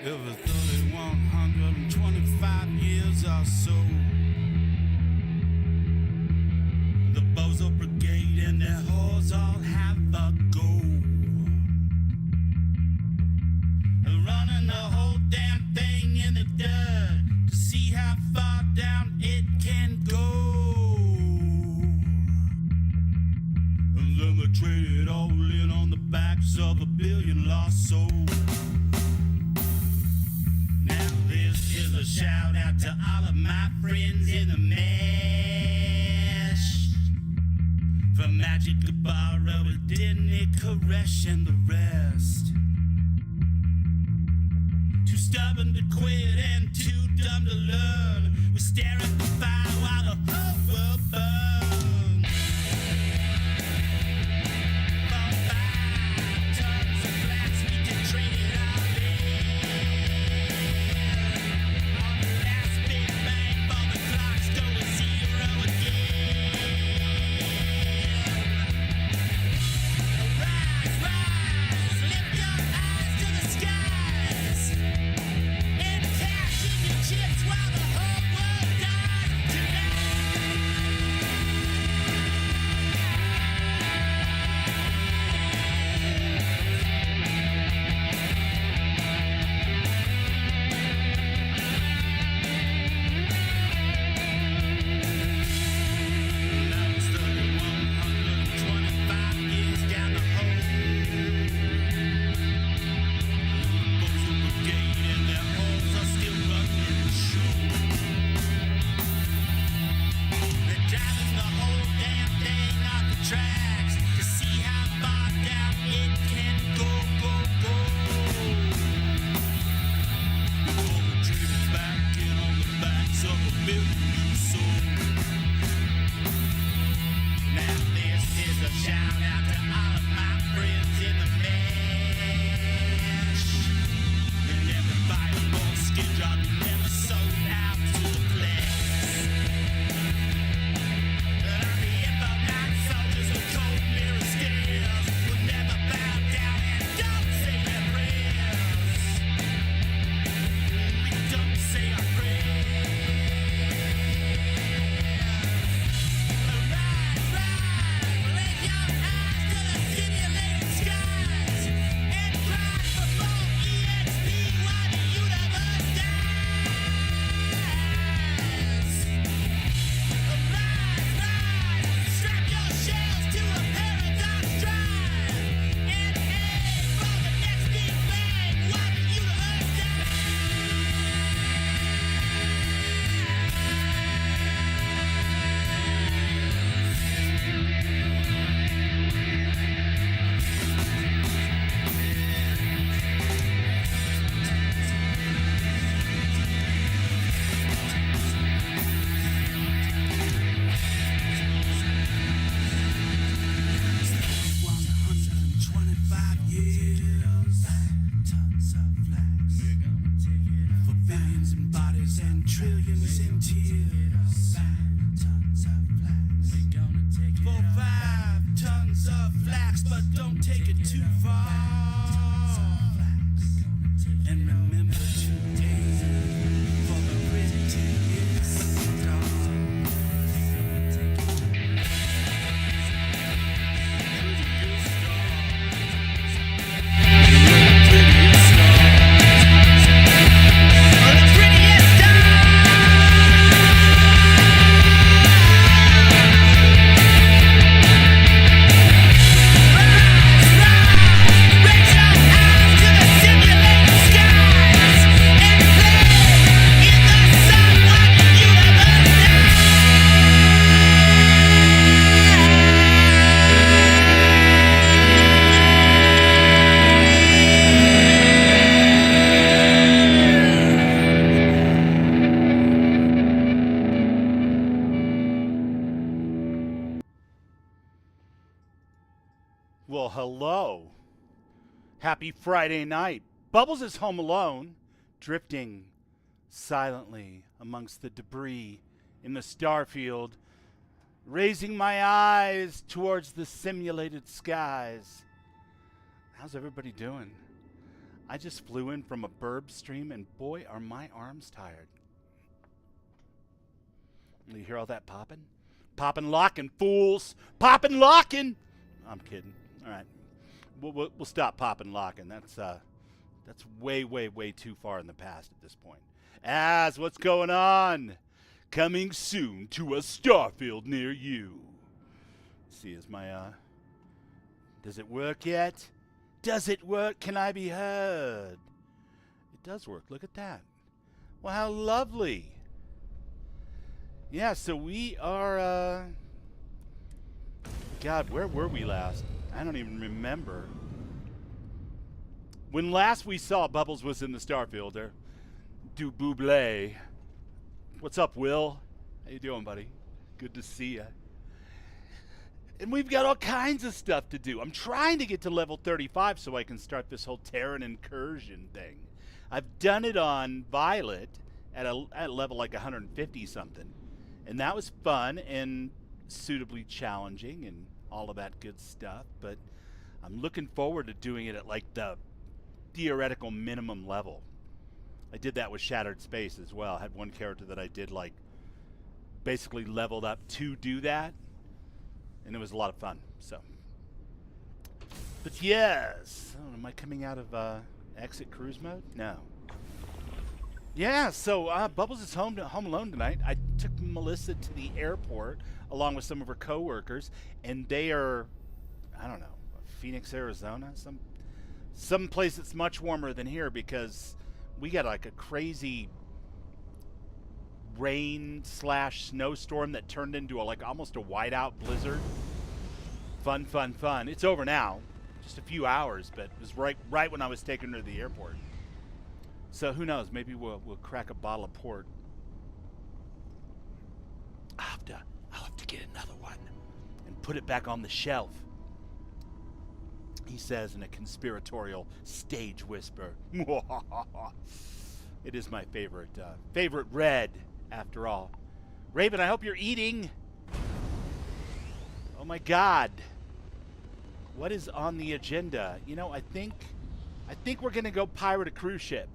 Every 3,125 years or so, the Bozo Brigade and their whores all have a go. Running the whole damn thing in the dirt to see how far down it can go. And then they trade it all in on the backs of a billion lost souls. Now this is a shout out to all of my friends in the mesh. From Magic Gabbaro to Disney Koresh and the rest. Too stubborn to quit and too dumb to learn. We stare at the fire while the whole world burns. 4 5 tons of flats we can trade it all in. On the last big bang for the clocks go to zero again. Rise, rise, lift your eyes to the skies. And cash in your chips while the whole world dies tonight. Now it's 3,125 years down the hole. Bozo Brigade and their holes are still running the show. They're driving the whole damn thing off the tracks to see how far down it can go, go, go. Before we trade it back in on the backs of a billion souls. Now this is a shout out to all of my friends in the mesh. And everybody wants skin drop and never sold out to the flesh. And all the info-not soldiers with cold mirror stares will never bow down and don't say their prayers. We don't say our prayers. Rise, rise, lift your eyes to the simulated skies and cry for more EXP while the universe dies. Rise, rise, strap your shells to a paradox drive and aim for the next big bang while the universe dies. For billions in bodies and trillions in tears. 4 5 tons of flax, but don't take it too far. And remember to aim for the prettiest star. Well, hello. Happy Friday night. Bubbles is home alone, drifting silently amongst the debris in the Starfield, raising my eyes towards the simulated skies. How's everybody doing? I just flew in from a burb stream, and boy, are my arms tired. You hear all that popping? Popping, locking, fools! Popping, locking! I'm kidding. All right. We'll stop popping, locking. That's way, way, way too far in the past at this point. As what's going on? Coming soon to a Starfield near you. Let's see, is my, does it work yet? Does it work? Can I be heard? It does work. Look at that. Well, how lovely. Yeah, so we are, God, where were we last? I don't even remember. When last we saw Bubbles was in the Starfield there. Du Buble. What's up, Will? How you doing, buddy? Good to see ya. And we've got all kinds of stuff to do. I'm trying to get to level 35 so I can start this whole Terran incursion thing. I've done it on Violet at a level like 150 something. And that was fun and suitably challenging and all of that good stuff. But I'm looking forward to doing it at like the theoretical minimum level. I did that with Shattered Space as well. I had one character that I did like basically leveled up to do that. And it was a lot of fun. So, but yes, oh, am I coming out of exit cruise mode? No. Yeah, so Bubbles is home alone tonight. I took Melissa to the airport along with some of her coworkers, and they are, I don't know, Phoenix, Arizona, some place that's much warmer than here because we got like a crazy rain/snowstorm that turned into almost a whiteout blizzard. Fun. It's over now, just a few hours, but it was right when I was taking her to the airport. So who knows? Maybe we'll crack a bottle of port. I'll have to get another one and put it back on the shelf. He says in a conspiratorial stage whisper. It is my favorite red, after all. Raven, I hope you're eating. Oh my God. What is on the agenda? You know, I think we're gonna go pirate a cruise ship.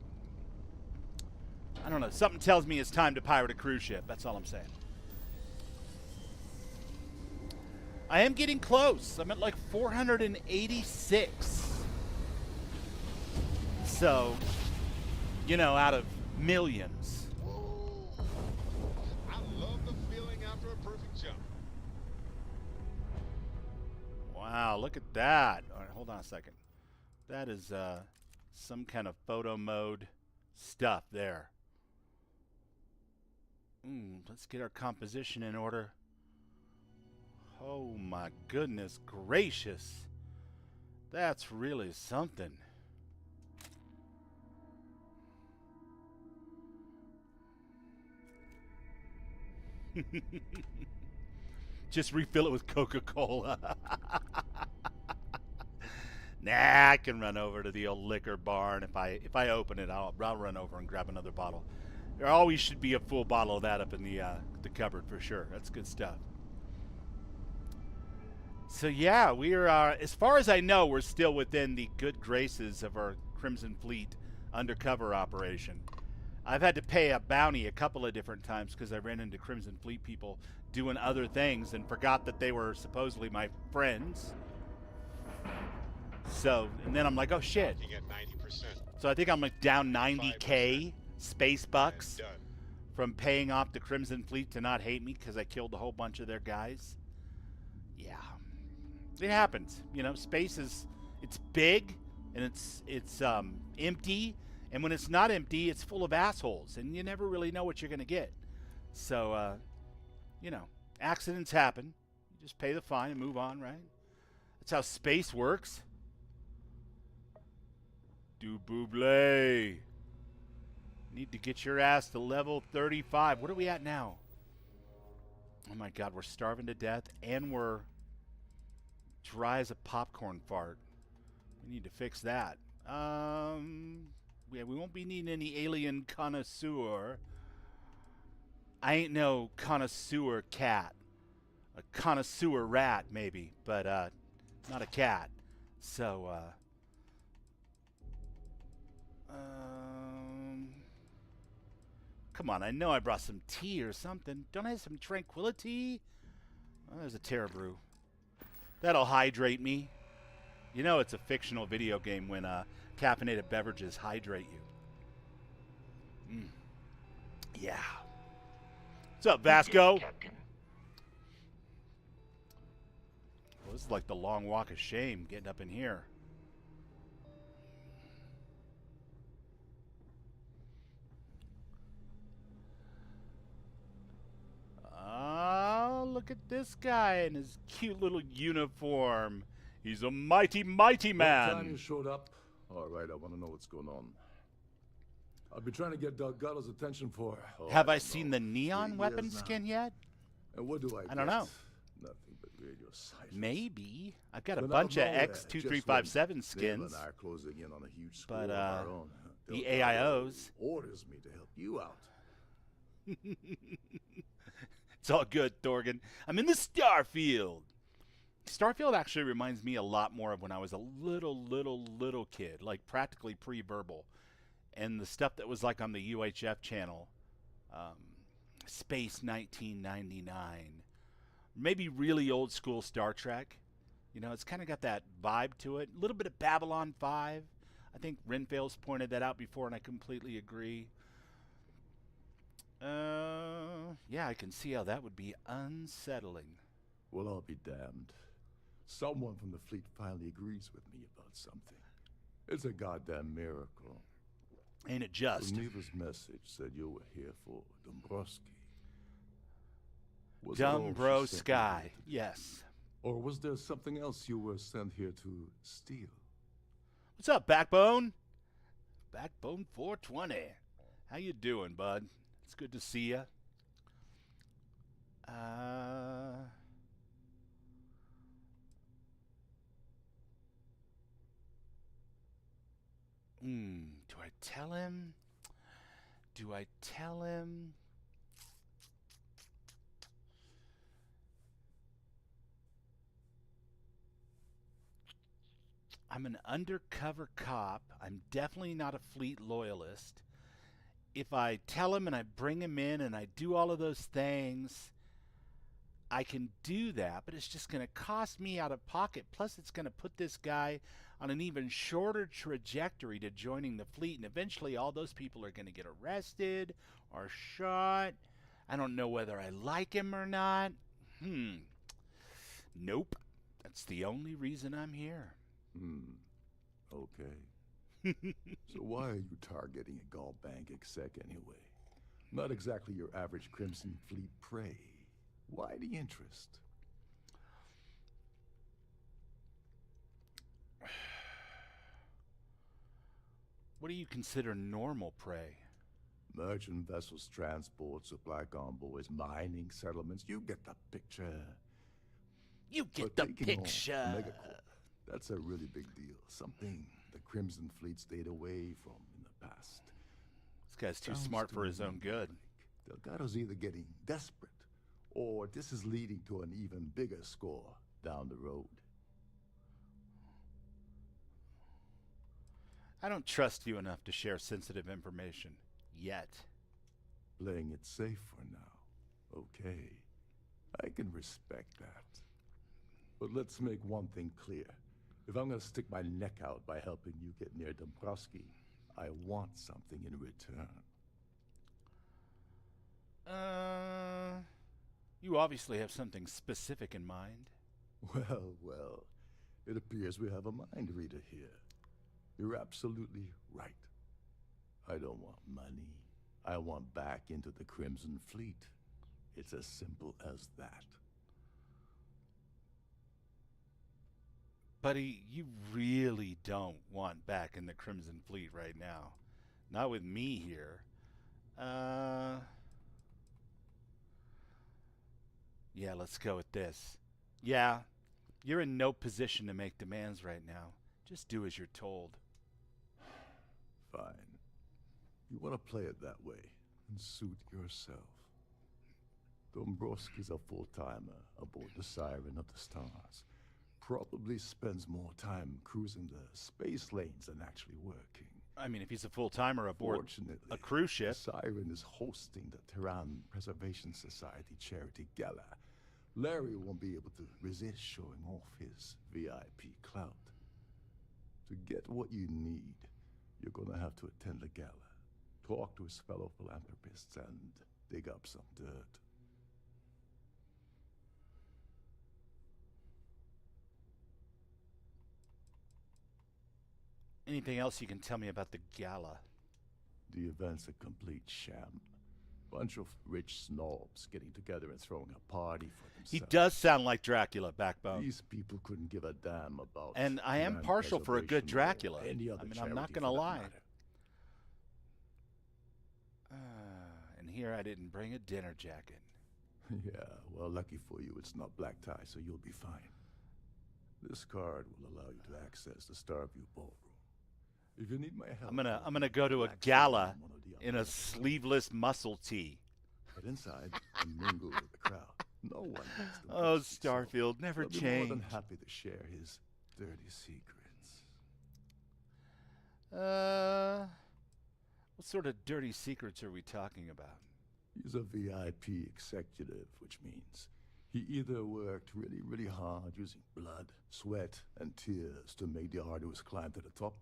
I don't know. Something tells me it's time to pirate a cruise ship. That's all I'm saying. I am getting close. I'm at like 486. So, you know, out of millions. I love the feeling after a perfect jump. Wow, look at that. All right, hold on a second. That is some kind of photo mode stuff there. Let's get our composition in order. Oh my goodness gracious. That's really something. Just refill it with Coca-Cola. Nah, I can run over to the old liquor barn. If I open it, I'll run over and grab another bottle. There always should be a full bottle of that up in the cupboard for sure. That's good stuff. So yeah, we are, as far as I know, we're still within the good graces of our Crimson Fleet undercover operation. I've had to pay a bounty a couple of different times because I ran into Crimson Fleet people doing other things and forgot that they were supposedly my friends. So, and then I'm like, oh shit. Looking at 90%. So I think I'm like down 90k space bucks Done. from paying off the Crimson Fleet to not hate me because I killed a whole bunch of their guys. Yeah. It happens. You know, space is, it's big and it's empty. And when it's not empty, it's full of assholes, and you never really know what you're going to get. So, you know, accidents happen. You just pay the fine and move on, right? That's how space works. Du Buble. Need to get your ass to level 35. What are we at now? Oh my God, we're starving to death, and we're dry as a popcorn fart. We need to fix that. Yeah, we won't be needing any alien connoisseur. I ain't no connoisseur cat. A connoisseur rat, maybe, but not a cat. So, Come on, I know I brought some tea or something. Don't I have some tranquility? Oh, there's a Terra Brew. That'll hydrate me. You know it's a fictional video game when caffeinated beverages hydrate you. Yeah. What's up, Vasco? Captain. Well, this is like the long walk of shame getting up in here. Oh, look at this guy in his cute little uniform. He's a mighty, mighty Time you man. showed up. All right, I want to know what's going on. I've been trying to get Delgado's attention for. Have I don't seen know, the neon 3 weapon years now. skin yet? And what do I don't get? know. Nothing but radio silence. Maybe. I've got a But bunch of out nowhere, just when X2357 Dave skins. and I are closing in on a huge score But, of our own. the Delgado AIOs. orders me to help you out. It's all good, Thorgan. I'm in the Starfield. Starfield actually reminds me a lot more of when I was a little kid, like practically pre-verbal. And the stuff that was like on the UHF channel, Space 1999. Maybe really old school Star Trek. You know, it's kind of got that vibe to it. A little bit of Babylon 5. I think Renfield's pointed that out before, and I completely agree. Yeah, I can see how that would be unsettling. Well, I'll be damned. Someone from the fleet finally agrees with me about something. It's a goddamn miracle. Ain't it just? Neva's message said you were here for Dombrowski. Was that all she Dumbro sent you Sky. here to do? Yes. Or was there something else you were sent here to steal? What's up, Backbone? Backbone 420. How you doing, bud? It's good to see you. Do I tell him? Do I tell him? I'm an undercover cop. I'm definitely not a fleet loyalist. If I tell him and I bring him in and I do all of those things, I can do that, but it's just going to cost me out of pocket. Plus, it's going to put this guy on an even shorter trajectory to joining the fleet, and eventually all those people are going to get arrested or shot. I don't know whether I like him or not. Nope. That's the only reason I'm here. Okay. So why are you targeting a Gallbank exec anyway? Not exactly your average Crimson Fleet prey. Why the interest? What do you consider normal prey? Merchant vessels, transport, supply convoys, mining settlements. You get the picture. You get But the taking on picture. Megacorp, that's a really big deal. Something the Crimson Fleet stayed away from in the past. This guy's too Sounds smart to for his me own good. like Delgado's either getting desperate, or this is leading to an even bigger score down the road. I don't trust you enough to share sensitive information. Yet. Playing it safe for now. Okay. I can respect that. But let's make one thing clear. If I'm gonna stick my neck out by helping you get near Dombrowski, I want something in return. You obviously have something specific in mind. Well. It appears we have a mind reader here. You're absolutely right. I don't want money. I want back into the Crimson Fleet. It's as simple as that. Buddy, you really don't want back in the Crimson Fleet right now. Not with me here. Yeah, let's go with this. Yeah, you're in no position to make demands right now. Just do as you're told. Fine. You want to play it that way and suit yourself. Dombrowski's a full-timer aboard the Siren of the Stars. Probably spends more time cruising the space lanes than actually working. I mean, if he's a full-timer aboard Fortunately, a cruise ship. the Siren is hosting the Tehran Preservation Society charity gala. Larry won't be able to resist showing off his VIP clout. To get what you need, you're gonna have to attend the gala, talk to his fellow philanthropists, and dig up some dirt. Anything else you can tell me about the gala? The event's a complete sham. Bunch of rich snobs getting together and throwing a party for themselves. He does sound like Dracula, Backbone. These people couldn't give a damn about. And I am land partial for a good preservation or Dracula. any other I mean, I'm not charity gonna for that lie. matter. And here I didn't bring a dinner jacket. Yeah, well, lucky for you, it's not black tie, so you'll be fine. This card will allow you to access the Starfield ballroom. If you need my help, I'm gonna go to a gala in a sleeveless muscle tee. Get inside and mingle with the crowd. No one makes them Oh, feel so. Starfield, never He'll be more than changed. happy to share his dirty secrets. What sort of dirty secrets are we talking about? He's a VIP executive, which means he either worked really, really hard using blood, sweat, and tears to make the arduous climb to the top,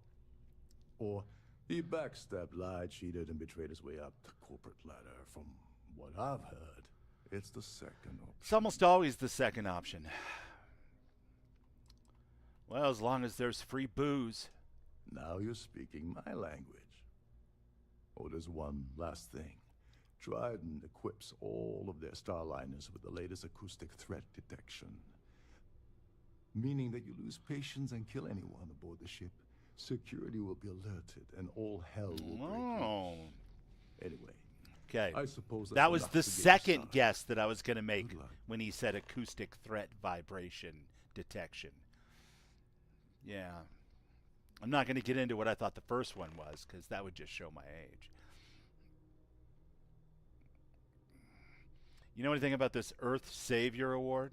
or he backstabbed, lied, cheated, and betrayed his way up the corporate ladder. From what I've heard, it's the second option. It's almost always the second option. Well, as long as there's free booze. Now you're speaking my language. Oh, there's one last thing. Trident equips all of their starliners with the latest acoustic threat detection. Meaning that you lose patience and kill anyone aboard the ship, security will be alerted and all hell will break Oh. loose. Anyway, Okay. I suppose That was enough the to get you second started. guess that I was going to make Good luck. when he said acoustic threat vibration detection. Yeah. I'm not going to get into what I thought the first one was, because that would just show my age. You know anything about this Earth Savior Award?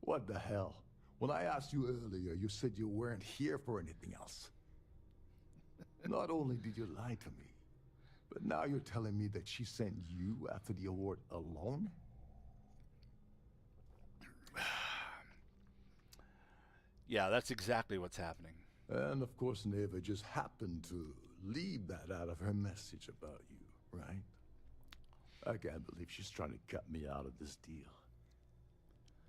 What the hell? When I asked you earlier, you said you weren't here for anything else. Not only did you lie to me, but now you're telling me that she sent you after the award alone? Yeah, that's exactly what's happening. And of course, Neva just happened to leave that out of her message about you, right? I can't believe she's trying to cut me out of this deal.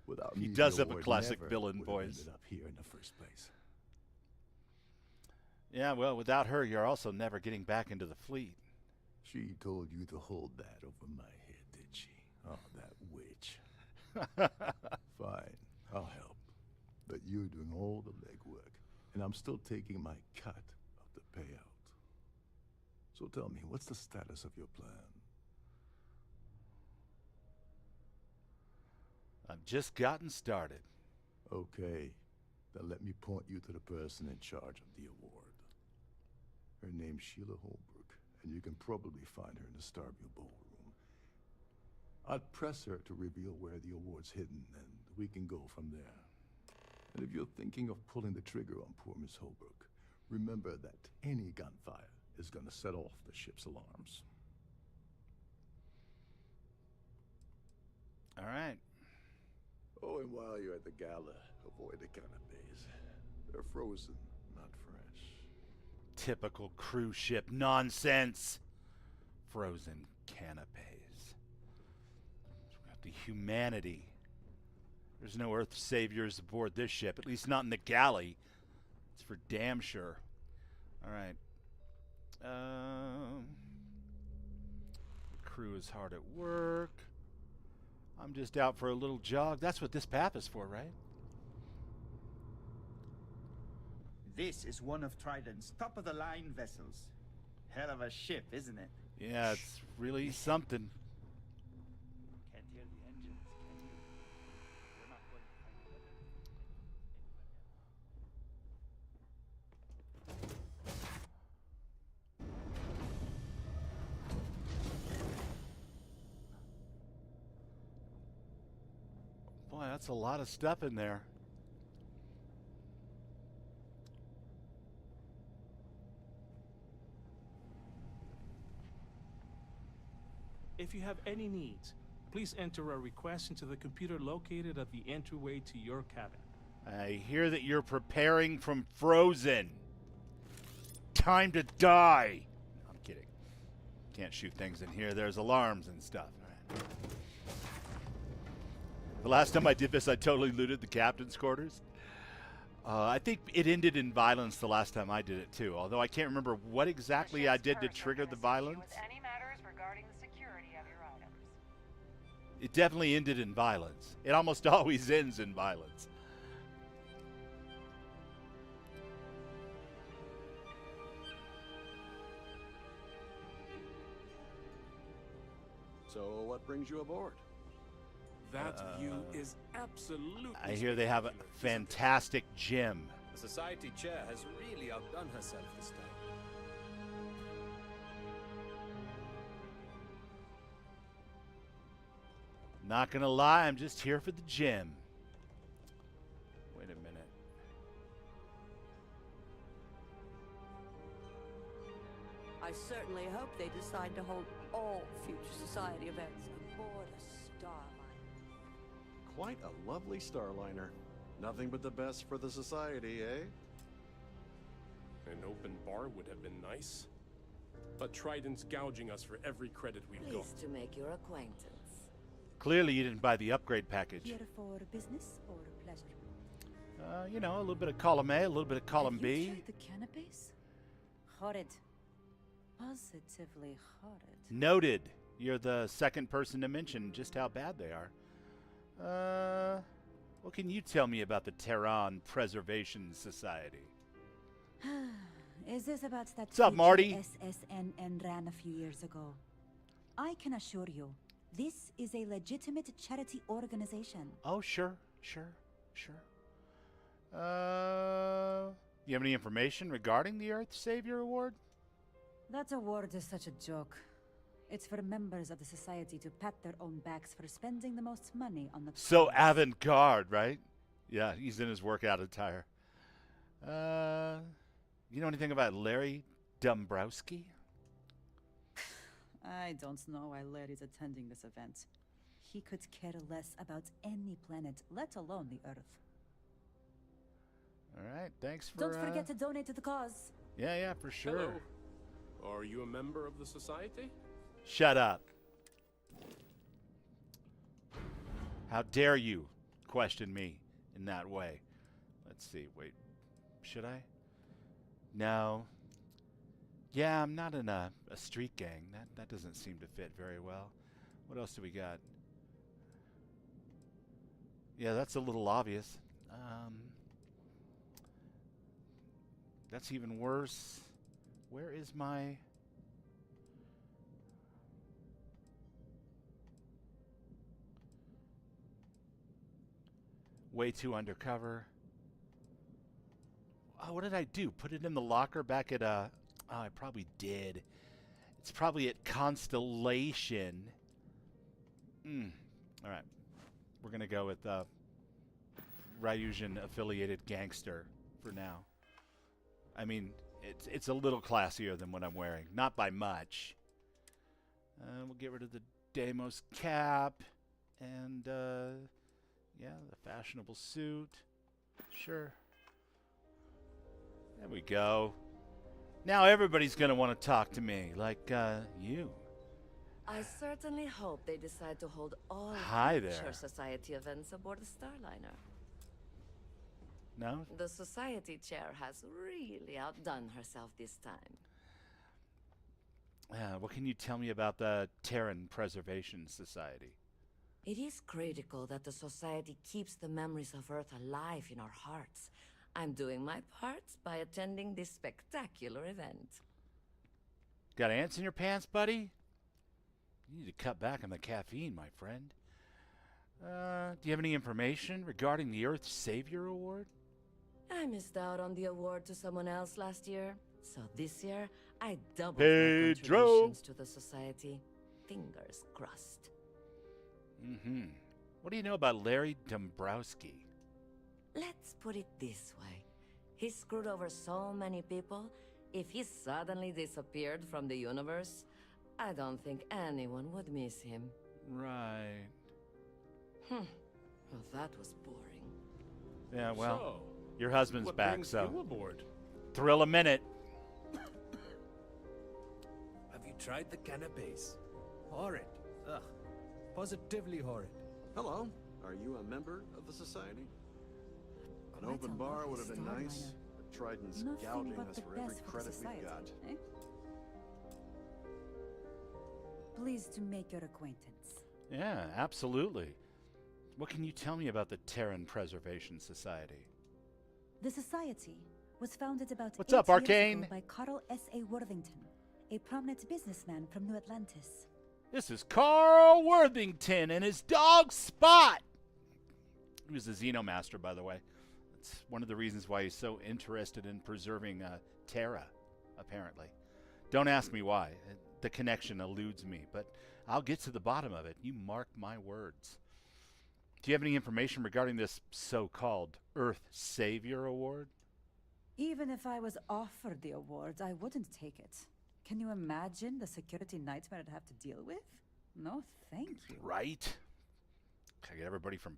Without He me, the does have a award classic never villain would have voice. ended up here in the first place. Yeah, well, without her, you're also never getting back into the fleet. She told you to hold that over my head, did she? Oh, that witch. Fine, I'll help. But you're doing all the legwork, and I'm still taking my cut of the payout. So tell me, what's the status of your plan? I've just gotten started. Okay, then let me point you to the person in charge of the award. Her name's Sheila Holbrook, and you can probably find her in the Starfield ballroom. I'd press her to reveal where the award's hidden, and we can go from there. And if you're thinking of pulling the trigger on poor Miss Holbrook, remember that any gunfire is gonna set off the ship's alarms. All right. Oh, and while you're at the gala, avoid the canapes. They're frozen, not fresh. Typical cruise ship nonsense. Frozen canapes. The humanity. There's no Earth Saviors aboard this ship, at least not in the galley. It's for damn sure. All right. The crew is hard at work. I'm just out for a little jog. That's what this path is for, right? This is one of Trident's top-of-the-line vessels. Hell of a ship, isn't it? Yeah, it's really something. Can't hear the engines, can you? We're not going to find weather Boy, that's a lot of stuff in there. If you have any needs, please enter a request into the computer located at the entryway to your cabin. I hear that you're preparing from Frozen. Time to die. I'm kidding. Can't shoot things in here. There's alarms and stuff. All right. The last time I did this, I totally looted the captain's quarters. I think it ended in violence the last time I did it too, although I can't remember what exactly I did to trigger the violence. With any matters regarding the security of your items. It definitely ended in violence. It almost always ends in violence. So, what brings you aboard? That view is absolutely I hear they have a spectacular, isn't it? fantastic gym. The society chair has really outdone herself this time. Not gonna lie, I'm just here for the gym. Wait a minute. I certainly hope they decide to hold all future society events aboard a Starline. Quite a lovely Starliner. Nothing but the best for the society, eh? An open bar would have been nice. But Trident's gouging us for every credit we've got. Pleased to make your acquaintance. Clearly you didn't buy the upgrade package. Here for business or pleasure? You know, a little bit of column A, a little bit of column Have you B. tried the canapes? Horrid. Positively horrid. Noted. You're the second person to mention just how bad they are. What can you tell me about the Terran Preservation Society? Is this about that What's up, feature Marty? SSNN ran a few years ago? I can assure you, this is a legitimate charity organization. Oh, sure. You have any information regarding the Earth Savior Award? That award is such a joke. It's for members of the society to pat their own backs for spending the most money on the So cause. avant-garde, right? Yeah, he's in his workout attire. You know anything about Larry Dombrowski? I don't know why Larry's attending this event. He could care less about any planet, let alone the Earth. All right, thanks for... Don't forget to donate to the cause. Yeah, for sure. Hello. Are you a member of the society? Shut up. How dare you question me in that way? Let's see, wait. Should I? No. Yeah, I'm not in a street gang. That doesn't seem to fit very well. What else do we got? Yeah, that's a little obvious. That's even worse. Where is my... Way too undercover. Oh, what did I do? Put it in the locker back at Oh, I probably did. It's probably at Constellation. All right. We're going to go with Ryusian affiliated gangster for now. I mean, it's a little classier than what I'm wearing. Not by much. We'll get rid of the Deimos cap. And, yeah, the fashionable suit. Sure. There we go. Now everybody's going to want to talk to me, like you. I certainly hope they decide to hold all Hi future there. society events aboard the Starliner. No? The society chair has really outdone herself this time. What can you tell me about the Terran Preservation Society? It is critical that the society keeps the memories of Earth alive in our hearts. I'm doing my part by attending this spectacular event. Got ants in your pants, buddy? You need to cut back on the caffeine, my friend. Do you have any information regarding the Earth Savior Award? I missed out on the award to someone else last year, so this year I doubled my Pedro! contributions to the society. Fingers crossed. What do you know about Larry Dombrowski? Let's put it this way. He screwed over so many people, if he suddenly disappeared from the universe, I don't think anyone would miss him. Right. Well, that was boring. Yeah, well, So, your husband's what back, brings so you aboard? thrill a minute. Have you tried the canapes? Horrid. Ugh. Positively horrid. Hello. Are you a member of the society? An Quite open a bar lovely would have been Starliner. nice, but Trident's Nothing gouging but us the for every best for the credit we've society, got. eh? Pleased to make your acquaintance. Yeah, absolutely. What can you tell me about the Terran Preservation Society? The Society was founded about What's 8 up, years Arcane? ago by Carl S.A. Worthington, a prominent businessman from New Atlantis. This is Carl Worthington and his dog Spot. He was a Xenomaster, by the way. That's one of the reasons why he's so interested in preserving Terra, apparently. Don't ask me why. The connection eludes me, but I'll get to the bottom of it. You mark my words. Do you have any information regarding this so-called Earth Savior Award? Even if I was offered the award, I wouldn't take it. Can you imagine the security nightmare I'd have to deal with? No, thank you. Right? I get everybody from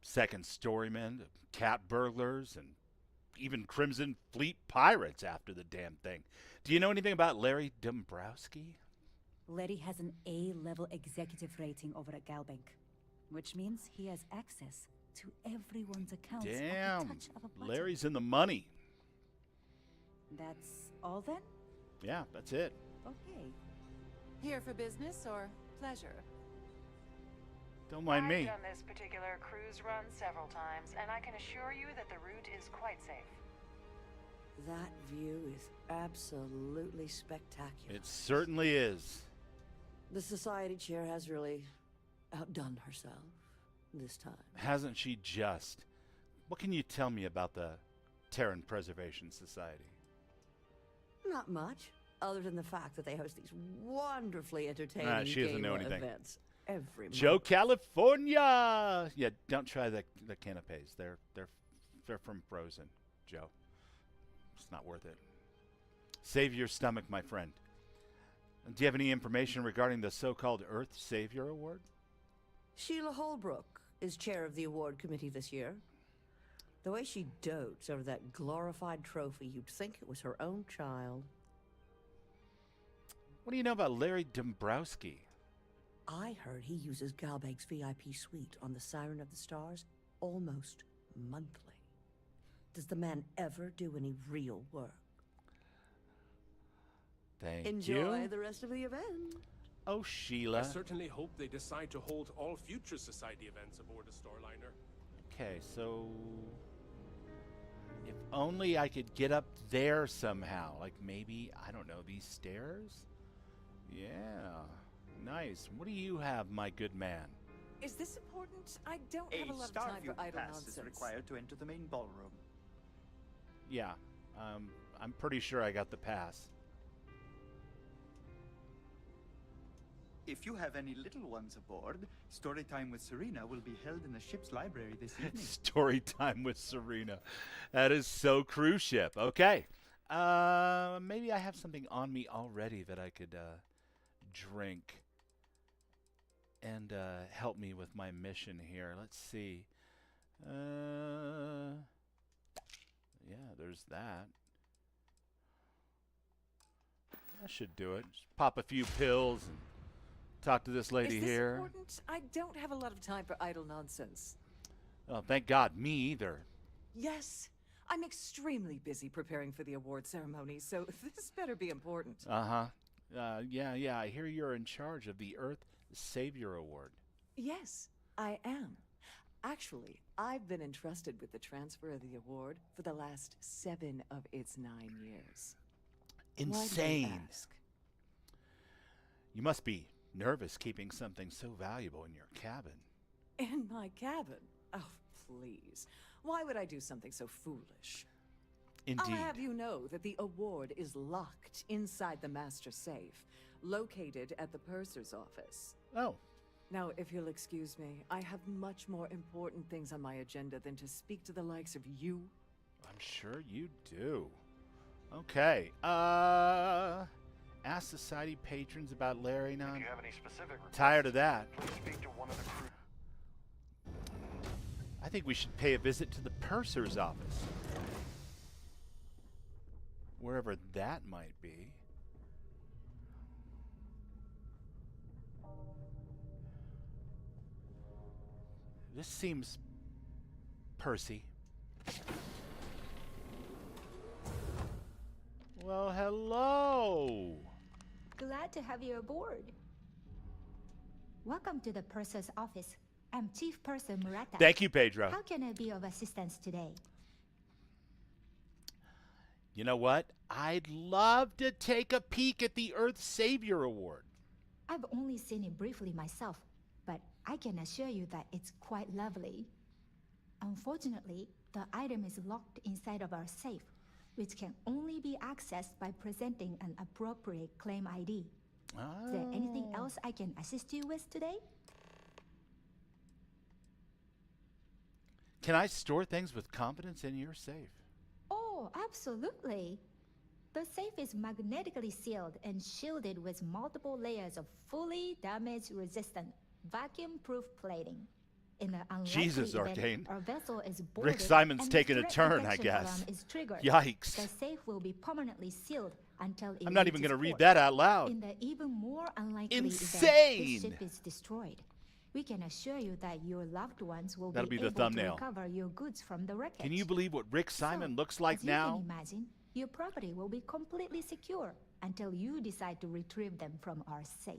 second storymen to cat burglars and even Crimson Fleet pirates after the damn thing. Do you know anything about Larry Dombrowski? Larry has an A-level executive rating over at Galbank, which means he has access to everyone's accounts at the Damn. touch of a button. Larry's in the money. That's all then? Yeah, that's it. Okay. Here for business or pleasure? Don't mind I've me. done this particular cruise run several times, and I can assure you that the route is quite safe. That view is absolutely spectacular. It certainly is. The society chair has really outdone herself this time. Hasn't she just? What can you tell me about the Terran Preservation Society? Not much, other than the fact that they host these wonderfully entertaining She doesn't know gala anything. events every month. Joe, California. Yeah, don't try the canapes. They're from Frozen, Joe. It's not worth it. Save your stomach, my friend. Do you have any information regarding the so-called Earth Savior Award? Sheila Holbrook is chair of the award committee this year. The way she dotes over that glorified trophy, you'd think it was her own child. What do you know about Larry Dombrowski? I heard he uses Galbank's VIP suite on the Siren of the Stars almost monthly. Does the man ever do any real work? Thank Enjoy you. the rest of the event. Oh, Sheila. I certainly hope they decide to hold all future society events aboard a Starliner. Okay, so if only I could get up there somehow. Like maybe, I don't know, these stairs? Yeah, nice. What do you have, my good man? Is this important? I don't A have a lot of time for Starfield idle pass nonsense. is required to enter the main ballroom. Yeah, I'm pretty sure I got the pass. If you have any little ones aboard, story time with Serena will be held in the ship's library this evening. Story time with Serena. That is so cruise ship. Okay. Maybe I have something on me already that I could drink and help me with my mission here. Let's see. Yeah, there's that. That should do it. Just pop a few pills and talk to this lady Is this here. important? I don't have a lot of time for idle nonsense. Oh, thank God, me either. Yes, I'm extremely busy preparing for the award ceremony, so this better be important. Yeah, I hear you're in charge of the Earth Savior Award. Yes, I am. Actually, I've been entrusted with the transfer of the award for the last 7 of its 9 years. Why do you Insane. ask? You must be nervous keeping something so valuable in your cabin. In my cabin? Oh, please. Why would I do something so foolish? Indeed. I'll have you know that the award is locked inside the master safe, located at the purser's office. Oh. Now, if you'll excuse me, I have much more important things on my agenda than to speak to the likes of you. I'm sure you do. Okay. Ask society patrons about Larry now. If you have any specific requests, Tired of that. please speak to one of the crew. I think we should pay a visit to the purser's office. Wherever that might be. This seems Percy. Well, hello. Glad to have you aboard. Welcome to the purser's office. I'm Chief Purser Murata. Thank you, Pedro. How can I be of assistance today? You know what? I'd love to take a peek at the Earth Savior Award. I've only seen it briefly myself, but I can assure you that it's quite lovely. Unfortunately, the item is locked inside of our safe, which can only be accessed by presenting an appropriate claim ID. Is there anything else I can assist you with today? Can I store things with confidence in your safe? Oh, absolutely. The safe is magnetically sealed and shielded with multiple layers of fully damage-resistant, vacuum-proof plating. In the unlikely Jesus, event Arcane. our vessel is boarded Rick Simon's and taking the a threat turn, I detection guess. alarm is triggered, Yikes. the safe will be permanently sealed until it I'm not even reaches going to read port. that out loud. In the even more unlikely Insane! event this ship is destroyed, we can assure you that your loved ones will That'll be be the able thumbnail. to recover your goods from the wreckage. Can you believe what Rick Simon looks like As now? you can imagine, your property will be completely secure until you decide to retrieve them from our safe.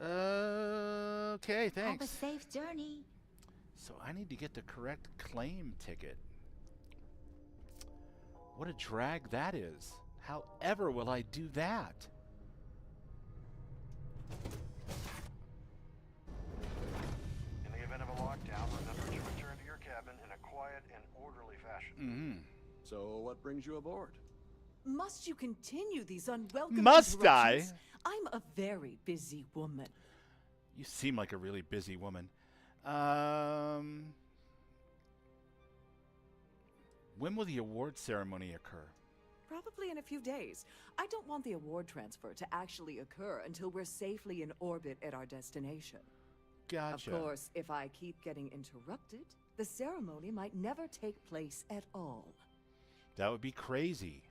Okay, thanks. Have a safe journey. So I need to get the correct claim ticket. What a drag that is. However will I do that? In the event of a lockdown, remember to return to your cabin in a quiet and orderly fashion. Mm-hmm. So, what brings you aboard? Must you continue these unwelcome Must I? interruptions? I'm a very busy woman. You seem like a really busy woman. When will the award ceremony occur? Probably in a few days. I don't want the award transfer to actually occur until we're safely in orbit at our destination. Gotcha. Of course, if I keep getting interrupted, the ceremony might never take place at all. That would be crazy.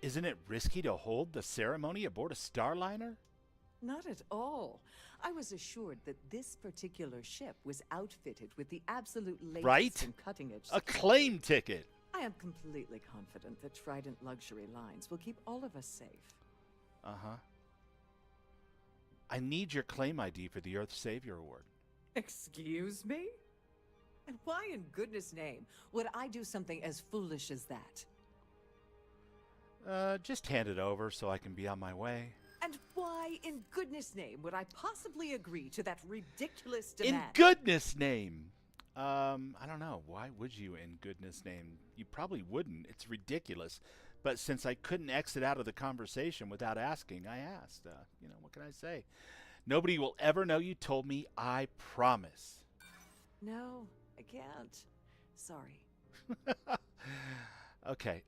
Isn't it risky to hold the ceremony aboard a Starliner? Not at all. I was assured that this particular ship was outfitted with the absolute latest Right? and cutting-edge. A claim ticket. I am completely confident that Trident Luxury Lines will keep all of us safe. Uh-huh. I need your claim ID for the Earth Savior Award. Excuse me? And why in goodness name would I do something as foolish as that? Just hand it over so I can be on my way. And why in goodness name would I possibly agree to that ridiculous In demand? goodness name. I don't know. Why would you in goodness name? You probably wouldn't. It's ridiculous. But since I couldn't exit out of the conversation without asking, I asked. You know, what can I say? Nobody will ever know you told me, I promise. No, I can't. Sorry. Okay.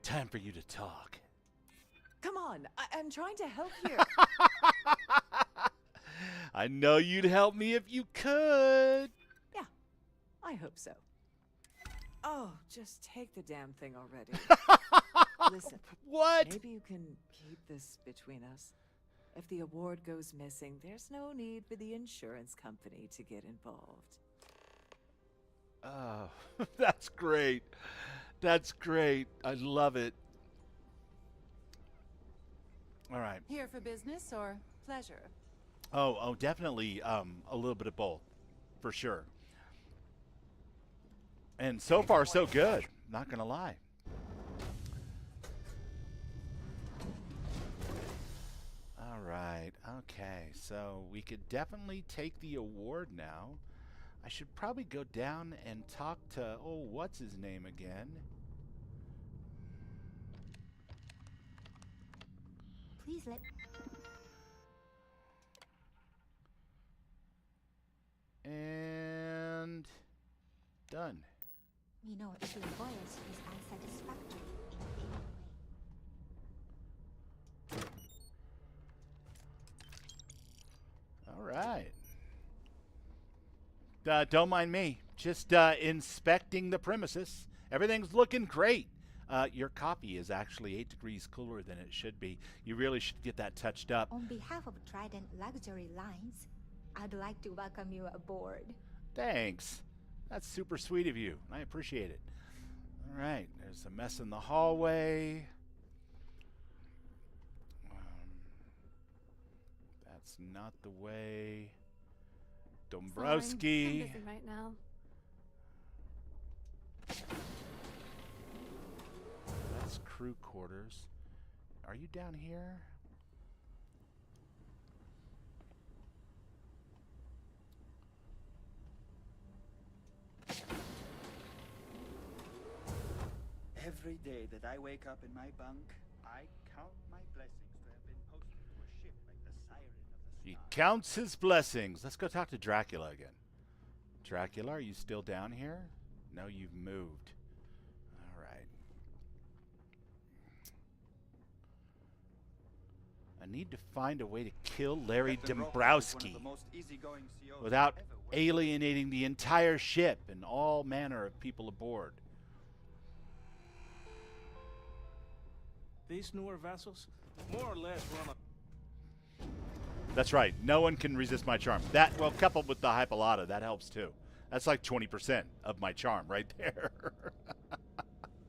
Time for you to talk. Come on, I'm trying to help you. I know you'd help me if you could. Yeah, I hope so. Oh, just take the damn thing already. Listen. What? Maybe you can keep this between us. If the award goes missing, there's no need for the insurance company to get involved. Oh, that's great. That's great. I love it. All right. Here for business or pleasure? Oh, definitely a little bit of both, for sure. And so far, so good. Not gonna lie. All right. Okay. So we could definitely take the award now. I should probably go down and talk to, oh, what's his name again? Please let. Done. We know if your voyage is unsatisfactory in any way. All right. Don't mind me. Just inspecting the premises. Everything's looking great. Your coffee is actually 8 degrees cooler than it should be. You really should get that touched up. On behalf of Trident Luxury Lines, I'd like to welcome you aboard. Thanks. That's super sweet of you. I appreciate it. All right. There's a mess in the hallway. That's not the way. Dombrowski. I'm busy right now. That's crew quarters. Are you down here? Every day that I wake up in my bunk, I count my blessings to have been posted to a ship like the Siren of the He counts his blessings. Let's go talk to Dracula again. Dracula, are you still down here? No, you've moved. All right. I need to find a way to kill Larry Captain Roker is one of Dombrowski the most easygoing COs without I've ever worked alienating the entire ship and all manner of people aboard. These newer vessels, more or less, run a That's right. No one can resist my charm. That, well, coupled with the Hypolata, that helps too. That's like 20% of my charm right there.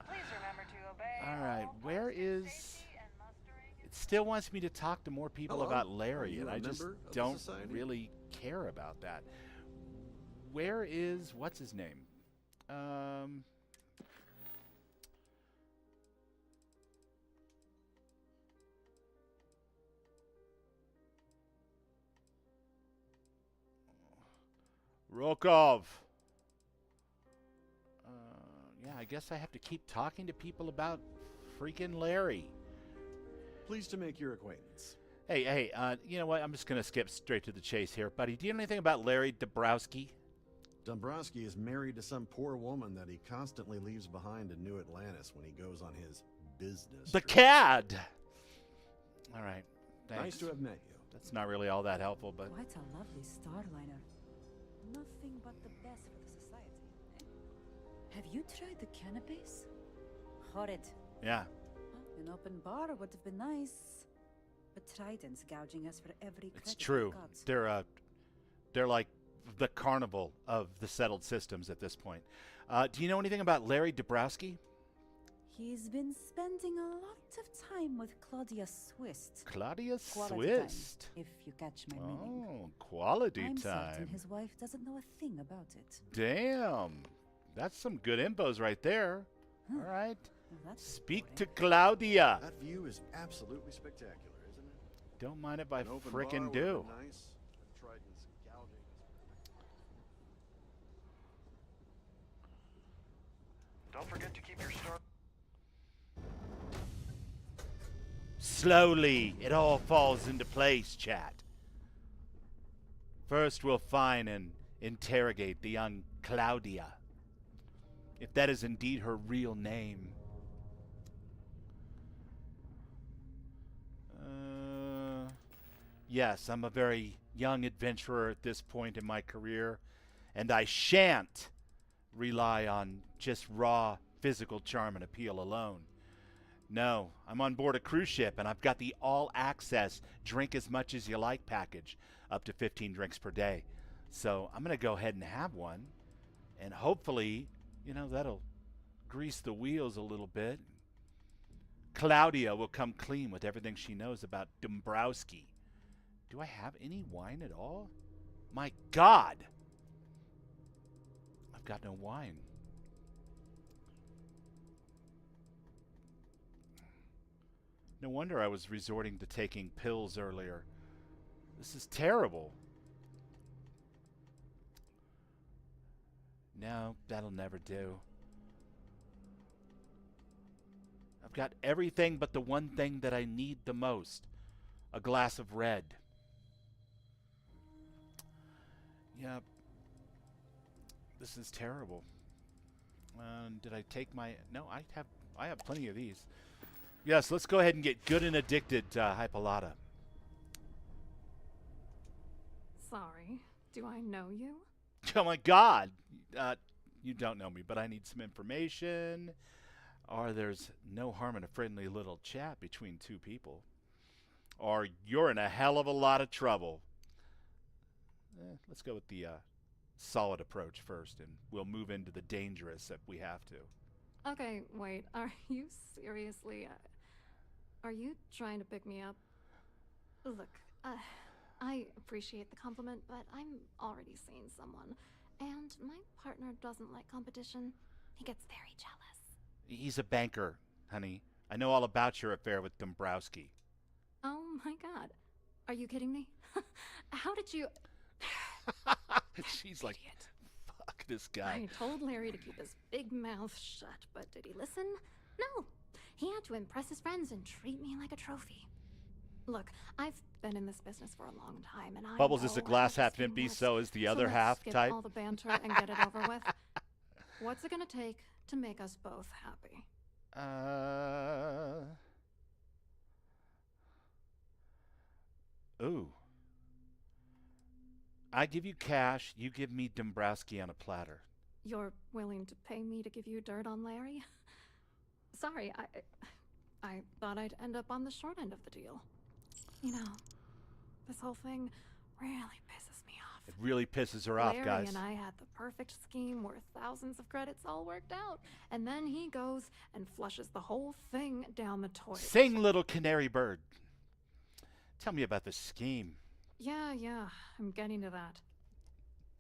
Please remember to obey. All right, where is... It still wants me to talk to more people Hello? about Are Larry, you and a I just member of the don't society? really care about that. Where is... What's his name? Rokov. Yeah, I guess I have to keep talking to people about freaking Larry. Pleased to make your acquaintance. Hey, you know what? I'm just going to skip straight to the chase here. Buddy, do you know anything about Larry Dombrowski? Dombrowski is married to some poor woman that he constantly leaves behind in New Atlantis when he goes on his business The trip. CAD! All right, thanks. Nice to have met you. That's not really all that helpful, but... Quite a lovely starliner. Nothing but the best for the society. Eh? Have you tried the canapes? Horrid. Yeah. An open bar would have been nice. But Trident's gouging us for every It's credit true. we've got. They're like the carnival of the settled systems at this point. Do you know anything about Larry Dombrowski? He's been spending a lot of time with Claudia Swist. Claudia Quality Swist. time, if you catch my meaning. Oh, quality I'm certain time. his wife doesn't know a thing about it. Damn. That's some good infos right there. Huh. All right. Well, that's Speak to Claudia. That view is absolutely spectacular, isn't it? Don't mind if I An open bar frickin' would do. have been nice, but Trident's gouging us. Don't forget to keep your star. Slowly, it all falls into place, chat. First, we'll find and interrogate the young Claudia. If that is indeed her real name. Yes, I'm a very young adventurer at this point in my career, and I shan't rely on just raw physical charm and appeal alone. No, I'm on board a cruise ship, and I've got the all-access drink as much as you like package, up to 15 drinks per day. So I'm going to go ahead and have one, and hopefully, you know, that'll grease the wheels a little bit. Claudia will come clean with everything she knows about Dombrowski. Do I have any wine at all? My God! I've got no wine. No wonder I was resorting to taking pills earlier. This is terrible. No, that'll never do. I've got everything but the one thing that I need the most. A glass of red. Yep. This is terrible. Did I take my... No, I have plenty of these. Yes, let's go ahead and get good and addicted, Hypolata. Sorry, do I know you? Oh my God! You don't know me, but I need some information. Or there's no harm in a friendly little chat between two people. Or you're in a hell of a lot of trouble. Let's go with the solid approach first, and we'll move into the dangerous if we have to. Okay, wait, are you seriously... are you trying to pick me up? Look, I appreciate the compliment, but I'm already seeing someone. And my partner doesn't like competition. He gets very jealous. He's a banker, honey. I know all about your affair with Dombrowski. Oh my God. Are you kidding me? How did you... She's like, fuck this guy. I told Larry to keep his big mouth shut, but did he listen? No. He had to impress his friends and treat me like a trophy. Look, I've been in this business for a long time, and I Bubbles know is a glass how this half game empty, works. so is the So other let's half skip type. all the banter and get it over with. What's it gonna take to make us both happy? Ooh. I give you cash, you give me Dombrowski on a platter. You're willing to pay me to give you dirt on Larry? Sorry, I thought I'd end up on the short end of the deal. You know, this whole thing really pisses me off. It really pisses her off, Larry guys. and I had the perfect scheme worth thousands of credits all worked out, and then he goes and flushes the whole thing down the toilet. Sing, little canary bird. Tell me about the scheme. Yeah, I'm getting to that.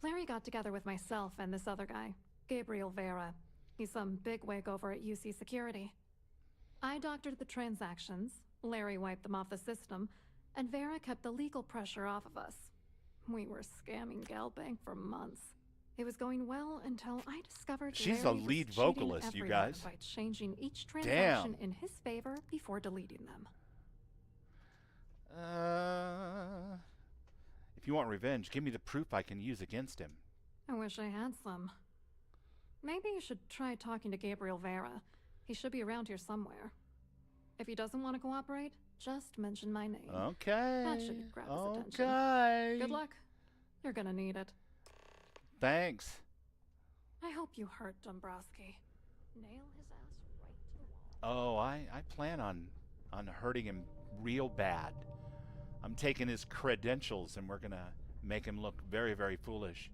Larry got together with myself and this other guy, Gabriel Vera. He's some bigwig over at UC Security. I doctored the transactions, Larry wiped them off the system, and Vera kept the legal pressure off of us. We were scamming Galbank for months. It was going well until I discovered She's Larry a lead was cheating vocalist, you everyone guys. by changing each transaction Damn. in his favor before deleting them. If you want revenge, give me the proof I can use against him. I wish I had some. Maybe you should try talking to Gabriel Vera. He should be around here somewhere. If he doesn't want to cooperate, just mention my name. Okay. That should grab his attention. Okay. Good luck. You're gonna need it. Thanks. I hope you hurt Dombrowski. Nail his ass right to the wall. Oh, I plan on hurting him real bad. I'm taking his credentials and we're gonna make him look very, very foolish.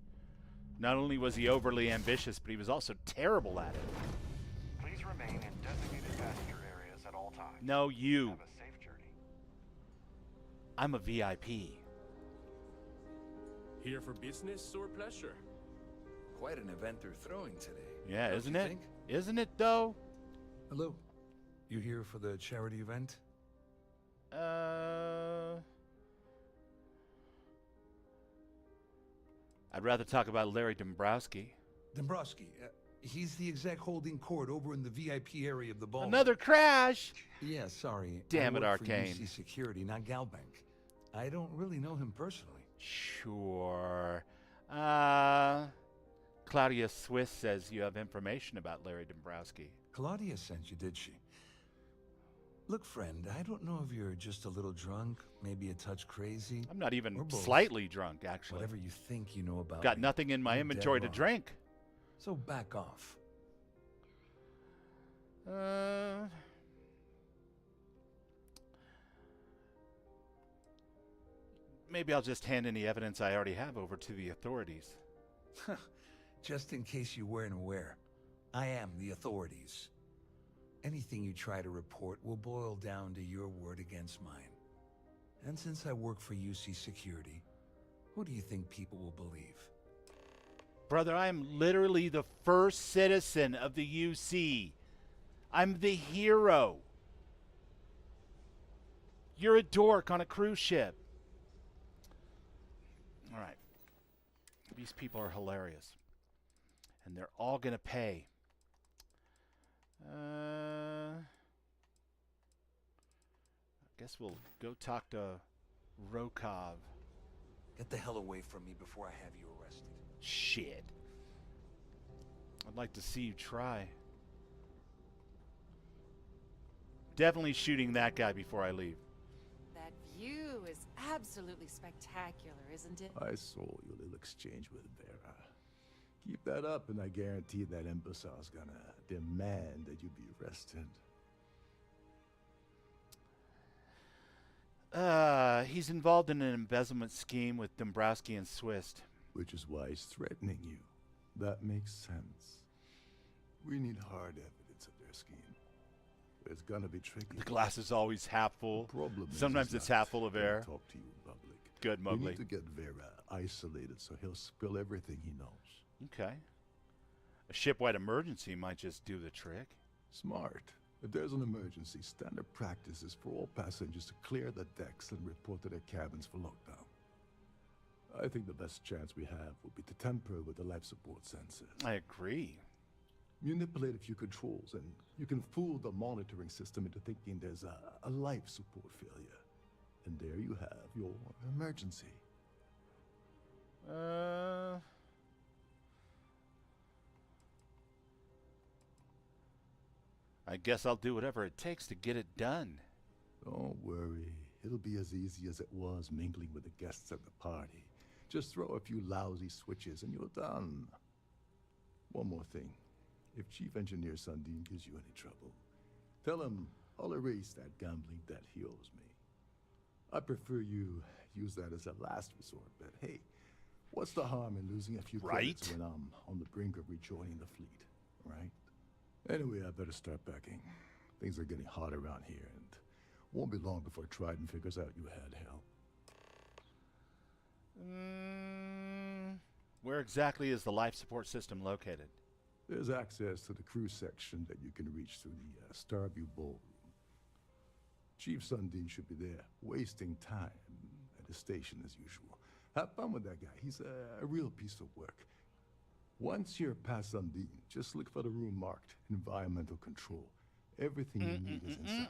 Not only was he overly ambitious, but he was also terrible at it. Please remain in designated passenger areas at all times. No, you. Have a safe journey. I'm a VIP. Here for business or pleasure? Quite an event they're throwing today. Yeah, don't isn't you it? think? Isn't it though? Hello. You here for the charity event? I'd rather talk about Larry Dombrowski. Dombrowski. He's the exec holding court over in the VIP area of the ball. Another crash! Yeah, sorry. Damn I it, work for Arcane. UC Security, not Galbank. I don't really know him personally. Sure. Claudia Swiss says you have information about Larry Dombrowski. Claudia sent you, did she? Look, friend, I don't know if you're just a little drunk, maybe a touch crazy. I'm not even or both. slightly drunk, actually. Whatever you think you know about Got me, nothing in my you're dead inventory to wrong. drink. So back off. Maybe I'll just hand any evidence I already have over to the authorities. Just in case you weren't aware, I am the authorities. Anything you try to report will boil down to your word against mine. And since I work for UC Security, who do you think people will believe? Brother, I am literally the first citizen of the UC. I'm the hero. You're a dork on a cruise ship. All right. These people are hilarious. And they're all going to pay. I guess we'll go talk to Rokov. Get the hell away from me before I have you arrested. Shit. I'd like to see you try. Definitely shooting that guy before I leave. That view is absolutely spectacular, isn't it? I saw your little exchange with Vera. Keep that up, and I guarantee that imbecile's gonna demand that you be arrested. He's involved in an embezzlement scheme with Dombrowski and Swist. Which is why he's threatening you. That makes sense. We need hard evidence of their scheme. It's gonna be tricky. The glass is always half full. Sometimes it's half full of air. Talk to you in public. Good, We Mowgli. need to get Vera isolated so he'll spill everything he knows. Okay. A shipwide emergency might just do the trick. Smart. If there's an emergency, standard practice is for all passengers to clear the decks and report to their cabins for lockdown. I think the best chance we have would be to tamper with the life support sensors. I agree. Manipulate a few controls, and you can fool the monitoring system into thinking there's a life support failure. And there you have your emergency. I guess I'll do whatever it takes to get it done. Don't worry. It'll be as easy as it was mingling with the guests at the party. Just throw a few lousy switches and you're done. One more thing. If Chief Engineer Sundin gives you any trouble, tell him I'll erase that gambling debt he owes me. I prefer you use that as a last resort, but hey, what's the harm in losing a few credits when I'm on the brink of rejoining the fleet, right? Anyway, I better start packing. Things are getting hot around here, and won't be long before Trident figures out you had help. Where exactly is the life support system located? There's access to the crew section that you can reach through the Starview Ballroom. Chief Sundin should be there, wasting time at his station as usual. Have fun with that guy. He's a real piece of work. Once you're past Sundin, just look for the room marked Environmental Control. Everything you need is inside.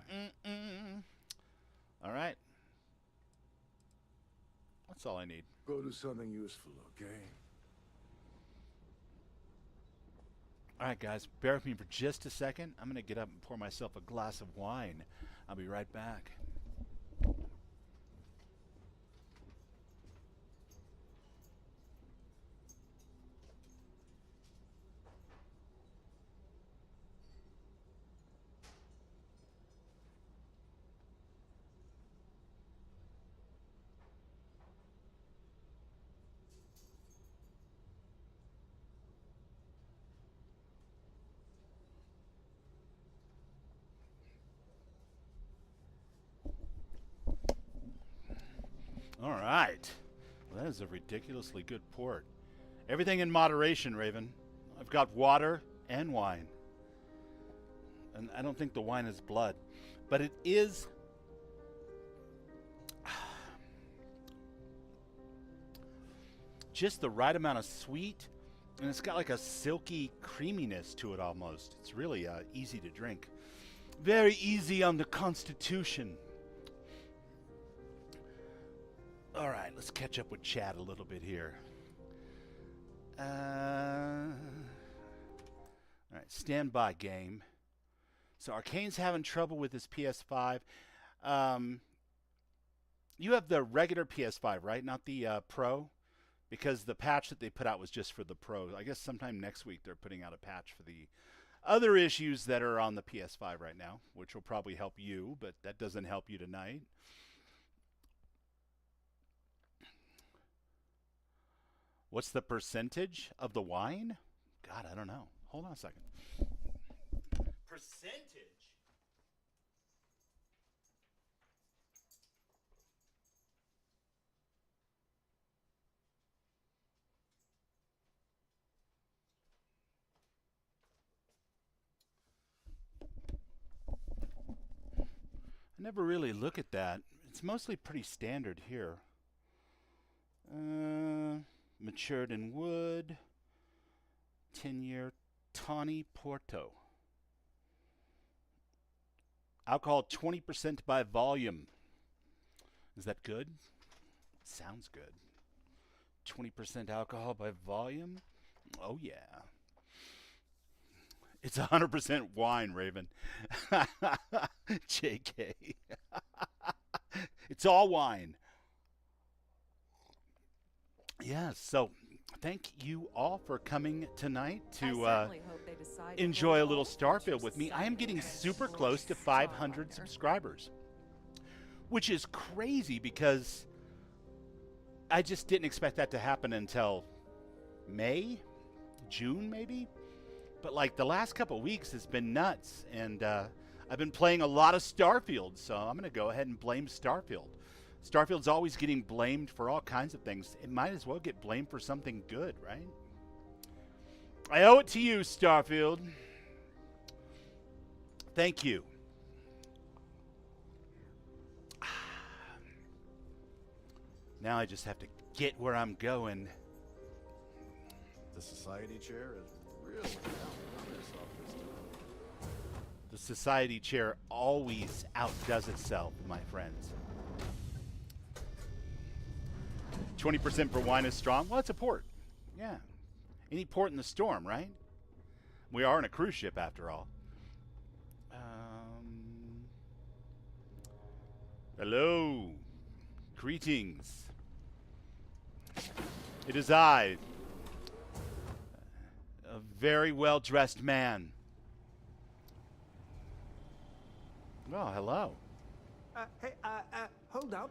All right. That's all I need. Go do something useful, okay? All right, guys, bear with me for just a second. I'm going to get up and pour myself a glass of wine. I'll be right back. All right. Well, that is a ridiculously good port. Everything in moderation, Raven. I've got water and wine. And I don't think the wine is blood. But it is... just the right amount of sweet. And it's got like a silky creaminess to it almost. It's really easy to drink. Very easy on the constitution. All right, let's catch up with chat a little bit here. All right, stand by, game. So Arcane's having trouble with his PS5. You have the regular PS5, right? Not the Pro? Because the patch that they put out was just for the Pro. I guess sometime next week they're putting out a patch for the other issues that are on the PS5 right now, which will probably help you, but that doesn't help you tonight. What's the percentage of the wine? God, I don't know. Hold on a second. Percentage? I never really look at that. It's mostly pretty standard here. Matured in wood, 10-year Tawny Porto. Alcohol 20% by volume. Is that good? Sounds good. 20% alcohol by volume? Oh yeah. It's 100% wine, Raven. JK. It's all wine. Yes, so thank you all for coming tonight to enjoy a little Starfield with me. I am getting super close to 500 subscribers, which is crazy because I just didn't expect that to happen until May, June maybe. But like the last couple weeks has been nuts, and I've been playing a lot of Starfield, so I'm going to go ahead and blame Starfield. Starfield's always getting blamed for all kinds of things. It might as well get blamed for something good, right? I owe it to you, Starfield. Thank you. Now I just have to get where I'm going. The society chair is really down itself this time. The society chair always outdoes itself, my friends. 20% for wine is strong. Well, it's a port. Yeah. Any port in the storm, right? We are in a cruise ship, after all. Hello. Greetings. It is I, a very well-dressed man. Well, hello. Hey, hold up.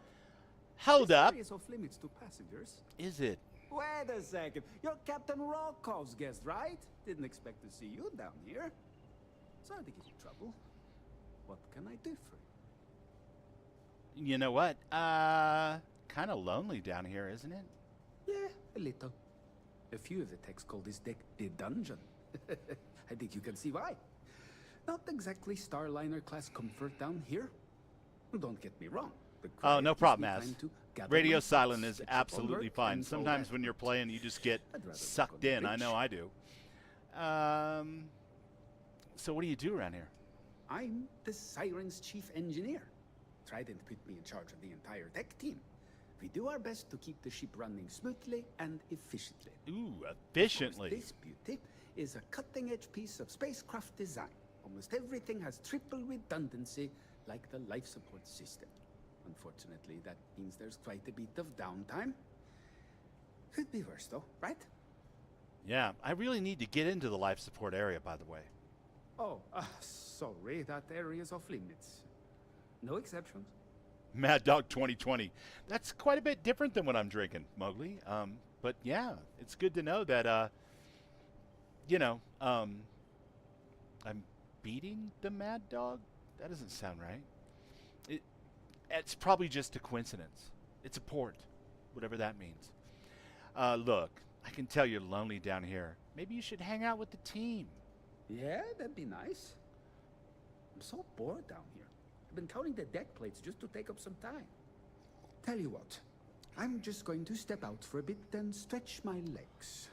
Hold up. This area is off limits to passengers. Is it? Wait a second. You're Captain Rocko's guest, right? Didn't expect to see you down here. Sorry to get you trouble. What can I do for you? You know what? Kind of lonely down here, isn't it? Yeah, a little. A few of the techs call this deck the dungeon. I think you can see why. Not exactly Starliner class comfort down here. Don't get me wrong. Oh, no problem, Az. Radio silent is absolutely fine. Sometimes when you're playing, you just get sucked in. I know I do. So what do you do around here? I'm the Siren's chief engineer. Trident put me in charge of the entire tech team. We do our best to keep the ship running smoothly and efficiently. Ooh, efficiently. This beauty is a cutting-edge piece of spacecraft design. Almost everything has triple redundancy, like the life support system. Unfortunately, that means there's quite a bit of downtime. Could be worse, though, right? Yeah, I really need to get into the life support area, by the way. Oh, sorry, that area's off limits. No exceptions. Mad Dog 2020. That's quite a bit different than what I'm drinking, Mowgli. But yeah, it's good to know that, you know, I'm beating the Mad Dog? That doesn't sound right. It's probably just a coincidence. It's a port, whatever that means. Look, I can tell you're lonely down here. Maybe you should hang out with the team. Yeah, that'd be nice. I'm so bored down here. I've been counting the deck plates just to take up some time. Tell you what, I'm just going to step out for a bit and stretch my legs.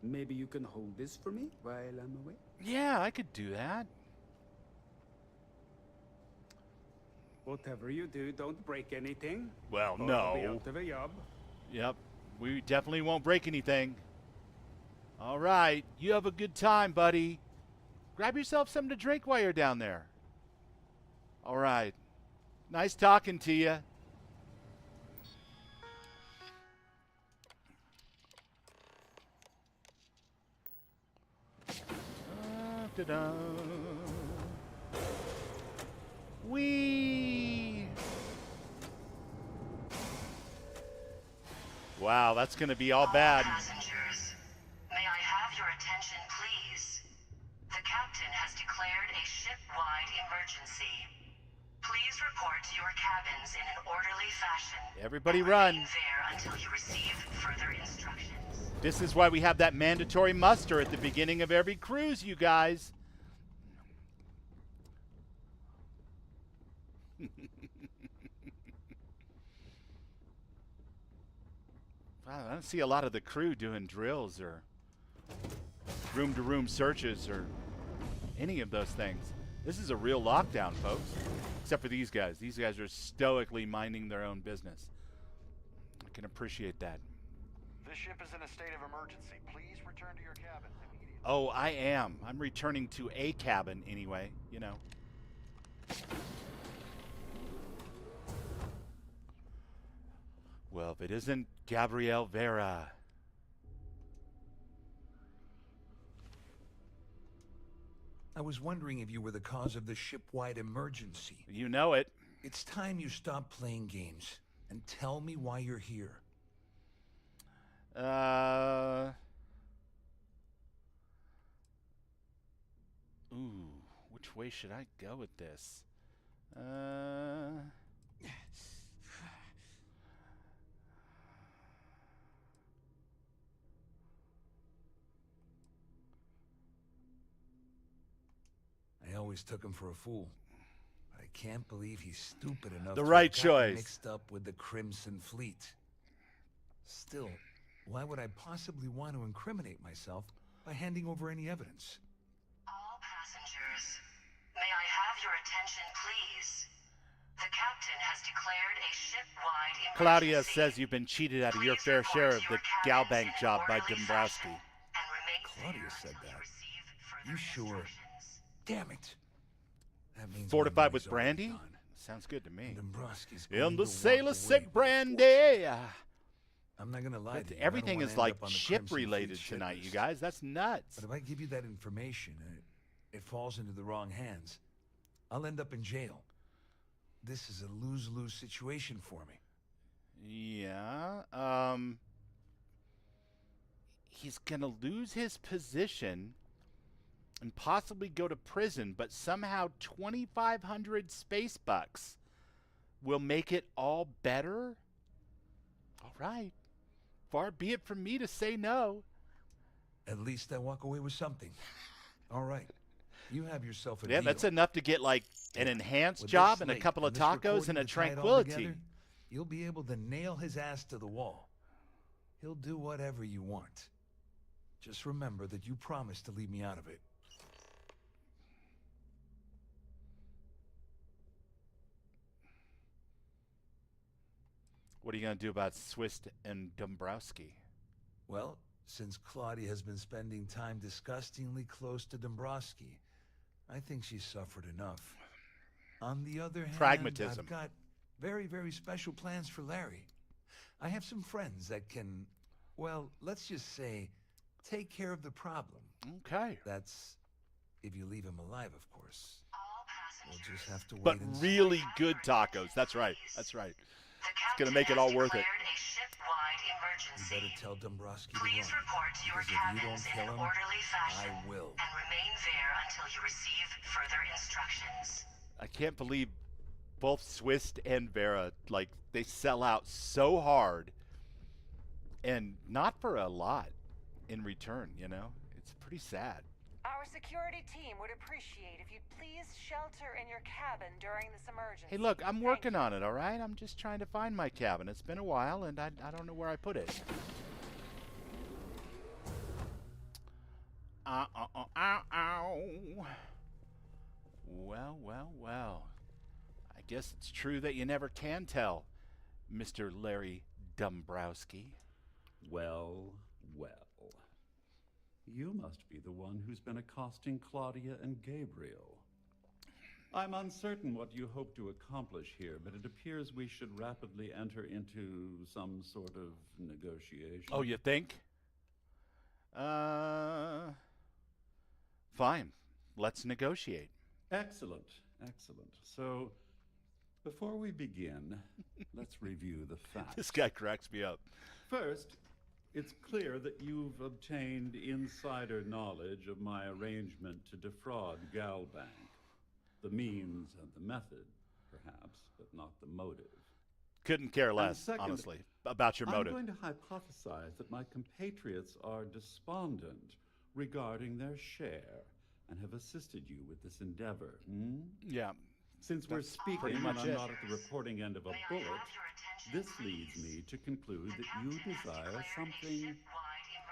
Maybe you can hold this for me while I'm away? Yeah, I could do that. Whatever you do, don't break anything. Well, or no. I'll be out of a job. Yep, we definitely won't break anything. All right, you have a good time, buddy. Grab yourself something to drink while you're down there. All right. Nice talking to you. Whee! Wow, that's going to be all bad. Passengers, may I have your attention, please? The captain has declared a ship-wide emergency. Please report to your cabins in an orderly fashion. Everybody run. Remain there until you receive further instructions. This is why we have that mandatory muster at the beginning of every cruise, you guys. Wow, I don't see a lot of the crew doing drills or room-to-room searches or any of those things. This is a real lockdown, folks. Except for these guys. These guys are stoically minding their own business. I can appreciate that. This ship is in a state of emergency. Please return to your cabin immediately. Oh, I am. I'm returning to a cabin anyway, you know. Well, if it isn't Gabriel Vera. I was wondering if you were the cause of the ship-wide emergency. You know it. It's time you stop playing games and tell me why you're here. Ooh, which way should I go with this? I always took him for a fool. But I can't believe he's stupid enough The to right have gotten choice. mixed up with the Crimson Fleet. Still, why would I possibly want to incriminate myself by handing over any evidence? All passengers, may I have your attention, please? The captain has declared a ship-wide emergency. Claudia says you've been cheated out of your fair share of the Galbank job by Dombrowski. Claudia said that. You sure? Damn it. That means Fortified my with money's already brandy? gone. Sounds good to me. Dombrowski's In going the to sailor walk sick away with brandy. I'm not gonna lie But to you. I everything don't is wanna like end up on the ship Crimson Fleet related ship tonight, you list. guys. That's nuts. But if I give you that information, it falls into the wrong hands. I'll end up in jail. This is a lose-lose situation for me. Yeah. He's gonna lose his position and possibly go to prison, but somehow 2,500 space bucks will make it all better. All right. Far be it from me to say no. At least I walk away with something. All right. You have yourself a Yeah, deal. that's enough to get like an enhanced With job this and a lake couple of this tacos recording and a to tie it all tranquility. together, you'll be able to nail his ass to the wall. He'll do whatever you want. Just remember that you promised to leave me out of it. What are you going to do about Swiss and Dombrowski? Well, since Claudia has been spending time disgustingly close to Dombrowski, I think she's suffered enough. On the other hand, Pragmatism. I've got very, very special plans for Larry. I have some friends that can, well, let's just say, take care of the problem. Okay. That's if you leave him alive, of course. We'll just have to wait But and see. really good tacos. That's right. That's right. It's going to make it all worth it. You better tell Dombrowski to Please run. report to your Because if you cabins don't in kill an him, orderly fashion I will. and remain there until you receive further instructions. I can't believe both Swiss and Vera, like, they sell out so hard and not for a lot in return, you know? It's pretty sad. Our security team would appreciate if you'd please shelter in your cabin during this emergency. Hey, look, I'm working on it, all right? I'm just trying to find my cabin. It's been a while, and I don't know where I put it. Ow. Well, well, well. I guess it's true that you never can tell, Mr. Larry Dombrowski. Well, well. You must be the one who's been accosting Claudia and Gabriel. I'm uncertain what you hope to accomplish here, but it appears we should rapidly enter into some sort of negotiation. Oh, you think? Fine. Let's negotiate. Excellent, excellent. So, before we begin, let's review the facts. This guy cracks me up. First, it's clear that you've obtained insider knowledge of my arrangement to defraud Galbank. The means and the method, perhaps, but not the motive. Couldn't care And less, second, honestly, about your motive. I'm going to hypothesize that my compatriots are despondent regarding their share and have assisted you with this endeavor. Hmm? Yeah. Since we're That's speaking pretty and much I'm it. not at the reporting end of a bullet, this leads me to conclude that you desire something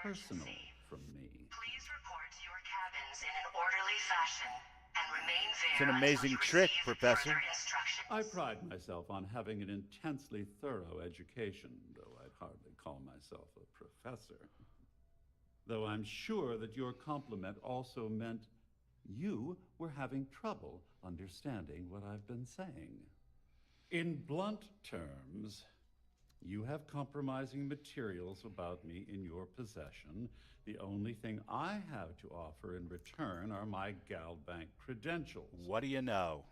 personal from me. Please report to your cabins in an orderly fashion and remain there It's an until amazing you trick, receive Professor. further instructions. I pride myself on having an intensely thorough education, though I'd hardly call myself a professor. Though I'm sure that your compliment also meant you were having trouble understanding what I've been saying. In blunt terms, you have compromising materials about me in your possession. The only thing I have to offer in return are my Galbank credentials. What do you know?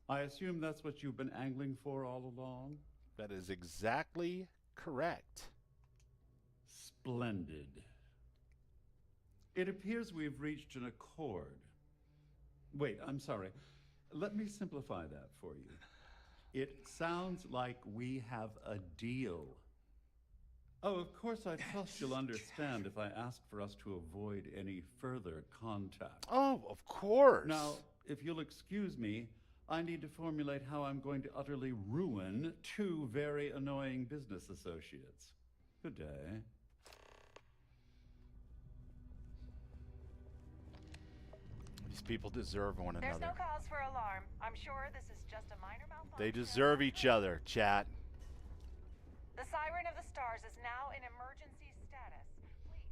I assume that's what you've been angling for all along? That is exactly correct. Splendid. It appears we've reached an accord. Wait, I'm sorry. Let me simplify that for you. It sounds like we have a deal. Oh, of course, I trust you'll understand if I ask for us to avoid any further contact. Oh, of course. Now, if you'll excuse me, I need to formulate how I'm going to utterly ruin two very annoying business associates. Good day. These people deserve one There's another. no cause for alarm. I'm sure this is just a minor malfunction. They deserve each other, chat. The Siren of the Stars is now in emergency status. Please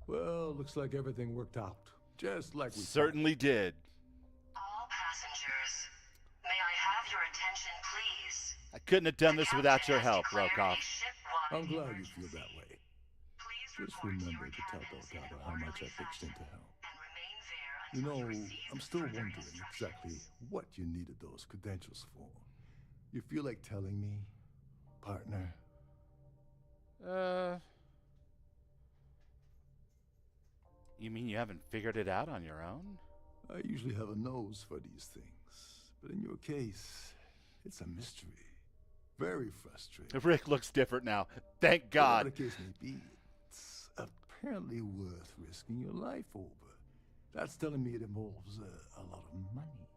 remain Well, looks like everything worked out. Just like we certainly did. All passengers, may I have your attention, please? I couldn't have done this without your help, Rokoff. I'm glad you feel that way. Just remember to tell Delgado how much I pitched in to help. You know, I'm still wondering exactly what you needed those credentials for. You feel like telling me, partner? You mean you haven't figured it out on your own? I usually have a nose for these things, but in your case, it's a mystery. Very frustrating. Rick looks different now. Thank God. Whatever the case may be, it's apparently worth risking your life over. That's telling me it involves a lot of money.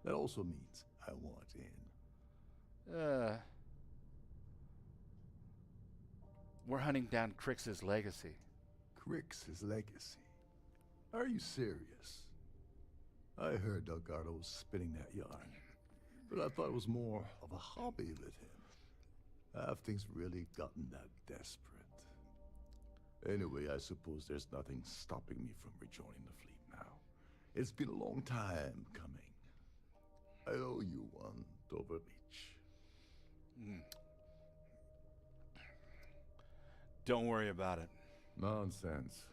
That also means I want in. We're hunting down Crix's legacy. Crix's legacy? Are you serious? I heard Delgado was spinning that yarn, but I thought it was more of a hobby with him. Have things really gotten that desperate? Anyway, I suppose there's nothing stopping me from rejoining the fleet now. It's been a long time coming. I owe you one, Overreach. Don't worry about it. Nonsense.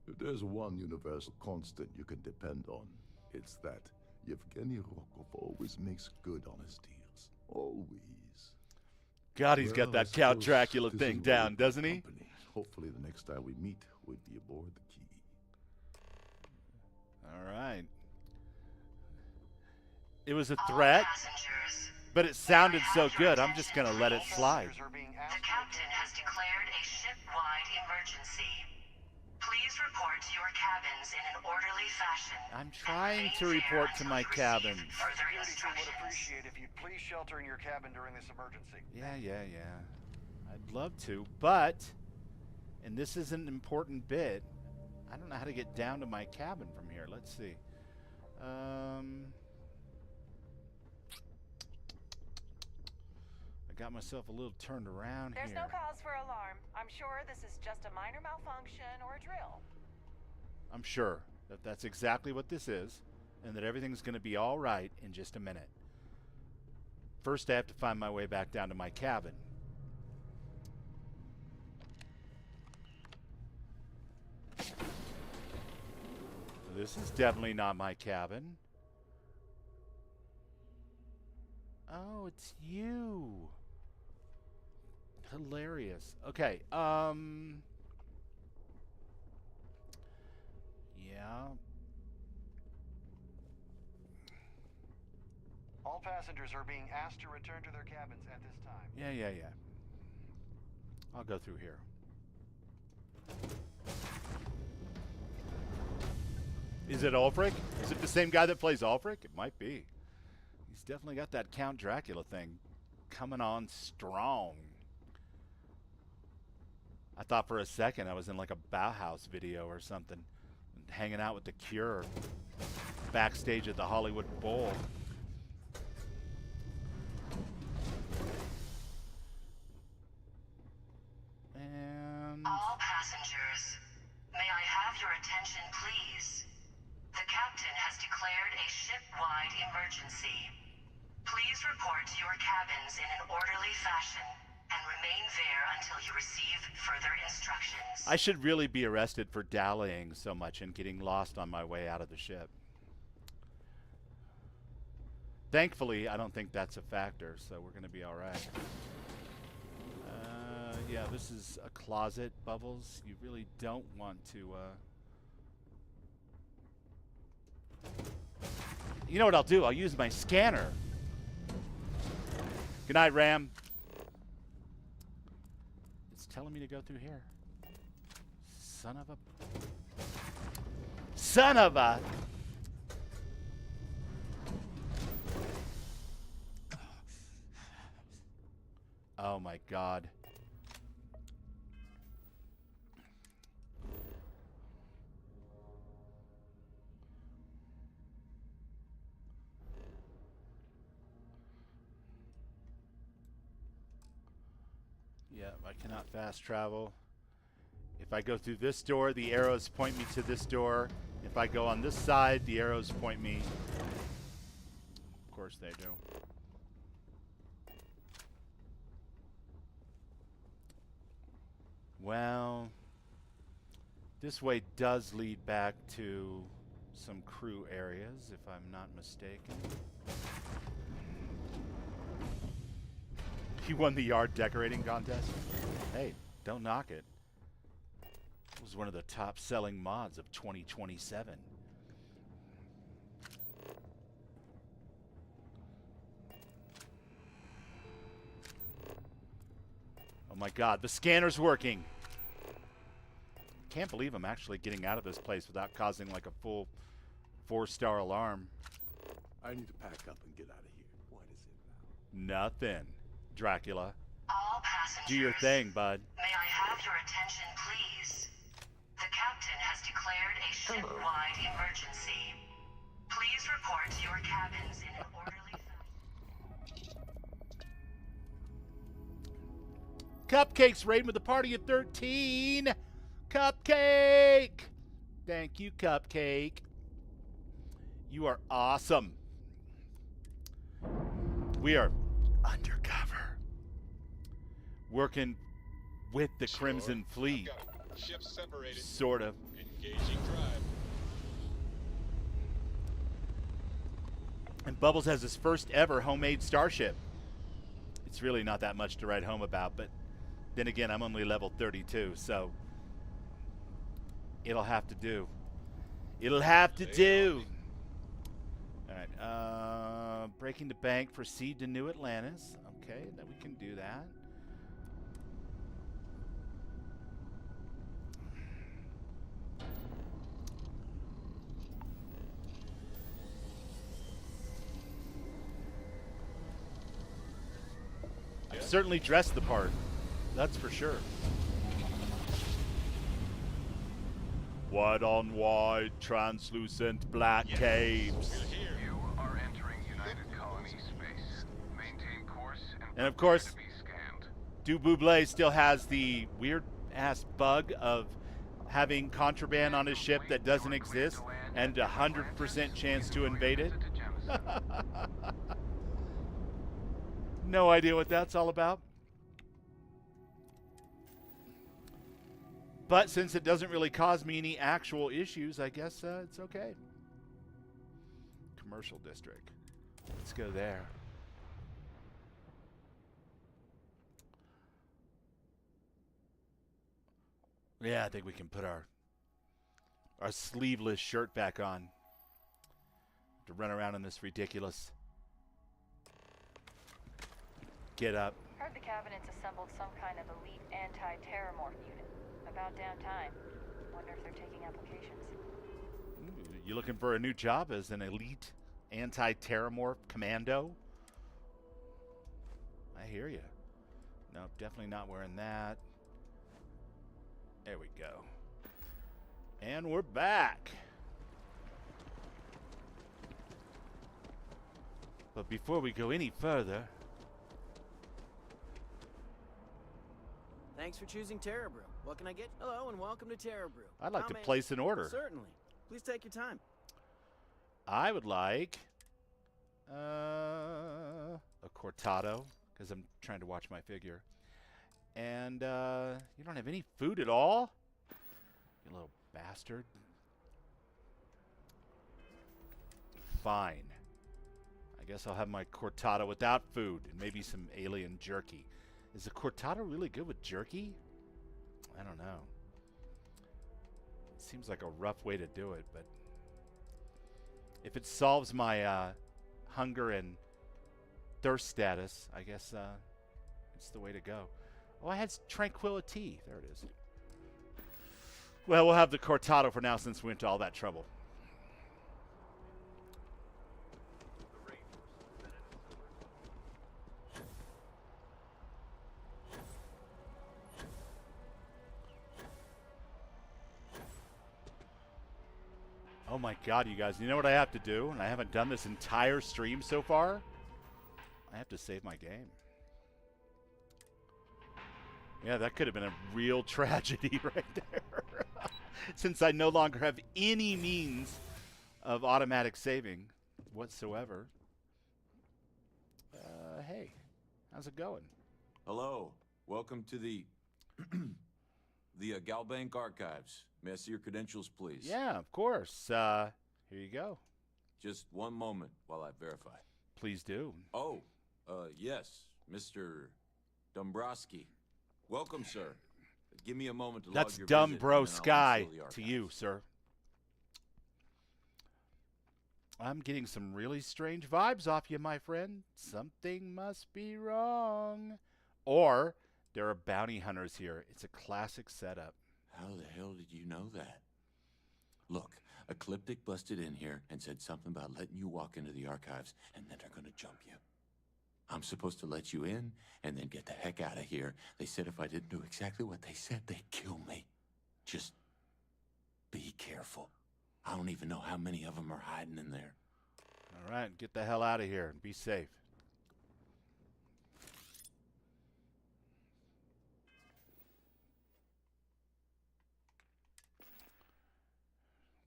If there's one universal constant you can depend on, it's that Yevgeny Rokov always makes good on his deals. Always. God, he's got that Count Dracula thing down, doesn't he? Hopefully the next time we meet, we'll be aboard the Key. All right. It was a threat, but it sounded so good, I'm just going to let it slide. The captain has declared a ship-wide emergency. Please report to your cabins in an orderly fashion. I'm trying to report to my cabins. Security team would appreciate if you'd please shelter in your cabin during this emergency. Yeah. I'd love to, but, and this is an important bit, I don't know how to get down to my cabin from here. Let's see. I got myself a little turned around There's here. no cause for alarm. I'm sure this is just a minor malfunction or a drill. I'm sure that that's exactly what this is, and that everything's going to be all right in just a minute. First, I have to find my way back down to my cabin. This is definitely not my cabin. Oh, it's you. Hilarious. Okay, yeah. All passengers are being asked to return to their cabins at this time. Yeah. I'll go through here. Is it Ulfric? Is it the same guy that plays Ulfric? It might be. He's definitely got that Count Dracula thing coming on strong. I thought for a second I was in like a Bauhaus video or something, hanging out with The Cure backstage at the Hollywood Bowl. your attention, please? The captain has declared a ship-wide emergency. Please report to your cabins in an orderly fashion and remain there until you receive further instructions. I should really be arrested for dallying so much and getting lost on my way out of the ship. Thankfully, I don't think that's a factor, so we're going to be all right. Yeah, this is a closet, Bubbles. You really don't want to... You know what I'll do? I'll use my scanner. Good night, Ram. It's telling me to go through here. Son of a... Son of a... Oh my God. Yeah, I cannot fast travel. If I go through this door, the arrows point me to this door. If I go on this side, the arrows point me. Of course they do. Well, this way does lead back to some crew areas, if I'm not mistaken. He won the yard decorating contest. Hey, don't knock it. It was one of the top selling mods of 2027. Oh my God, the scanner's working. Can't believe I'm actually getting out of this place without causing like a full 4-star alarm. I need to pack up and get out of here. What is it now? Nothing, Dracula. All passengers, do your thing, bud. May I have your attention, please? The captain has declared a ship-wide emergency. Please report to your cabins in an orderly fashion. Cupcake's raiding with a party of 13. Cupcake! Thank you, Cupcake. You are awesome. We are undercover. Working with the Crimson Fleet. Ships separated. Sort of. Engaging drive. And Bubbles has his first ever homemade starship. It's really not that much to write home about, but then again, I'm only level 32, so it'll have to do. It'll have to do. All right. Breaking the bank. Proceed to New Atlantis. Okay, that we can do that. I've certainly dressed the part. That's for sure. White on white, translucent black caves. You are entering United Colony space. Maintain course And of course, to be scanned. Du Buble still has the weird-ass bug of having contraband on his ship that doesn't exist and a 100% chance to invade it. No idea what that's all about. But since it doesn't really cause me any actual issues, I guess it's okay. Commercial district. Let's go there. Yeah, I think we can put our sleeveless shirt back on to run around in this ridiculous get up. Heard the cabinet's assembled some kind of elite anti-terramorph unit. About damn time. Wonder if they're taking applications. Ooh, you looking for a new job as an elite anti-terramorph commando? I hear you. No, definitely not wearing that. There we go. And we're back. But before we go any further... Thanks for choosing Terra Brew. What can I get? Hello and welcome to Terra Brew. I'd like to How may- place an order. Certainly. Please take your time. I would like a cortado, because I'm trying to watch my figure. And you don't have any food at all? You little bastard. Fine. I guess I'll have my cortado without food and maybe some alien jerky. Is the cortado really good with jerky? I don't know. It seems like a rough way to do it, but if it solves my hunger and thirst status, I guess it's the way to go. Oh, I had tranquility. There it is. Well, we'll have the cortado for now since we went to all that trouble. Oh my god, you guys, you know what I have to do? And I haven't done this entire stream so far? I have to save my game. Yeah, that could have been a real tragedy right there. Since I no longer have any means of automatic saving whatsoever. Hey, how's it going? Hello, welcome to the the Galbank Archives. May I see your credentials, please? Yeah, of course. Here you go. Just one moment while I verify. Please do. Oh, yes, Mr. Dombrowski. Welcome, sir. Give me a moment to log That's your dumb visit, bro and then I'll Sky install the to archives. you, sir. I'm getting some really strange vibes off you, my friend. Something must be wrong. Or there are bounty hunters here. It's a classic setup. How the hell did you know that? Look, Ecliptic busted in here and said something about letting you walk into the archives, and then they're gonna jump you. I'm supposed to let you in and then get the heck out of here. They said if I didn't do exactly what they said, they'd kill me. Just be careful. I don't even know how many of them are hiding in there. All right, get the hell out of here and be safe.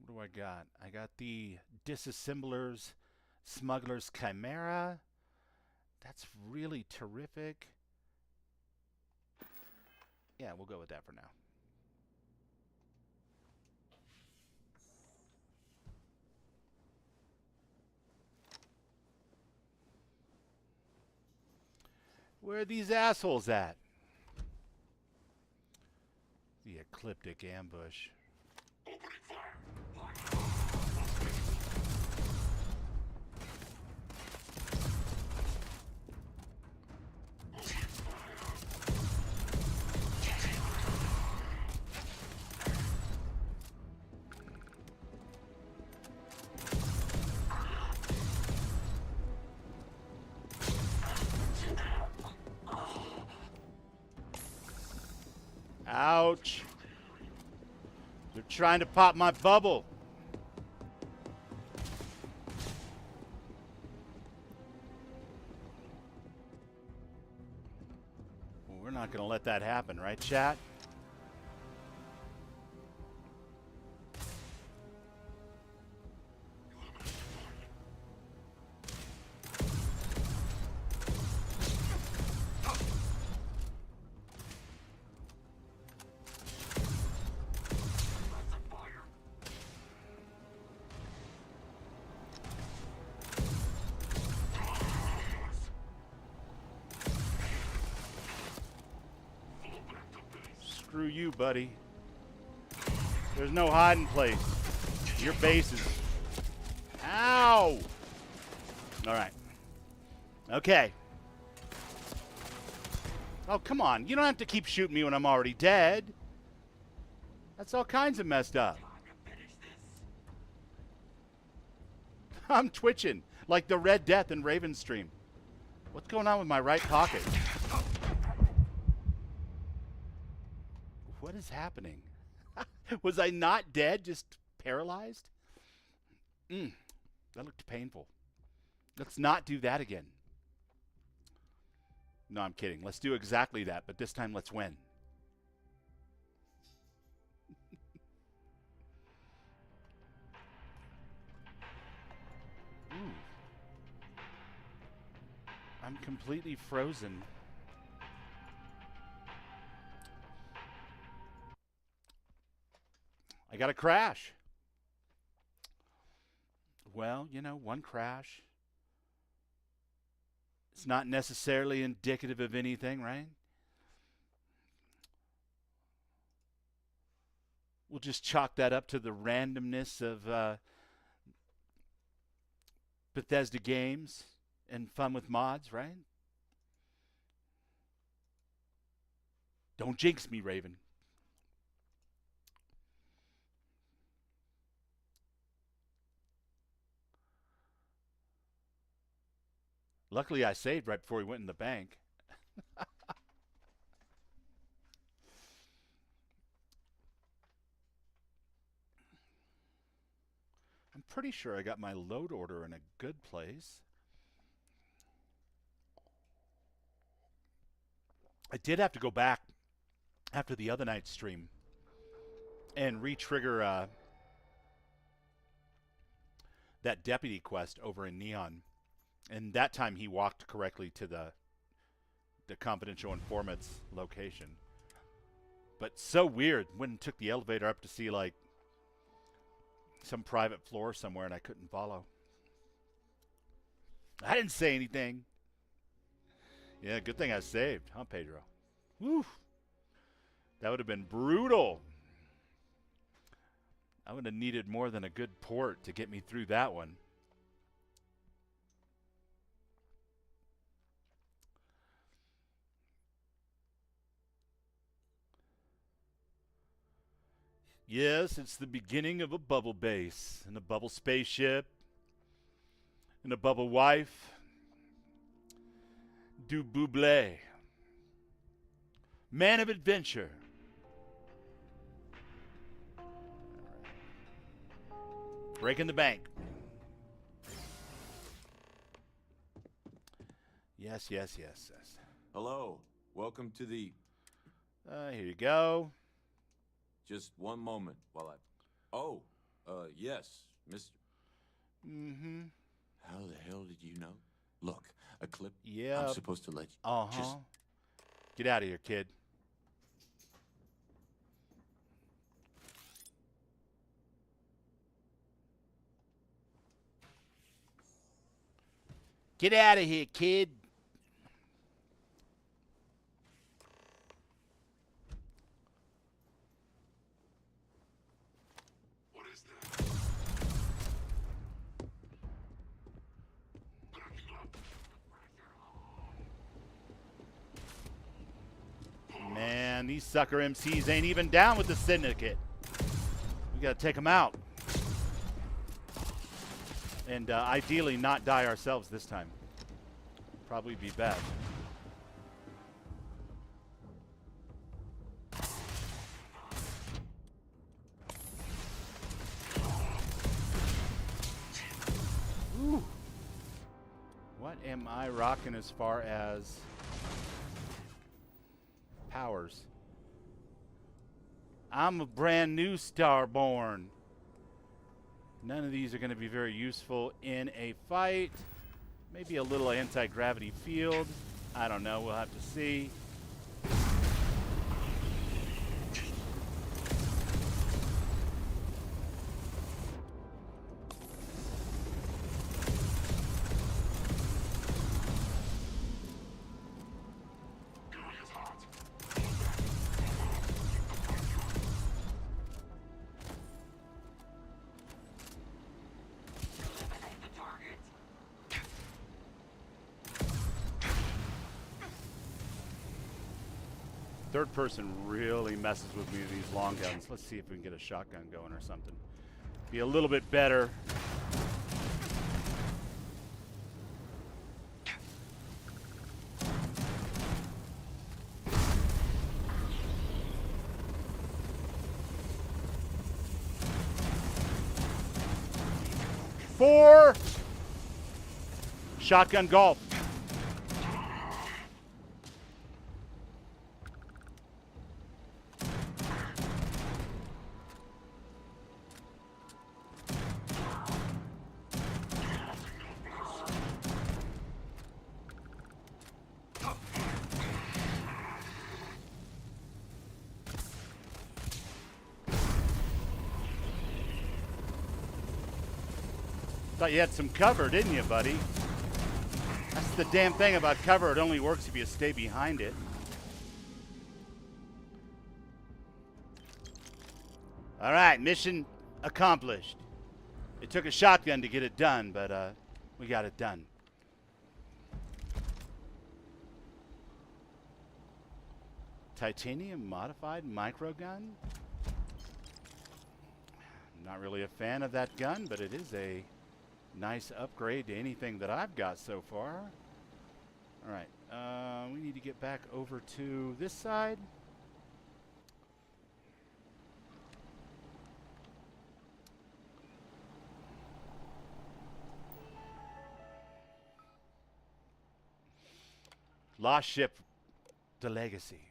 What do I got? I got the Disassembler's Smuggler's Chimera. That's really terrific. Yeah, we'll go with that for now. Where are these assholes at? The Ecliptic ambush. Ouch. They're trying to pop my bubble. Well, we're not going to let that happen, right, chat? Screw you, buddy. There's no hiding place. Your base is... Ow! Alright. Okay. Oh, come on. You don't have to keep shooting me when I'm already dead. That's all kinds of messed up. I'm twitching like the Red Death in Raven's stream. What's going on with my right pocket? What is happening? Was I not dead, just paralyzed? That looked painful. Let's not do that again. No, I'm kidding. Let's do exactly that, but this time let's win. I'm completely frozen. I got a crash. Well, you know, one crash. It's not necessarily indicative of anything, right? We'll just chalk that up to the randomness of Bethesda games and fun with mods, right? Don't jinx me, Raven. Luckily, I saved right before he went in the bank. I'm pretty sure I got my load order in a good place. I did have to go back after the other night's stream and re-trigger that deputy quest over in Neon. And that time he walked correctly to the confidential informant's location. But so weird. Went and took the elevator up to see like some private floor somewhere and I couldn't follow. I didn't say anything. Yeah, good thing I saved, huh, Pedro? Woo! That would have been brutal. I would have needed more than a good port to get me through that one. Yes, it's the beginning of a bubble base, and a bubble spaceship, and a bubble wife. Du Buble. Man of adventure. Breaking the bank. Yes, yes, yes, yes. Hello. Welcome to the... Here you go. Just one moment while I... Oh, yes, Mr... Mm-hmm. How the hell did you know? Look, a clip... Yeah. I'm supposed to let you... Uh-huh. Just... Get out of here, kid. Get out of here, kid. What is that? Man, these sucker MCs ain't even down with the syndicate. We gotta take them out. And ideally not die ourselves this time. Probably be best. Ooh. What am I rocking as far as powers? I'm a brand new Starborn. None of these are going to be very useful in a fight. Maybe a little anti-gravity field. I don't know. We'll have to see. Third person really messes with me with these long guns. Let's see if we can get a shotgun going or something. Be a little bit better. Four. Shotgun golf. Thought you had some cover, didn't you, buddy? That's the damn thing about cover. It only works if you stay behind it. All right, mission accomplished. It took a shotgun to get it done, but we got it done. Titanium modified microgun. Not really a fan of that gun, but it is a nice upgrade to anything that I've got so far. All right, we need to get back over to this side. Lost ship, the Legacy.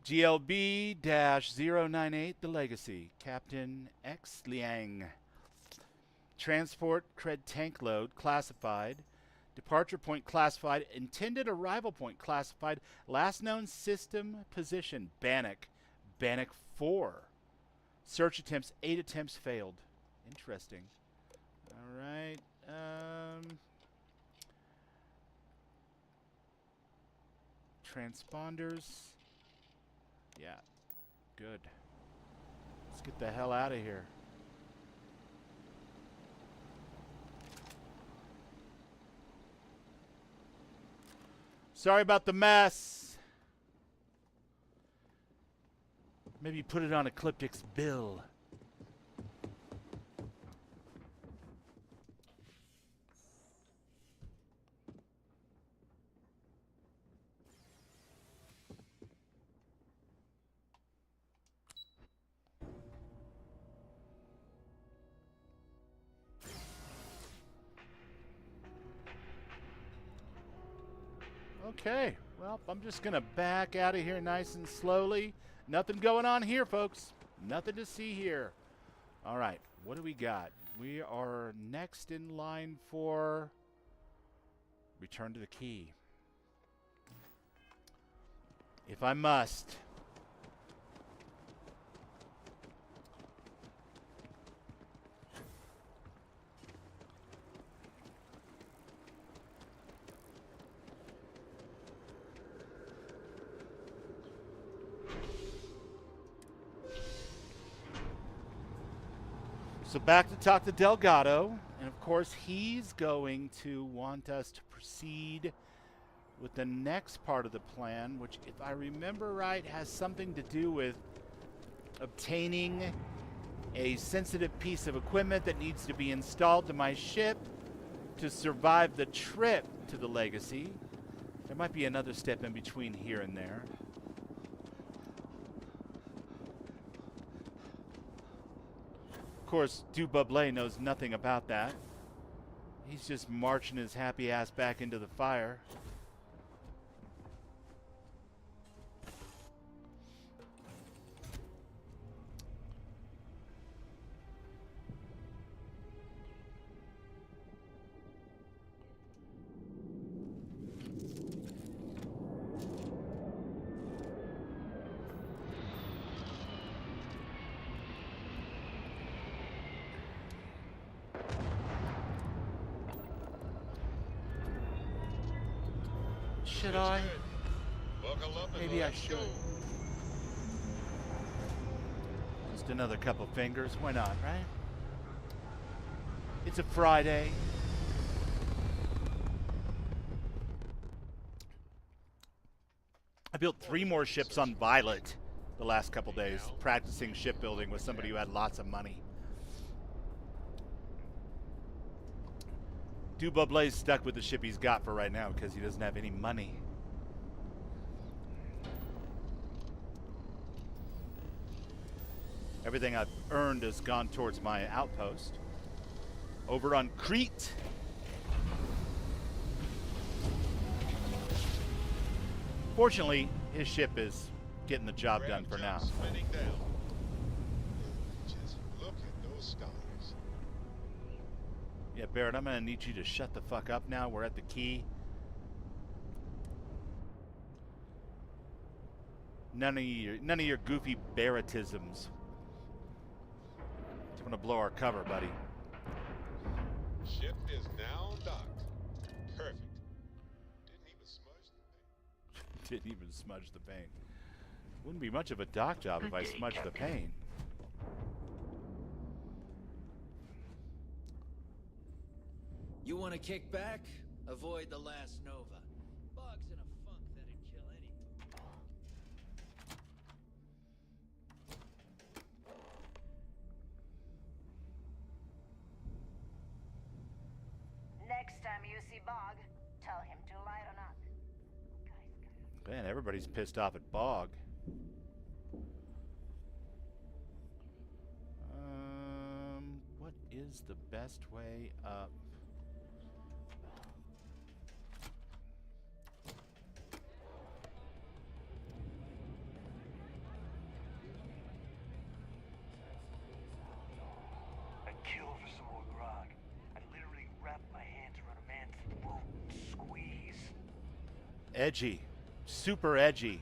GLB-098, the Legacy. Captain X. Liang. Transport cred tank load classified. Departure point classified. Intended arrival point classified. Last known system position Bannock. Bannock 4. Search attempts 8 attempts failed. Interesting. All right. Transponders. Yeah. Good. Let's get the hell out of here. Sorry about the mess. Maybe put it on Ecliptic's bill. Okay, well, I'm just going to back out of here nice and slowly. Nothing going on here, folks. Nothing to see here. All right, what do we got? We are next in line for return to the key. If I must. So back to talk to Delgado, and of course he's going to want us to proceed with the next part of the plan, which, if I remember right, has something to do with obtaining a sensitive piece of equipment that needs to be installed to my ship to survive the trip to the Legacy. There might be another step in between here and there. Of course, Dububle knows nothing about that. He's just marching his happy ass back into the fire. Should I? Maybe I should. Just another couple fingers. Why not, right? It's a Friday. I built 3 more ships on Violet the last couple days, practicing shipbuilding with somebody who had lots of money. Dububle's stuck with the ship he's got for right now because he doesn't have any money. Everything I've earned has gone towards my outpost. Over on Crete. Fortunately, his ship is getting the job done for now. Just look at those stars. Yeah, Barrett, I'm gonna need you to shut the fuck up now. We're at the key. None of your goofy Barrettisms. Just wanna blow our cover, buddy. Ship is now docked. Perfect. Didn't even smudge the paint. Didn't even smudge the paint. Wouldn't be much of a dock job if I smudged the paint. You want to kick back? Avoid the last Nova. Bog's in a funk that'd kill anyone. Next time you see Bog, tell him to light on up. Man, everybody's pissed off at Bog. What is the best way up? I'd kill for some more grog. I'd literally wrap my hands around a man's throat and squeeze. Edgy. Super edgy.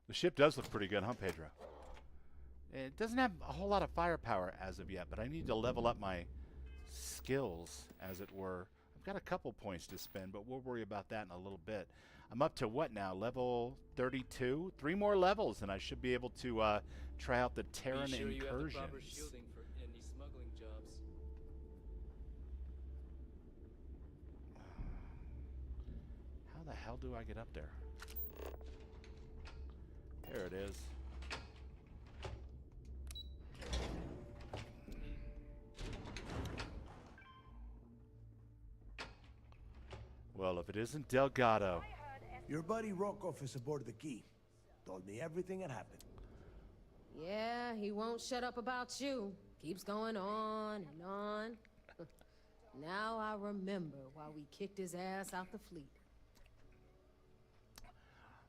The ship does look pretty good, huh, Pedro? It doesn't have a whole lot of firepower as of yet, but I need to level up my skills, as it were. I've got a couple points to spend, but we'll worry about that in a little bit. I'm up to what now? Level 32? 3 more levels, and I should be able to try out the Terran Be sure incursions. you have the proper shielding for any smuggling jobs. How the hell do I get up there? There it is. Well, if it isn't Delgado. Your buddy Rokov is aboard the Key. Told me everything that happened. Yeah, he won't shut up about you. Keeps going on and on. Now I remember why we kicked his ass out the fleet.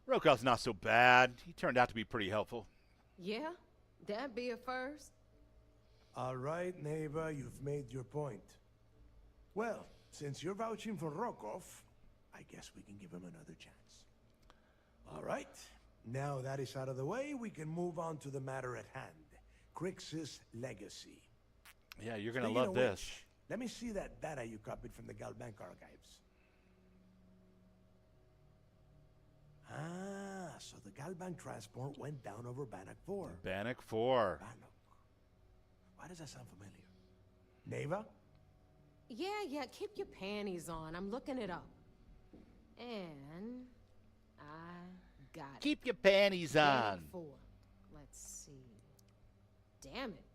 Rokov's not so bad. He turned out to be pretty helpful. Yeah? That'd be a first. All right, neighbor, you've made your point. Well, since you're vouching for Rokov, I guess we can give him another chance. All right. Now that is out of the way, we can move on to the matter at hand. Crix's legacy. Yeah, you're going to Speaking love of this. which, let me see that data you copied from the Galbank archives. Ah, so the Galbank transport went down over Bannock 4. Bannock 4. Bannock. Why does that sound familiar? Neva? Yeah, keep your panties on. I'm looking it up. And I got it. Keep your panties on. Bannock 4. Let's see. Damn it.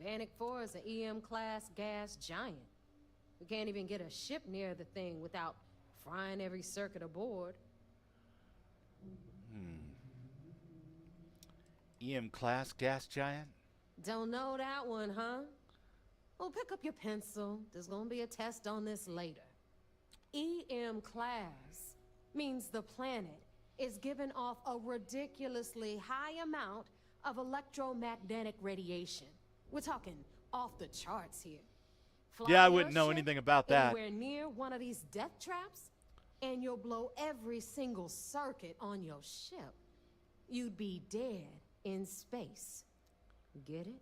Bannock 4 is an EM-class gas giant. We can't even get a ship near the thing without frying every circuit aboard. EM-class gas giant? Don't know that one, huh? Well, pick up your pencil. There's gonna be a test on this later. EM-class means the planet is giving off a ridiculously high amount of electromagnetic radiation. We're talking off the charts here. Fly Yeah, I your wouldn't know ship anything about that. Anywhere near one of these death traps, and you'll blow every single circuit on your ship. You'd be dead in space. Get it?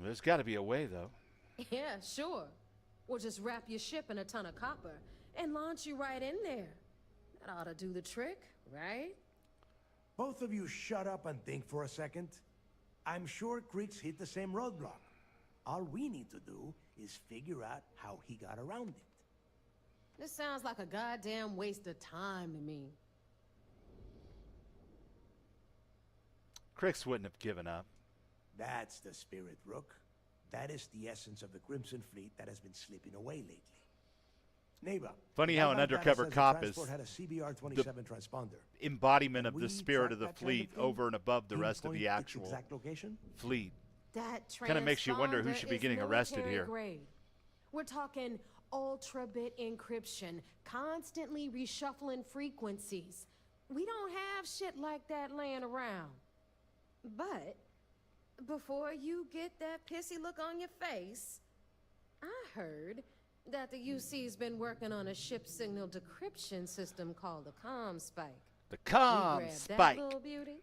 There's got to be a way, though. Yeah, sure. We'll just wrap your ship in a ton of copper and launch you right in there. That ought to do the trick, right? Both of you shut up and think for a second. I'm sure Creeks hit the same roadblock. All we need to do is figure out how he got around it. This sounds like a goddamn waste of time to me. Crix wouldn't have given up. That's the spirit, Rook. That is the essence of the Crimson Fleet that has been slipping away lately. Neighbor. Funny how an undercover cop is had a CBR-27 transponder. embodiment of the We spirit of the track that kind of fleet thing? over and above the rest of the Pinpoint its actual exact location? fleet. That Kind of makes you wonder who transponder should be is getting arrested military here. grade. We're talking ultra-bit encryption, constantly reshuffling frequencies. We don't have shit like that laying around. But before you get that pissy look on your face, I heard that the UC's been working on a ship signal decryption system called the Comm Spike. The You Comm grab Spike. That little beauty,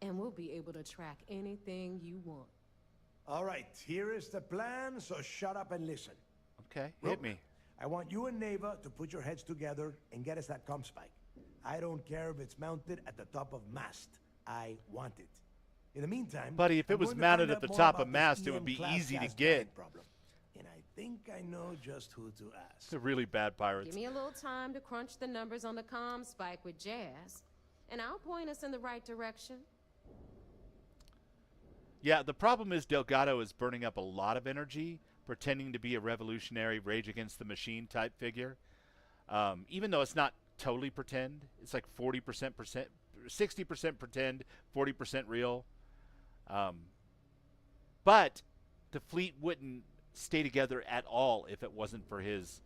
and we'll be able to track anything you want. All right, here is the plan, so shut up and listen. Okay, Rook, hit me. I want you and Neva to put your heads together and get us that comm spike. I don't care if it's mounted at the top of mast. I want it. In the meantime, Buddy, if it I'm was going to mounted find at out the more top about of this mast, it would EM be class easy to gas get. giant problem. And I think I know just who to ask. They're really bad pirates. Give me a little time to crunch the numbers on the comm spike with Jazz, and I'll point us in the right direction. Yeah, the problem is Delgado is burning up a lot of energy, pretending to be a revolutionary Rage Against the Machine type figure. Even though it's not totally pretend, it's like 40%, 60% pretend, 40% real. But the fleet wouldn't stay together at all if it wasn't for his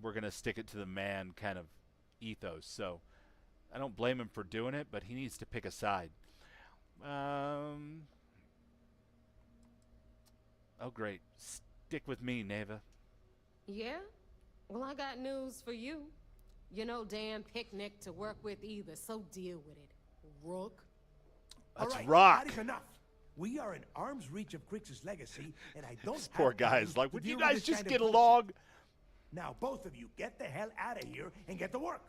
we're going to stick it to the man kind of ethos. So I don't blame him for doing it, but he needs to pick a side. Oh, great. Stick with me, Neva. Yeah? Well, I got news for you. You know Dan Picnic to work with either, so deal with it, Rook. That's all right, rock. That is enough. We are in arm's reach of Crix's legacy, and I don't This poor have guy time is like, to would deal you with guys this just kind of get bullshit. along? Now, both of you, get the hell out of here and get to work.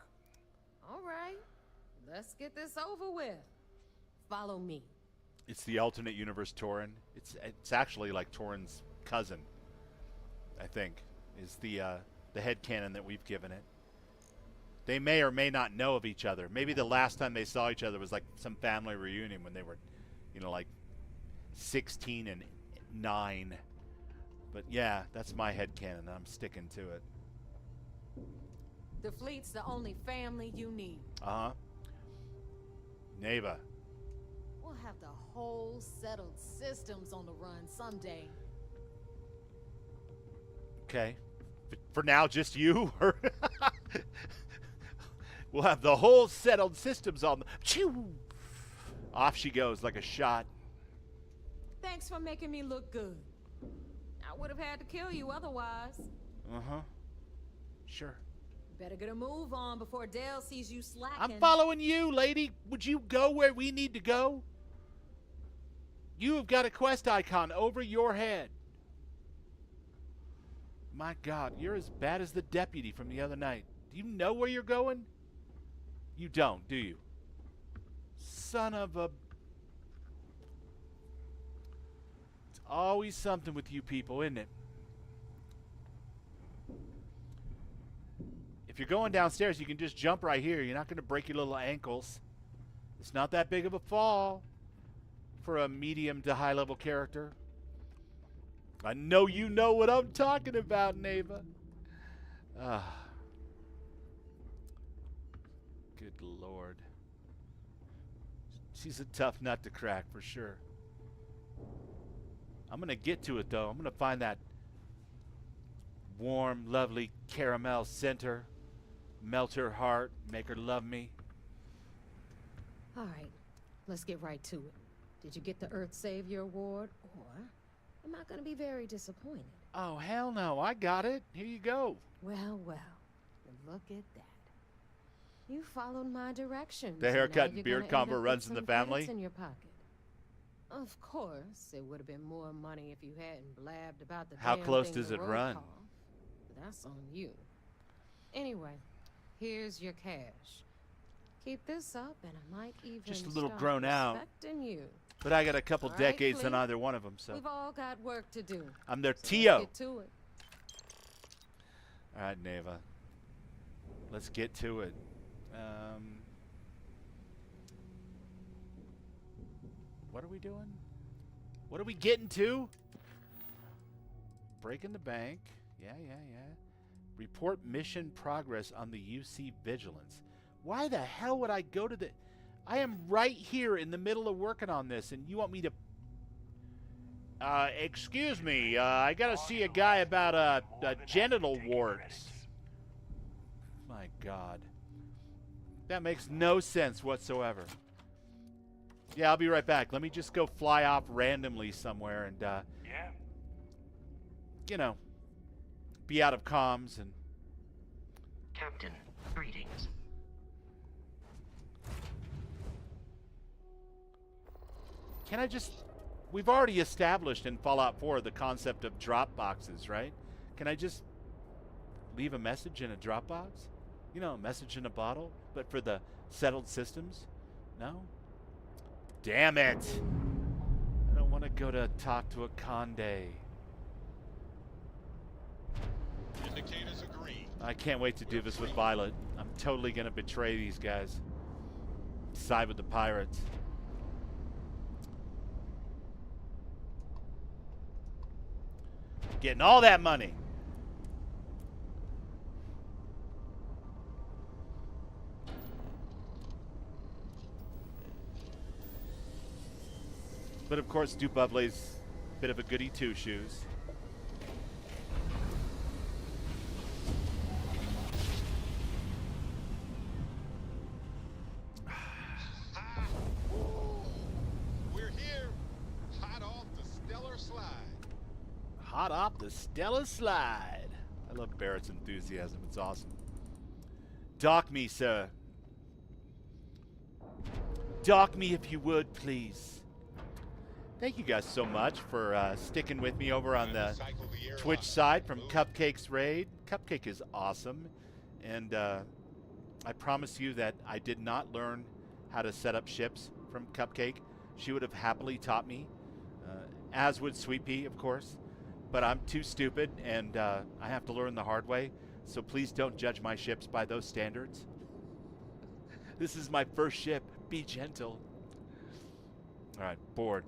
All right, let's get this over with. Follow me. It's the alternate universe Torin. It's actually like Torin's cousin, I think, is the headcanon that we've given it. They may or may not know of each other. Maybe the last time they saw each other was like some family reunion when they were, like 16 and 9. But yeah, that's my headcanon, and I'm sticking to it. The fleet's the only family you need. Uh-huh. Neva. We'll have the whole settled systems on the run someday. Okay. For now, just you? Or we'll have the whole settled systems on. Chew! Off she goes like a shot. Thanks for making me look good. I would have had to kill you otherwise. Uh-huh. Sure. Better get a move on before Dale sees you slacking. I'm following you, lady. Would you go where we need to go? You have got a quest icon over your head. My God, you're as bad as the deputy from the other night. Do you know where you're going? You don't, do you? Son of a... It's always something with you people, isn't it? If you're going downstairs, you can just jump right here. You're not going to break your little ankles. It's not that big of a fall for a medium to high level character. I know you know what I'm talking about, Neva. Ah. Good Lord. She's a tough nut to crack for sure. I'm going to get to it, though. I'm going to find that warm, lovely caramel center. Melt her heart. Make her love me. All right, let's get right to it. Did you get the Earth Savior Award? Or am I going to be very disappointed? Oh, hell no. I got it. Here you go. Well, look at that. You followed my directions. The haircut and beard combo runs in the family. In your pocket. Of course, it would have been more money if you hadn't blabbed about the How damn close thing does the it road run? call. That's on you. Anyway, here's your cash. Keep this up, and I might even Just a little start grown out. respecting you. But I got a couple All right, decades on Fleet. either one of them, so. We've all got work to do. I'm their So Tio. let's get to it. All right, Neva. Let's get to it. What are we doing? What are we getting to? Breaking the bank. Yeah. Report mission progress on the UC Vigilance. Why the hell would I go to the... I am right here in the middle of working on this, and you want me to... excuse me. I gotta see a guy about genital warts. My God. That makes no sense whatsoever. Yeah, I'll be right back. Let me just go fly off randomly somewhere and, you know, be out of comms and... Captain, greetings. Can I just... We've already established in Fallout 4 the concept of drop boxes, right? Can I just leave a message in a drop box? You know, a message in a bottle, but for the settled systems? No? Damn it! I don't want to go to talk to a Conde. Indicators agree. I can't wait to do this with Violet. I'm totally going to betray these guys. Side with the pirates. Getting all that money. But of course, Dububle's a bit of a goody two-shoes. We're here, hot off the stellar slide. Hot off the Stella slide. I love Barrett's enthusiasm. It's awesome. Dock me, sir. Dock me if you would, please. Thank you guys so much for sticking with me over on the Twitch side from Cupcake's Raid. Cupcake is awesome. And I promise you that I did not learn how to set up ships from Cupcake. She would have happily taught me, as would Sweet Pea, of course. But I'm too stupid, and I have to learn the hard way. So please don't judge my ships by those standards. This is my first ship. Be gentle. All right, bored.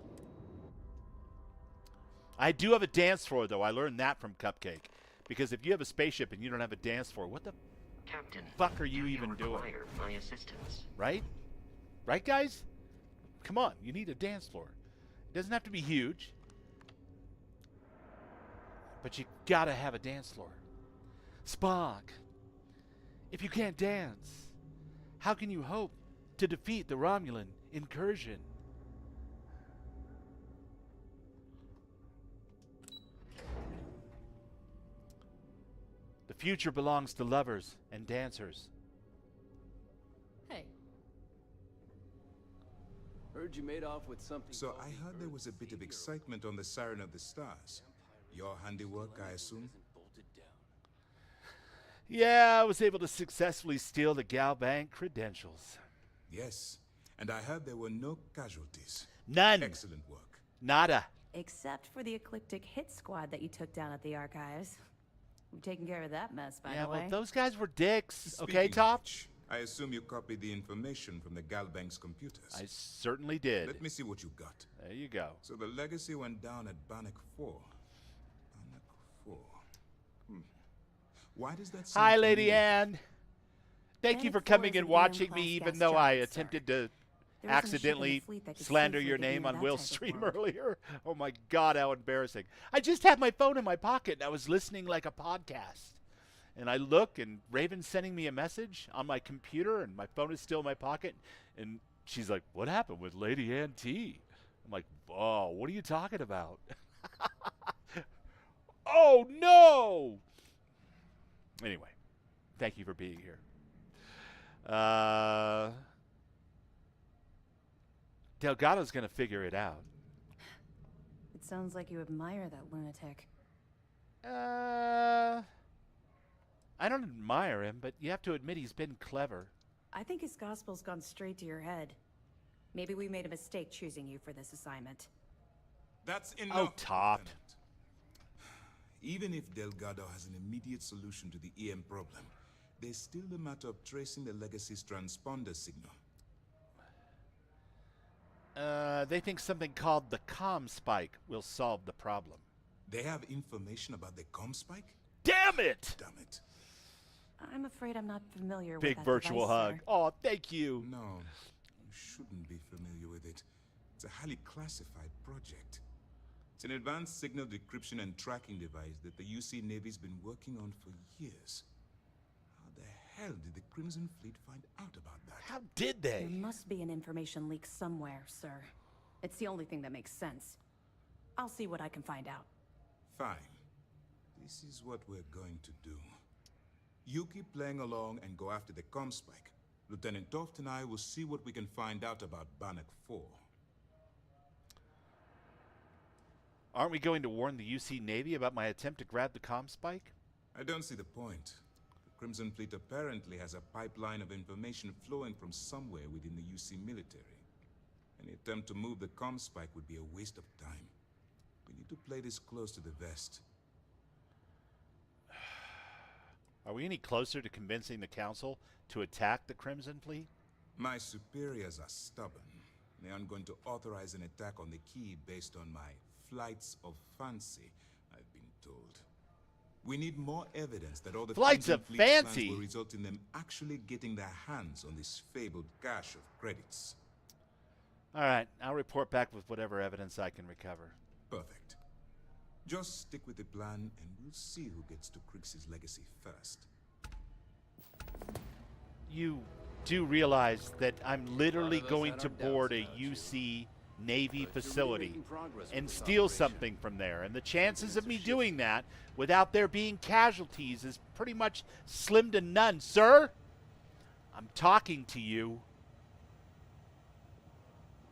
I do have a dance floor, though. I learned that from Cupcake. Because if you have a spaceship and you don't have a dance floor, what the Captain, fuck are you even doing? My assistance. Right? Right, guys? Come on, you need a dance floor. It doesn't have to be huge. But you gotta have a dance floor. Spock, if you can't dance, how can you hope to defeat the Romulan incursion? The future belongs to lovers and dancers. Hey. Heard you made off with something. So I heard there was a bit of excitement on the Siren of the Stars. Your handiwork, I assume? Yeah, I was able to successfully steal the Galbank credentials. Yes, and I heard there were no casualties. None. Excellent work. Nada. Except for the eclectic hit squad that you took down at the archives. We've taken care of that mess, by the way. Yeah, well, those guys were dicks. Speaking Okay, of Top? which, I assume you copied the information from the Galbank's computers. I certainly did. Let me see what you got. There you go. So the legacy went down at Bannock 4. Bannock 4. Why does that seem Hi, familiar? Lady Anne. Thank you for coming and watching me, even though I giant, attempted to There wasn't a ship in the accidentally fleet that could slander safely your get name into on that Will's type of stream world. earlier. Oh my God, how embarrassing. I just had my phone in my pocket and I was listening like a podcast. And I look and Raven's sending me a message on my computer and my phone is still in my pocket. And she's like, what happened with Lady Anne T? I'm like, oh, what are you talking about? Oh, no! Anyway, thank you for being here. Delgado's going to figure it out. It sounds like you admire that lunatic. I don't admire him, but you have to admit he's been clever. I think his gospel's gone straight to your head. Maybe we made a mistake choosing you for this assignment. That's enough. Oh, Top. Lieutenant. Even if Delgado has an immediate solution to the EM problem, there's still the matter of tracing the Legacy's transponder signal. They think something called the comm spike will solve the problem. They have information about the comm spike? Damn it! Damn it. I'm afraid I'm not familiar Big with that virtual device, hug. sir. Oh, thank you. No, you shouldn't be familiar with it. It's a highly classified project. It's an advanced signal decryption and tracking device that the UC Navy's been working on for years. How the hell did the Crimson Fleet find out about that? How did they? There must be an information leak somewhere, sir. It's the only thing that makes sense. I'll see what I can find out. Fine. This is what we're going to do. You keep playing along and go after the comm spike. Lieutenant Toft and I will see what we can find out about Bannock 4. Aren't we going to warn the UC Navy about my attempt to grab the comm spike? I don't see the point. The Crimson Fleet apparently has a pipeline of information flowing from somewhere within the UC military. Any attempt to move the comm spike would be a waste of time. We need to play this close to the vest. Are we any closer to convincing the Council to attack the Crimson Fleet? My superiors are stubborn. They aren't going to authorize an attack on the key based on my flights of fancy, I've been told. We need more evidence that all the flights of Fleet's fancy plans will result in them actually getting their hands on this fabled cache of credits. All right, I'll report back with whatever evidence I can recover. Perfect. Just stick with the plan, and we'll see who gets to Krix's legacy first. You do realize that I'm literally going to board a UC Navy facility and steal something from there, and the chances of me doing that without there being casualties is pretty much slim to none. Sir, I'm talking to you.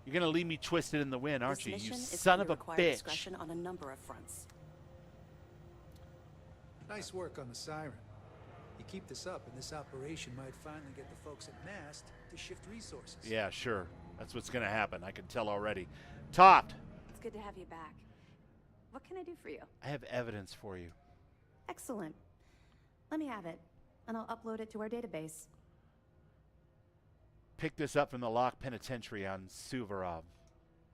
You're going to leave me twisted in the wind, aren't you, you son of a bitch? Discretion on a number of fronts. Nice work on the siren. You keep this up, and this operation might finally get the folks at Mast to shift resources. Yeah, sure. That's what's going to happen. I can tell already. Topped. It's good to have you back. What can I do for you? I have evidence for you. Excellent. Let me have it, and I'll upload it to our database. Pick this up from the lock penitentiary on Suvorov.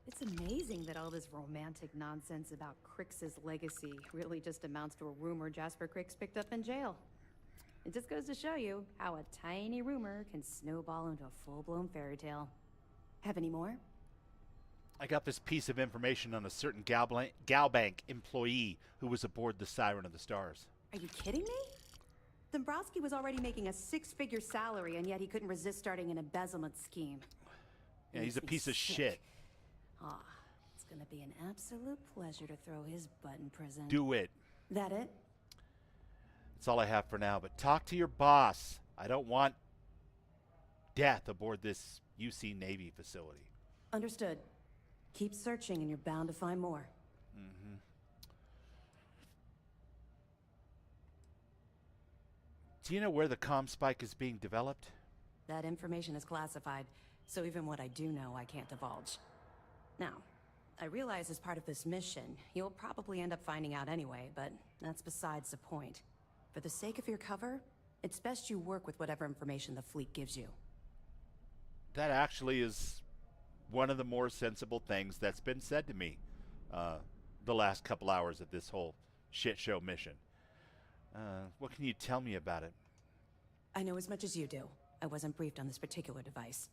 It's amazing that all this romantic nonsense about Krix's legacy really just amounts to a rumor Jasper Krix picked up in jail. It just goes to show you how a tiny rumor can snowball into a full-blown fairy tale. Have any more? I got this piece of information on a certain Galbank employee who was aboard the Siren of the Stars. Are you kidding me? Dombrowski was already making a six-figure salary, and yet he couldn't resist starting an embezzlement scheme. Yeah, he's a piece of shit. Ah, it's gonna be an absolute pleasure to throw his butt in prison. Do it. That it? That's all I have for now, but talk to your boss. I don't want death aboard this UC Navy facility. Understood. Keep searching and you're bound to find more. Mm-hmm. Do you know where the comm spike is being developed? That information is classified, so even what I do know I can't divulge. Now, I realize as part of this mission, you'll probably end up finding out anyway, but that's besides the point. For the sake of your cover, it's best you work with whatever information the fleet gives you. That actually is one of the more sensible things that's been said to me the last couple hours of this whole shit show mission. What can you tell me about it? I know as much as you do. I wasn't briefed on this particular device.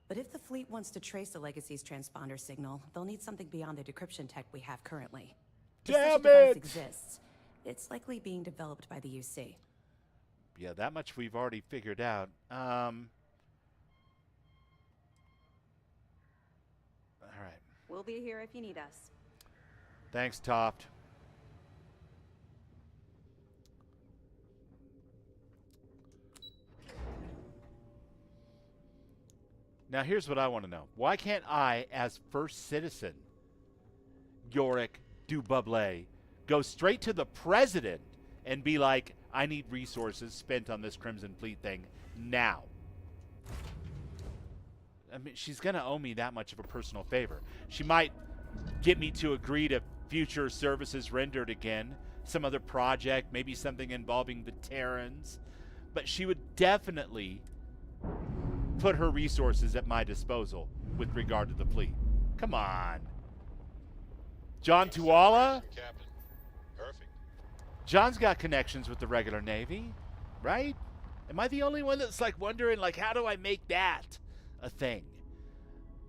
But if the fleet wants to trace the Legacy's transponder signal, they'll need something beyond the decryption tech we have currently. If such a device exists, it's likely being developed by the UC. Yeah, that much we've already figured out. All right. We'll be here if you need us. Thanks, Toft. Now, here's what I want to know. Why can't I, as first citizen, Yoryk Dububle, go straight to the president and be like, I need resources spent on this Crimson Fleet thing now? I mean, she's going to owe me that much of a personal favor. She might get me to agree to future services rendered again, some other project, maybe something involving the Terrans. But she would definitely put her resources at my disposal with regard to the fleet. Come on. John Tuala? Captain. Perfect. John's got connections with the regular Navy, right? Am I the only one that's like wondering, like, how do I make that a thing?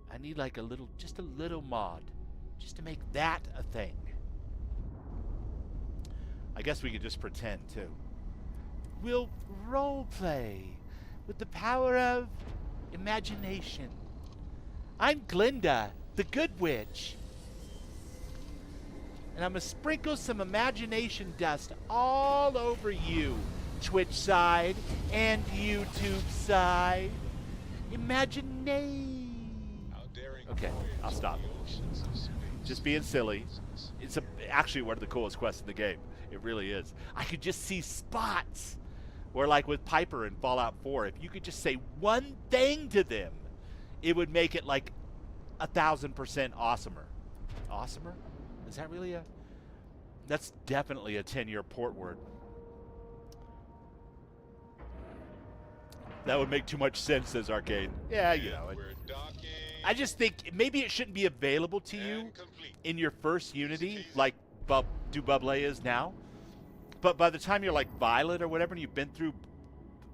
I need like a little, just a little mod, just to make that a thing. I guess we could just pretend too. We'll role play with the power of imagination. I'm Glinda, the Good Witch. And I'm going to sprinkle some imagination dust all over you, Twitch side and YouTube side. Imagination. Okay, I'll stop. Just being silly. It's actually one of the coolest quests in the game. It really is. I could just see spots where, like with Piper in Fallout 4, if you could just say one thing to them, it would make it like 1,000% awesomer. Awesomer? Is that really a... That's definitely a 10-year port word. That would make too much sense as Arcade. Yeah, you know. I just think maybe it shouldn't be available to you in your first Unity, like Buble is now. But by the time you're like Violet or whatever, and you've been through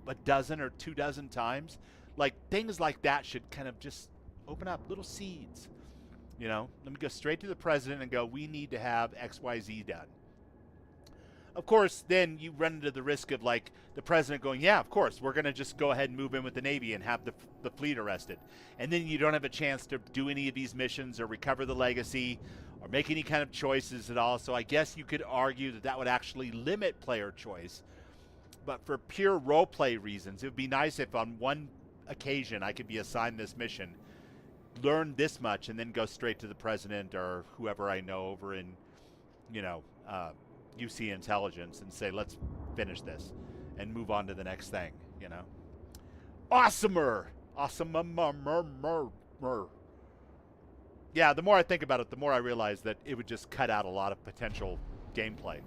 a dozen or 24 times, like things like that should kind of just open up little seeds. You know, let me go straight to the president and go, we need to have XYZ done. Of course, then you run into the risk of like the president going, yeah, of course, we're going to just go ahead and move in with the Navy and have the fleet arrested. And then you don't have a chance to do any of these missions or recover the legacy or make any kind of choices at all. So I guess you could argue that that would actually limit player choice. But for pure roleplay reasons, it would be nice if on one occasion I could be assigned this mission, learn this much, and then go straight to the president or whoever I know over in, you know, UC Intelligence and say, let's finish this and move on to the next thing, you know. Awesomer! Awesomer. Yeah, the more I think about it, the more I realize that it would just cut out a lot of potential gameplay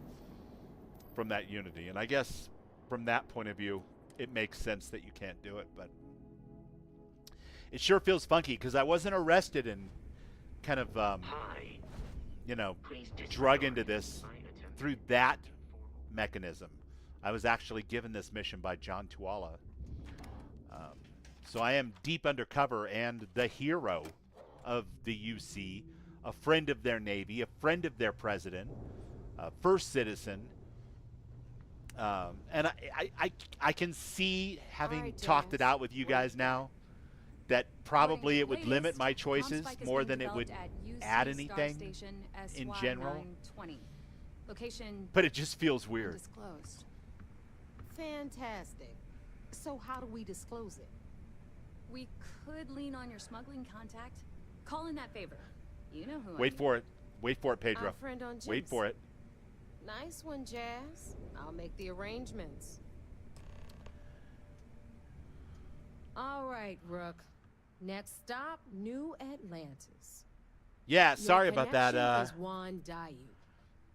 from that Unity. And I guess from that point of view, it makes sense that you can't do it, but it sure feels funky because I wasn't arrested and kind of, you know, drug into this through that mechanism. I was actually given this mission by John Tuala. So I am deep undercover and the hero of the UC, a friend of their Navy, a friend of their president, first citizen. And I can see, having talked it out with you guys now, that probably it would limit my choices more than it would add anything in general. Location, but it just feels weird. Undisclosed. Fantastic. So how do we disclose it? We could lean on your smuggling contact. Call in that favor. You know who Wait for it. Wait for it, Pedro. Our friend on Wait for it. Nice one, Jazz. I'll make the arrangements. All right, Rook. Next stop, New Atlantis. Yeah, sorry about that. Is Juan Dayu.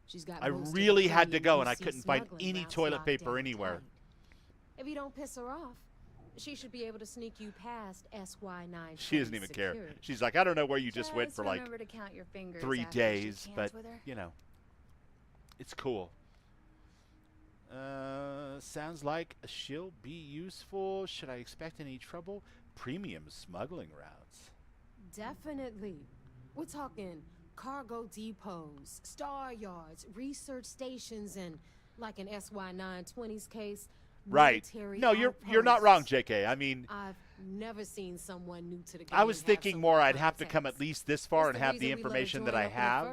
She's got I really had to go, and I couldn't find any toilet paper anywhere. If you don't piss her off, she should be able to sneak you past SY9. She doesn't even care. She's like, I don't know where you just went for like 3 days, but you know, it's cool. Sounds like she'll be useful. Should I expect any trouble? Premium smuggling routes. Definitely. We're talking cargo depots, star yards, research stations, and like in SY920's case, right. No, you're not wrong, JK. I mean, I've never seen someone new to the game. I was thinking more I'd have to come at least this far and have the information that I have.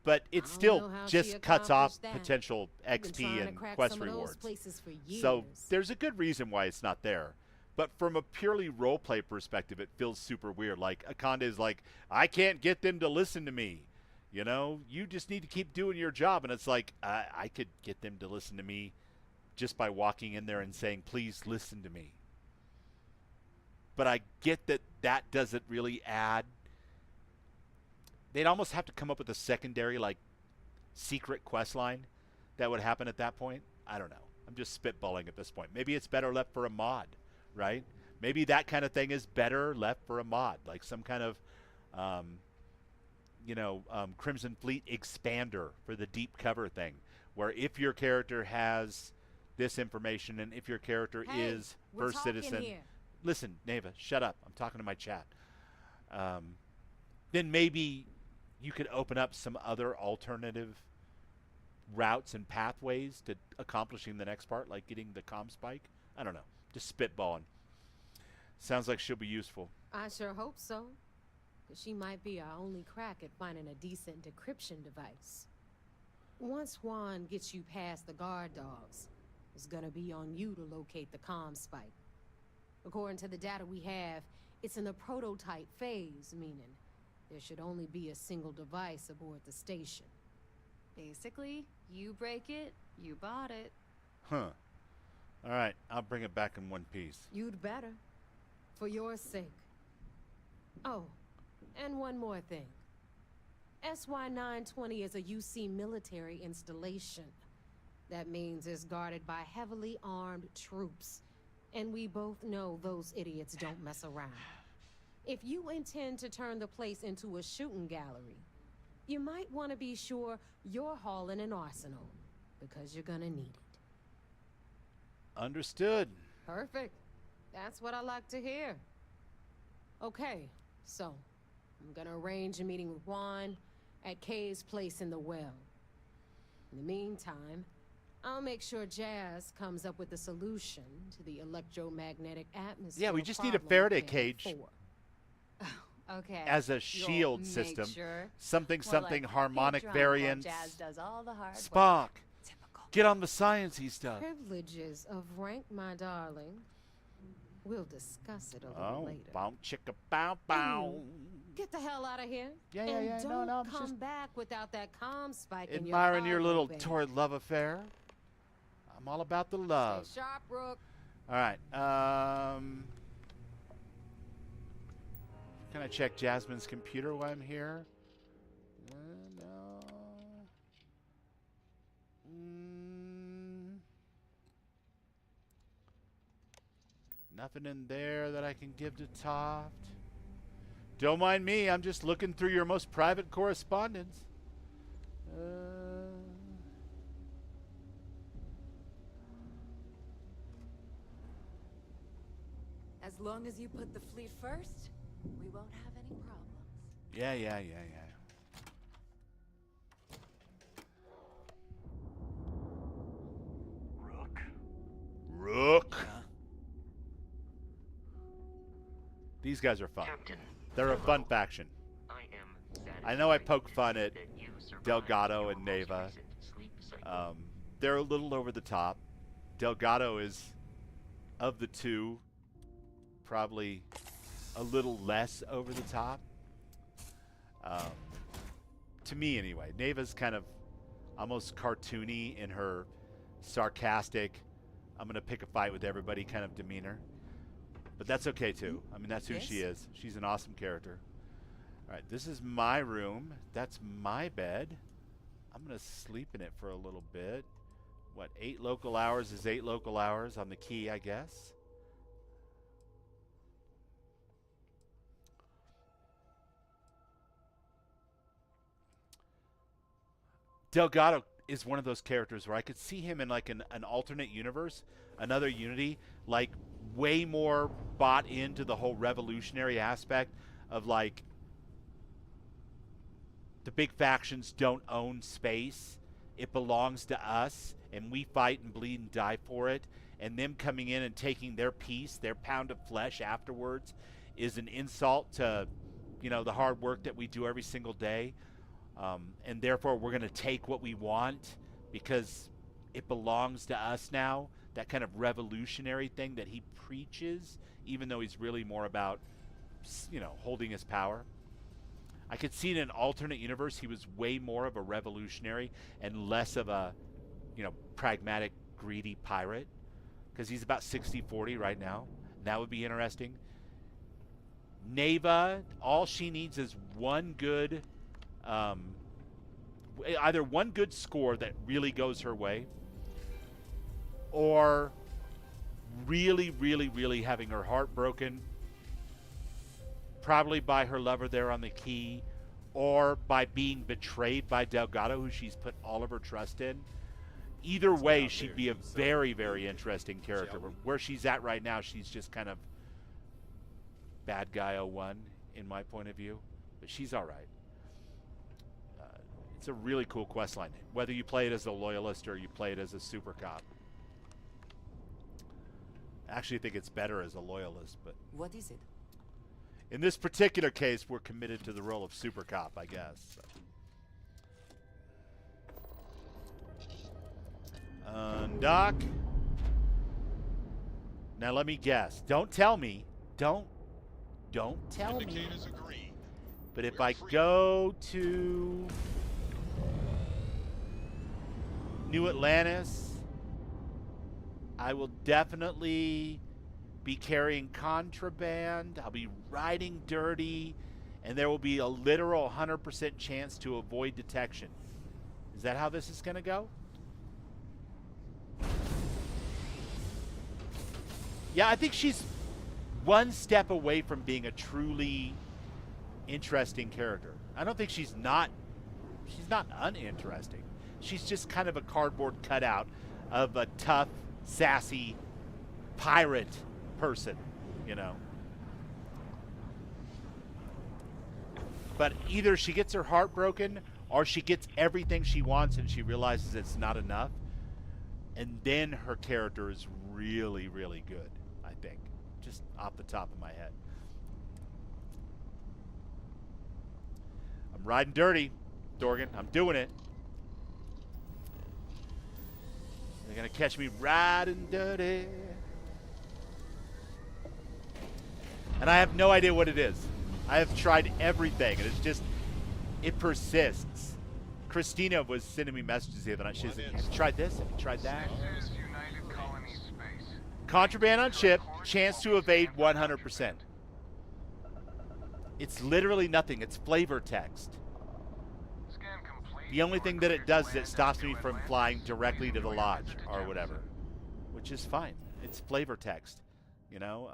But it still just cuts off potential XP and quest rewards. So there's a good reason why it's not there. But from a purely roleplay perspective, it feels super weird. Like, Akande is like, I can't get them to listen to me. You know, you just need to keep doing your job. And it's like, I could get them to listen to me just by walking in there and saying, please listen to me. But I get that that doesn't really add. They'd almost have to come up with a secondary, like, secret quest line that would happen at that point. I don't know. I'm just spitballing at this point. Maybe it's better left for a mod. Right? Maybe that kind of thing is better left for a mod, like some kind of, Crimson Fleet expander for the deep cover thing, where if your character has this information and if your character is first citizen, listen, Neva, shut up. I'm talking to my chat. Then maybe you could open up some other alternative routes and pathways to accomplishing the next part, like getting the comm spike. I don't know. Just spitballing. Sounds like she'll be useful. I sure hope so. Because she might be our only crack at finding a decent decryption device. Once Juan gets you past the guard dogs, it's gonna be on you to locate the comm spike. According to the data we have, it's in the prototype phase, meaning there should only be a single device aboard the station. Basically, you break it, you bought it. Huh. All right, I'll bring it back in one piece. You'd better. For your sake. Oh, and one more thing. SY-920 is a UC military installation. That means it's guarded by heavily armed troops. And we both know those idiots don't mess around. If you intend to turn the place into a shooting gallery, you might want to be sure you're hauling an arsenal, because you're gonna need it. Understood. Perfect. That's what I like to hear. Okay, so I'm gonna arrange a meeting with Juan at Kay's place in the well. In the meantime, I'll make sure Jazz comes up with a solution to the electromagnetic atmosphere. Yeah, we just need a Faraday cage. Okay. As a shield system. Sure. Something, Well, something, like, harmonic get drunk while variance. Jazz does all the hard Spock, work. get on the sciencey stuff. Privileges of rank, my darling. We'll discuss it a little Oh, later. bow chicka bow bow. Get the hell out of here. Yeah, and yeah. don't No, I'm come just back without that comm spike in admiring your cargo little bay. torrid love affair. I'm all about the love. Stay sharp, Rook. All right. Can I check Jasmine's computer while I'm here? No. Nothing in there that I can give to Toft. Don't mind me. I'm just looking through your most private correspondence. As long as you put the fleet first, we won't have any problems. Yeah. Rook. These guys are fun. They're a fun faction. I know I poke fun at Delgado and Neva. They're a little over the top. Delgado is, of the two, probably a little less over the top. To me, anyway. Neva's kind of almost cartoony in her sarcastic, I'm going to pick a fight with everybody kind of demeanor. But that's okay, too. I mean, that's who she is. She's an awesome character. All right, this is my room. That's my bed. I'm going to sleep in it for a little bit. What, 8 local hours is 8 local hours on the key, I guess. Delgado is one of those characters where I could see him in like an alternate universe, another Unity, like way more bought into the whole revolutionary aspect of like the big factions don't own space. It belongs to us, and we fight and bleed and die for it. And them coming in and taking their piece, their pound of flesh afterwards, is an insult to, you know, the hard work that we do every single day. And therefore, we're going to take what we want because it belongs to us now. That kind of revolutionary thing that he preaches, even though he's really more about, you know, holding his power. I could see in an alternate universe he was way more of a revolutionary and less of a, you know, pragmatic, greedy pirate. Because he's about 60-40 right now. That would be interesting. Neva, all she needs is one good, either one good score that really goes her way, or really, really, really having her heart broken, probably by her lover there on the key, or by being betrayed by Delgado, who she's put all of her trust in. Either way, she'd be a very, very interesting character. Where she's at right now, she's just kind of bad guy 01 in my point of view. But she's all right. It's a really cool quest line, whether you play it as a loyalist or you play it as a super cop. I actually think it's better as a loyalist, but What is it? in this particular case, we're committed to the role of super cop, I guess. So. Undock. Now let me guess. Don't tell me. Don't tell me. Indicators agree. But if I go to New Atlantis, I will definitely be carrying contraband. I'll be riding dirty, and there will be a literal 100% chance to avoid detection. Is that how this is going to go? Yeah, I think she's one step away from being a truly interesting character. I don't think she's not uninteresting. She's just kind of a cardboard cutout of a tough, sassy pirate person, you know. But either she gets her heart broken or she gets everything she wants and she realizes it's not enough. And then her character is really, really good, I think. Just off the top of my head. I'm riding dirty, Dorgan. I'm doing it. They're going to catch me riding dirty. And I have no idea what it is. I have tried everything, and it's just, it persists. Christina was sending me messages the other night. She's like, have you tried this? Have you tried that? Contraband on ship, chance to evade 100%. It's literally nothing. It's flavor text. The only thing that it does is it stops me from flying directly to the lodge or whatever, which is fine. It's flavor text, you know.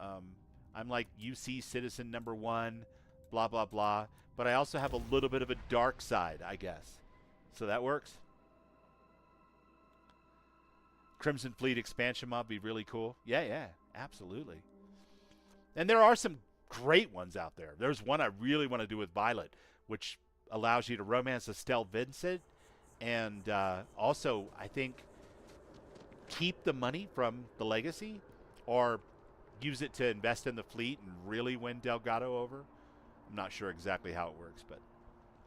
I'm like UC citizen number 1, blah, blah, blah. But I also have a little bit of a dark side, I guess. So that works. Crimson Fleet expansion mod be really cool. Yeah, absolutely. And there are some great ones out there. There's one I really want to do with Violet, which allows you to romance Estelle Vincent. And also, I think, keep the money from the legacy or use it to invest in the fleet and really win Delgado over. I'm not sure exactly how it works, but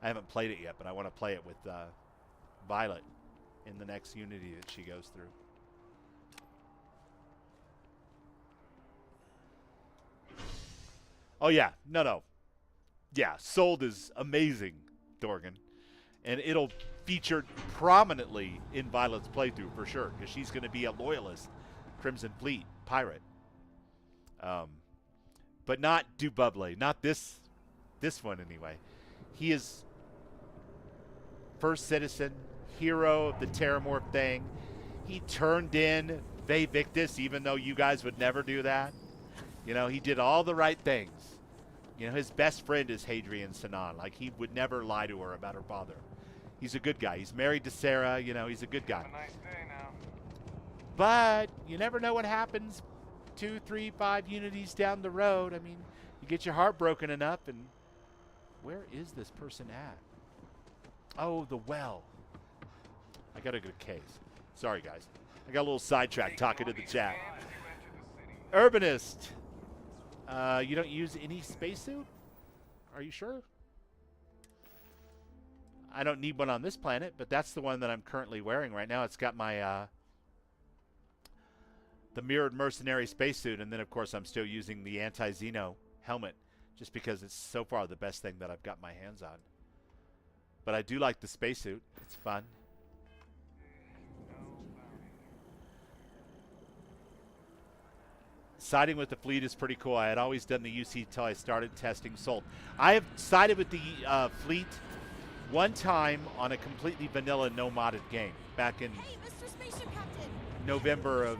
I haven't played it yet, but I want to play it with Violet in the next Unity that she goes through. Oh, yeah. No. Yeah, Sold is amazing, Dorgan. And it'll feature prominently in Violet's playthrough for sure, because she's going to be a loyalist Crimson Fleet pirate. But not Dububle, not this one anyway. He is first citizen, hero of the Terramorph thing. He turned in Ve Victus, even though you guys would never do that. You know, he did all the right things. You know, his best friend is Hadrian Sinan. Like, he would never lie to her about her father. He's a good guy. He's married to Sarah. You know, he's a good guy. Have a nice day now. But you never know what happens 2, 3, 5 Unities down the road. I mean, you get your heart broken enough, and where is this person at? Oh, the well. I got a good case. Sorry, guys. I got a little sidetracked talking to the chat. Urbanist. You don't use any spacesuit? Are you sure? I don't need one on this planet, but that's the one that I'm currently wearing right now. It's got my the mirrored mercenary spacesuit, and then of course I'm still using the anti-Xeno helmet, just because it's so far the best thing that I've got my hands on. But I do like the spacesuit. It's fun. Siding with the fleet is pretty cool. I had always done the UC until I started testing Sold. I have sided with the fleet one time on a completely vanilla, no modded game back in November of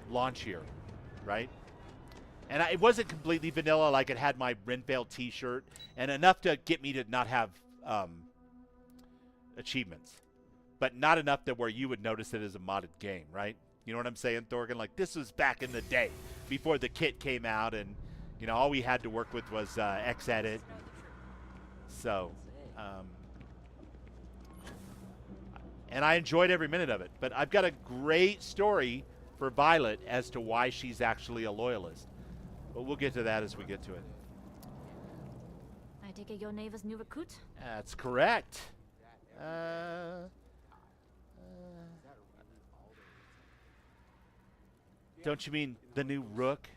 launch year, right? And it wasn't completely vanilla, like it had my Renvale t-shirt and enough to get me to not have achievements, but not enough that where you would notice it as a modded game, right? You know what I'm saying, Thorgan? Like, this was back in the day before the kit came out, and you know, all we had to work with was Xedit. So and I enjoyed every minute of it. But I've got a great story for Violet as to why she's actually a loyalist. But we'll get to that as we get to it. I take it your neighbor's new recruit? That's correct. Don't you mean the new Rook?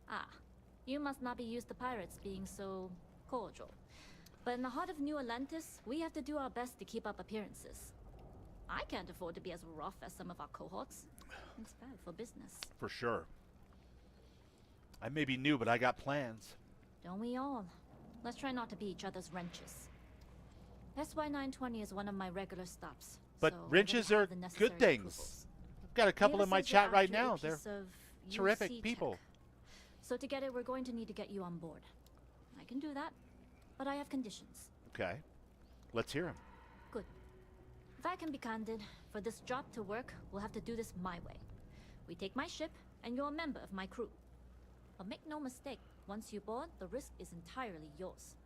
Ah, you must not be used to pirates being so cordial. But in the heart of New Atlantis, we have to do our best to keep up appearances. I can't afford to be as rough as some of our cohorts. It's bad for business. For sure. I may be new, but I got plans. Don't we all? Let's try not to be each other's wrenches. SY-920 is one of my regular stops. But so wrenches are good things. I've got a couple in my chat right now. They're terrific people. Tech. So to get it, we're going to need to get you on board. I can do that, but I have conditions. Okay. Let's hear them. Good. If I can be candid, for this job to work, we'll have to do this my way. We take my ship, and you're a member of my crew. But make no mistake, once you board, the risk is entirely yours.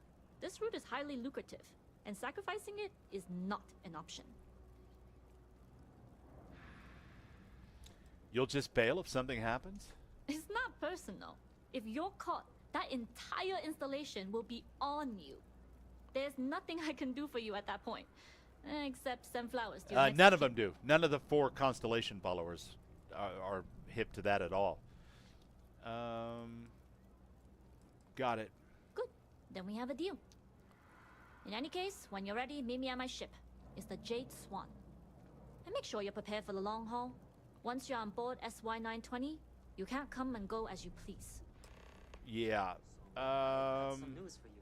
This route is highly lucrative, and sacrificing it is not an option. You'll just bail if something happens? It's not personal. If you're caught, that entire installation will be on you. There's nothing I can do for you at that point. Except send flowers to your none of them do. None of the 4 Constellation followers are hip to that at all. Got it. Good. Then we have a deal. In any case, when you're ready, meet me at my ship. It's the Jade Swan. And make sure you're prepared for the long haul. Once you're on board SY-920, you can't come and go as you please. Yeah. Some news for you.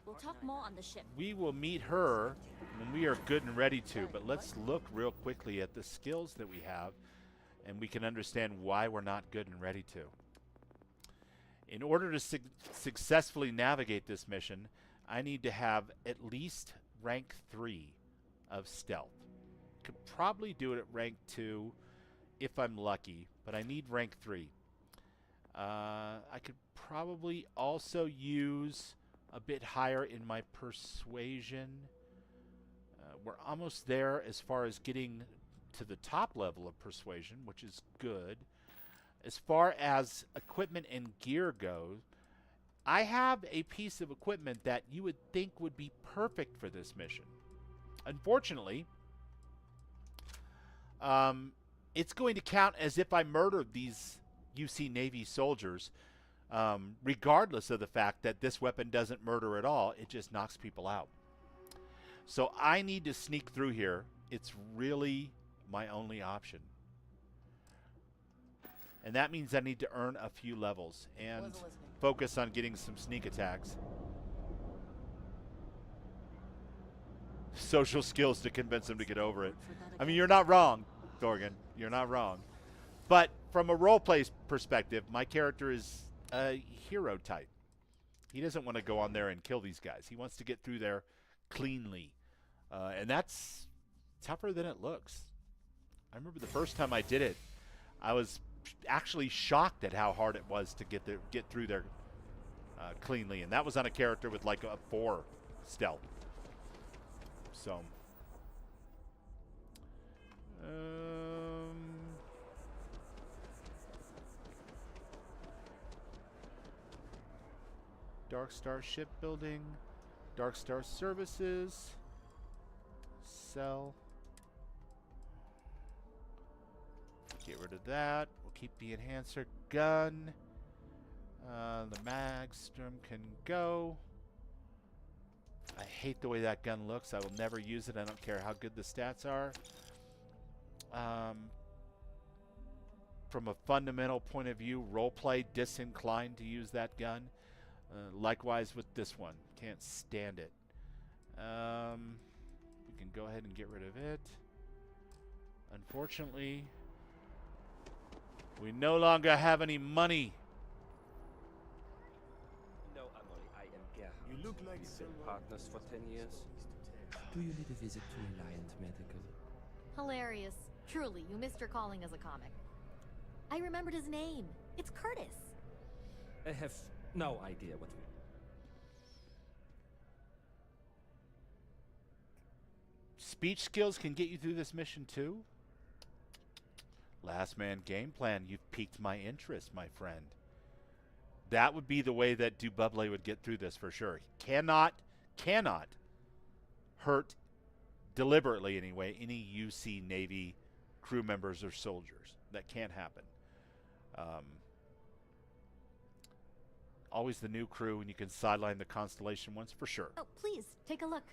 We'll talk more on the ship. We will meet her when we are good and ready to, but let's look real quickly at the skills that we have, and we can understand why we're not good and ready to. In order to successfully navigate this mission, I need to have at least rank 3 of stealth. Could probably do it at rank 2 if I'm lucky, but I need rank 3. I could probably also use a bit higher in my persuasion. We're almost there as far as getting to the top level of persuasion, which is good. As far as equipment and gear goes, I have a piece of equipment that you would think would be perfect for this mission. Unfortunately, it's going to count as if I murdered these UC Navy soldiers, regardless of the fact that this weapon doesn't murder at all. It just knocks people out. So I need to sneak through here. It's really my only option. And that means I need to earn a few levels and focus on getting some sneak attacks. Social skills to convince them to get over it. I mean, you're not wrong, Thorgan. You're not wrong. But from a roleplay perspective, my character is a hero type. He doesn't want to go on there and kill these guys. He wants to get through there cleanly. And that's tougher than it looks. I remember the first time I did it, I was actually shocked at how hard it was to get through there cleanly. And that was on a character with like a 4 stealth. So... Dark Star Shipbuilding, Dark Star Services, sell. Get rid of that. We'll keep the enhancer gun. The Magstrom can go. I hate the way that gun looks. I will never use it. I don't care how good the stats are. From a fundamental point of view, roleplay, disinclined to use that gun. Likewise with this one. Can't stand it. We can go ahead and get rid of it. Unfortunately, we no longer have any money. No, Amory, I am Gerhard. You look like we've been partners for 10 years. Do you need a visit to Reliant Medical? Hilarious. Truly, you missed your calling as a comic. I remembered his name. It's Curtis. I have no idea what we... Speech skills can get you through this mission too? Last man game plan. You've piqued my interest, my friend. That would be the way that Dububle would get through this for sure. He cannot hurt, deliberately anyway, any UC Navy crew members or soldiers. That can't happen. always the new crew, and you can sideline the Constellation ones for sure. Oh, please, take a look.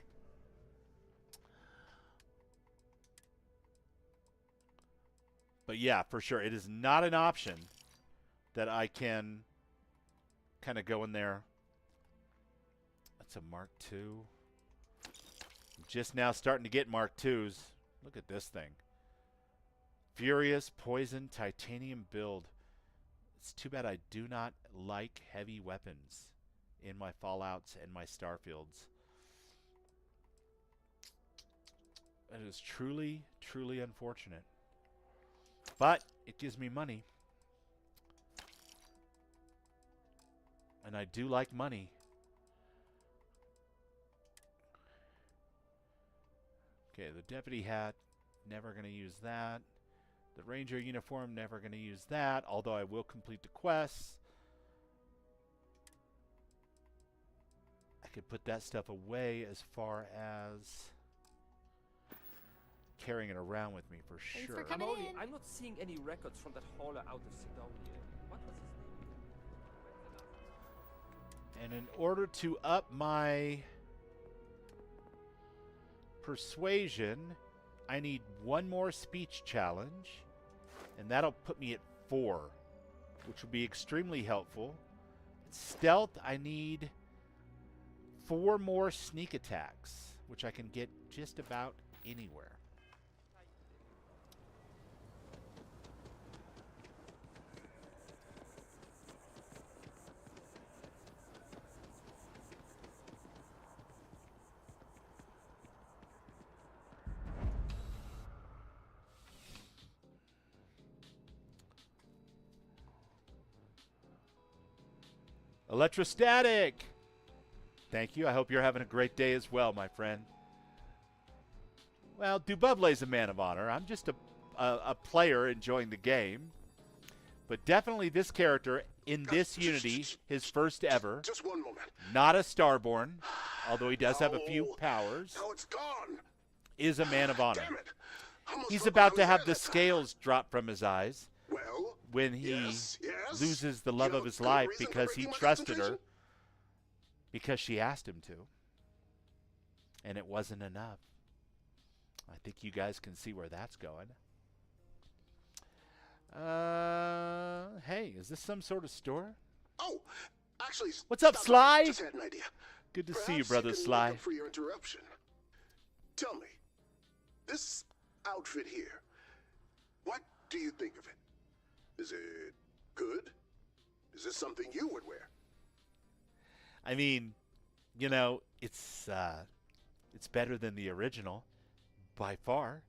But yeah, for sure, it is not an option that I can kind of go in there. That's a Mark II. I'm just now starting to get Mark IIs. Look at this thing. Furious, Poison, Titanium build. It's too bad I do not like heavy weapons in my Fallouts and my Starfields. It is truly, truly unfortunate. But it gives me money. And I do like money. Okay, the deputy hat, never going to use that. The ranger uniform, never going to use that, although I will complete the quests. I could put that stuff away as far as carrying it around with me for sure. For coming in. I'm not seeing any records from that hauler out of Sidonia. What was his name? And in order to up my persuasion, I need one more speech challenge, and that'll put me at 4, which will be extremely helpful. Stealth, I need 4 more sneak attacks, which I can get just about anywhere. Electrostatic! Thank you. I hope you're having a great day as well, my friend. Well, Dububle's a man of honor. I'm just a player enjoying the game. But definitely this character in this Unity, his first ever. Just one moment. Not a Starborn, although he does have a few powers. Now it's gone. Is a man of honor. Damn it. He's about to have the scales drop from his eyes. Well, when he yes. loses the love of his life because he trusted her because she asked him to. And it wasn't enough. I think you guys can see where that's going. Hey, is this some sort of store? Oh, actually, what's up, Sly? Just had an idea. Good to see you, brother Sly. Make up for your interruption. Tell me, this outfit here, what do you think of it? Is it good? Is this something you would wear? I mean, you know, it's better than the original by far,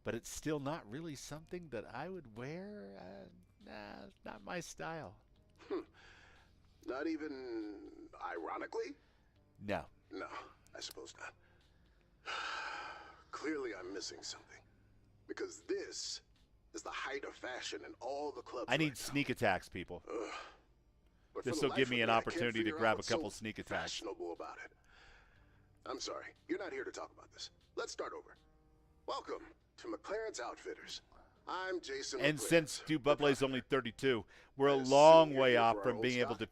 but it's still not really something that I would wear. Nah, not my style. Not even ironically? No. No, I suppose not. Clearly I'm missing something. Because this is the height of fashion in all the clubs. I need sneak attacks, people. But this will give me an opportunity to grab a couple sneak attacks. Fashionable about it. I'm sorry, you're not here to talk about this. Let's start over. Welcome to McLaren's Outfitters. I'm Jason. And McLaren. since Dububle's only 32, we're a long way off from being able to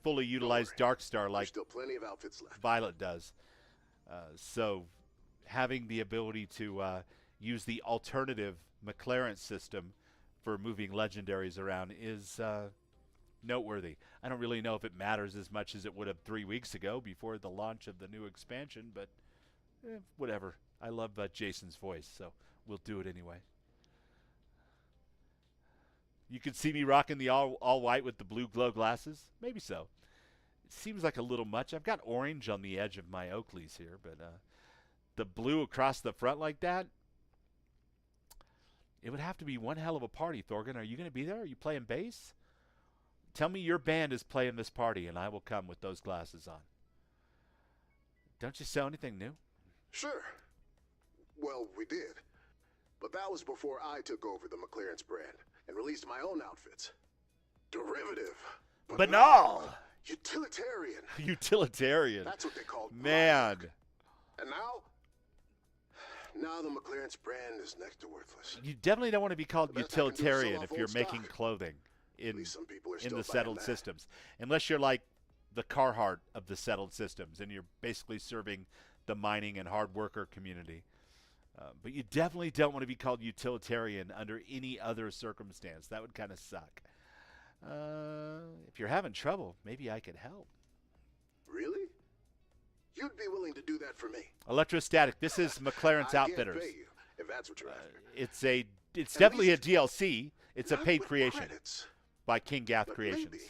fully utilize Darkstar like still plenty of outfits left. Violet does. So having the ability to use the alternative McLaren system for moving legendaries around is noteworthy. I don't really know if it matters as much as it would have 3 weeks ago before the launch of the new expansion, but whatever. I love Jason's voice, so we'll do it anyway. You can see me rocking the all white with the blue glow glasses. Maybe so. It seems like a little much. I've got orange on the edge of my Oakleys here, but the blue across the front like that, it would have to be one hell of a party, Thorgan. Are you going to be there? Are you playing bass? Tell me your band is playing this party, and I will come with those glasses on. Don't you sell anything new? Sure. Well, we did. But that was before I took over the McLaren's brand and released my own outfits. Derivative. Banal! Utilitarian. Utilitarian. That's what they called Man. And now the McLaren's brand is next to worthless. You definitely don't want to be called utilitarian if you're making stock. clothing in Some people are the still settled buying that. systems. Unless you're like the Carhartt of the settled systems, and you're basically serving the mining and hard worker community. But you definitely don't want to be called utilitarian under any other circumstance. That would kind of suck. If you're having trouble, maybe I could help. Really? You'd be willing to do that for me? Electrostatic. This is McLaren's Outfitters. I can't pay you, if that's what you're after. It's definitely a DLC. It's a paid creation by King Gath Creations. Maybe.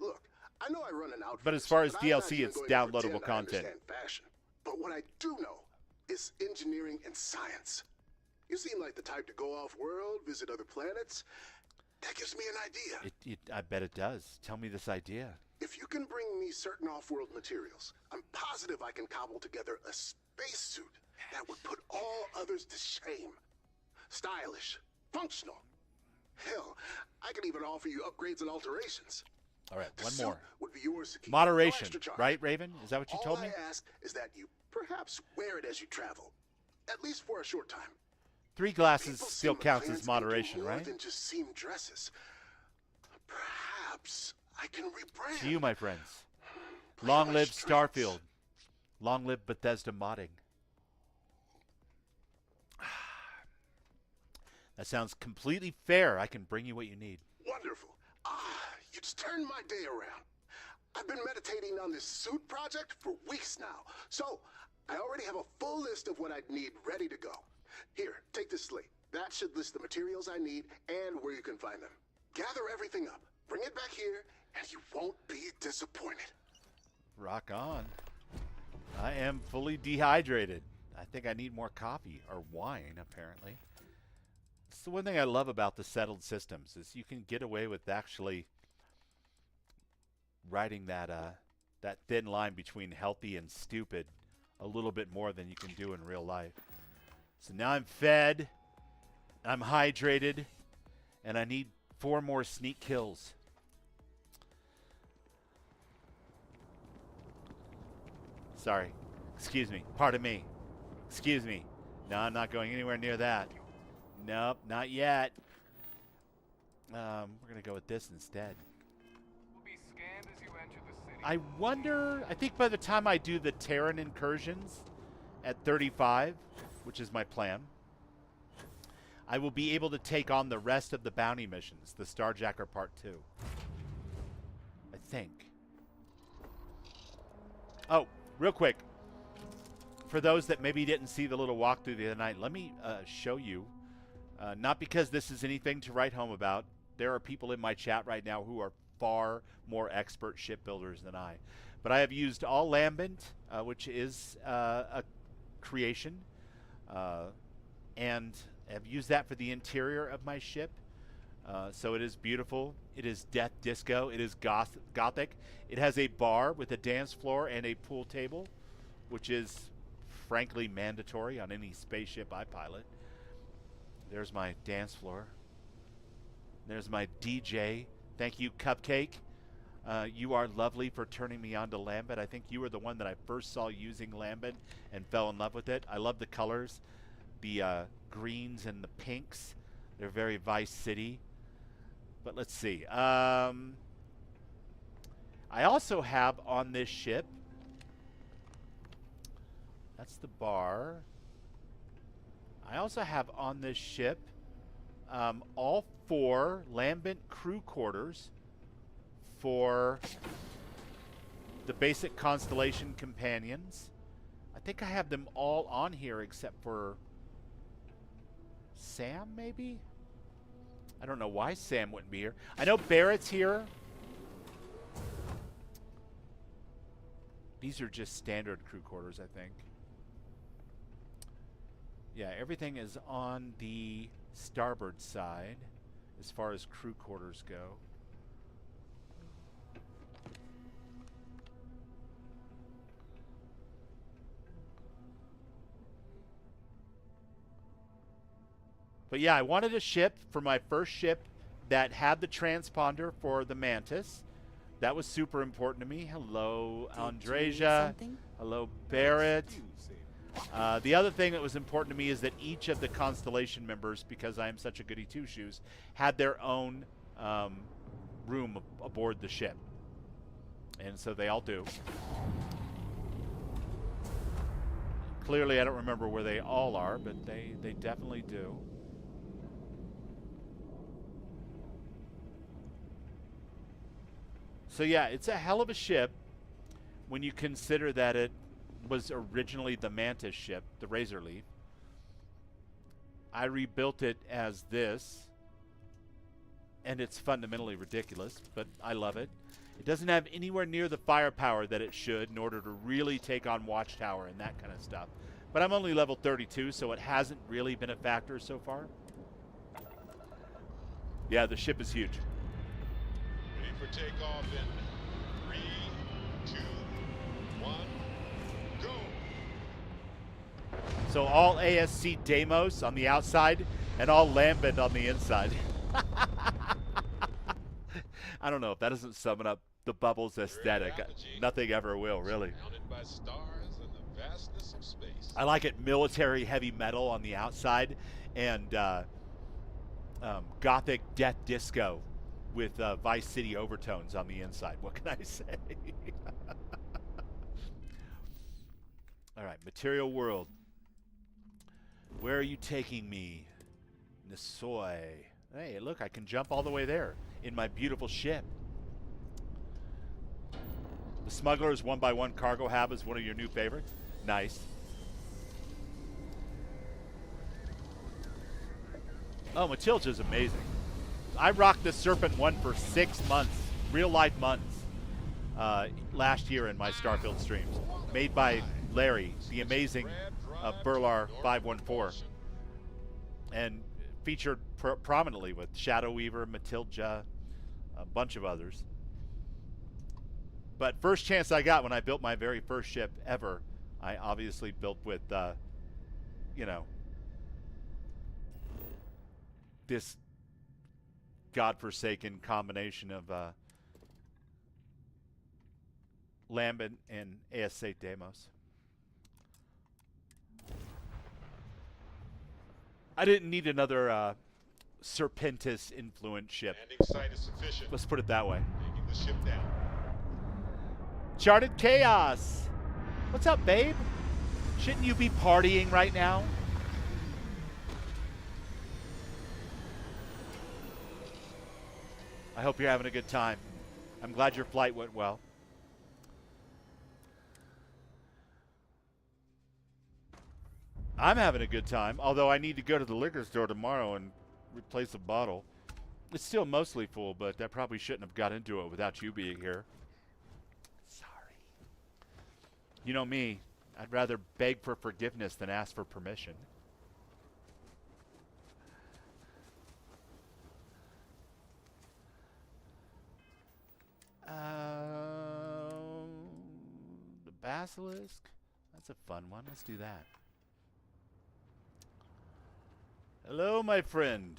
Look, I know I run an outfit. But as far as DLC, it's downloadable content. Fashion. But what I do know is engineering and science. You seem like the type to go off-world, visit other planets. That gives me an idea. I bet it does. Tell me this idea. If you can bring me certain off-world materials, I'm positive I can cobble together a spacesuit that would put all others to shame. Stylish, functional. Hell, I could even offer you upgrades and alterations. All right, The one suit more. Would be yours to keep. Moderation, No extra charge. right, Raven? Is that what you told me? All I ask is that you perhaps wear it as you travel, at least for a short time. 3 glasses People still see counts McLaren's as can do moderation, more right? than just seem dresses. Perhaps I can rebrand. To you, my friends. Long live Starfield. Long live Bethesda modding. That sounds completely fair. I can bring you what you need. Wonderful. You just turned my day around. I've been meditating on this suit project for weeks now, so I already have a full list of what I'd need ready to go. Here, take this slate. That should list the materials I need and where you can find them. Gather everything up, bring it back here, and you won't be disappointed. Rock on. I am fully dehydrated. I think I need more coffee or wine, apparently. It's the one thing I love about the settled systems is you can get away with actually riding that that thin line between healthy and stupid a little bit more than you can do in real life. So now I'm fed, I'm hydrated, and I need 4 more sneak kills. Sorry. Excuse me. Pardon me. Excuse me. No, I'm not going anywhere near that. Nope, not yet. We're going to go with this instead. Will be scanned as you enter the city. I wonder, I think by the time I do the Terran incursions at 35, which is my plan, I will be able to take on the rest of the bounty missions, the Starjacker Part 2. I think. Oh, real quick. For those that maybe didn't see the little walkthrough the other night, let me show you. Not because this is anything to write home about. There are people in my chat right now who are far more expert shipbuilders than I. But I have used all lambent, which is a creation, and have used that for the interior of my ship. So it is beautiful. It is death disco. It is gothic. It has a bar with a dance floor and a pool table, which is frankly mandatory on any spaceship I pilot. There's my dance floor. There's my DJ. Thank you, Cupcake. You are lovely for turning me on to Lambent. I think you were the one that I first saw using Lambent and fell in love with it. I love the colors, the greens and the pinks. They're very Vice City. But let's see. I also have on this ship, that's the bar. I also have on this ship all 4 Lambent crew quarters for the basic Constellation companions. I think I have them all on here except for Sam, maybe? I don't know why Sam wouldn't be here. I know Barrett's here. These are just standard crew quarters, I think. Yeah, everything is on the starboard side as far as crew quarters go. But yeah, I wanted a ship for my first ship that had the transponder for the Mantis. That was super important to me. Hello, Andreja. Hello, Barrett. The other thing that was important to me is that each of the Constellation members, because I am such a goody two-shoes, had their own room aboard the ship. And so they all do. Clearly, I don't remember where they all are, but they definitely do. So yeah, it's a hell of a ship when you consider that it was originally the Mantis ship, the Razorleaf. I rebuilt it as this, and it's fundamentally ridiculous, but I love it. It doesn't have anywhere near the firepower that it should in order to really take on Watchtower and that kind of stuff. But I'm only level 32, so it hasn't really been a factor so far. Yeah, the ship is huge. Ready for takeoff in 3, 2, 1, go! So all ASC Deimos on the outside and all Lambent on the inside. I don't know if that doesn't sum up the Bubbles aesthetic. Nothing ever will, really. By stars and the vastness of space. I like it military heavy metal on the outside and gothic death disco with Vice City overtones on the inside. What can I say? All right, Material World. Where are you taking me? Nisoy. Hey, look, I can jump all the way there in my beautiful ship. The Smuggler's 1x1 cargo hab is one of your new favorites. Nice. Oh, Matilda's amazing. I rocked the Serpent one for 6 months, real life months, last year in my Starfield streams. Made by Larry, the amazing Burlar 514. And featured prominently with Shadow Weaver, Matilda, a bunch of others. But first chance I got when I built my very first ship ever, I obviously built with, you know, this godforsaken combination of Lambent and ASC Deimos. I didn't need another Serpentis influence ship. Landing site is sufficient. Let's put it that way. Taking the ship down. Charted Chaos. What's up, babe? Shouldn't you be partying right now? I hope you're having a good time. I'm glad your flight went well. I'm having a good time, although I need to go to the liquor store tomorrow and replace a bottle. It's still mostly full, but I probably shouldn't have got into it without you being here. Sorry. You know me, I'd rather beg for forgiveness than ask for permission. The Basilisk? That's a fun one. Let's do that. Hello, my friend.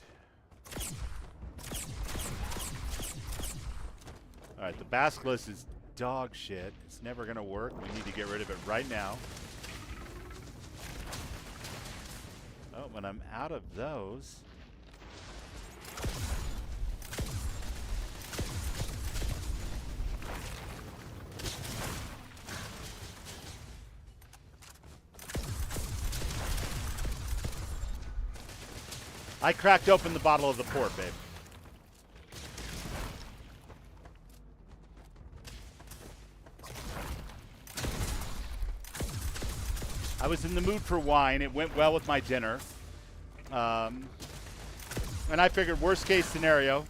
Alright, the Basilisk is dog shit. It's never going to work. We need to get rid of it right now. Oh, when I'm out of those... I cracked open the bottle of the port, babe. I was in the mood for wine. It went well with my dinner. And I figured worst case scenario,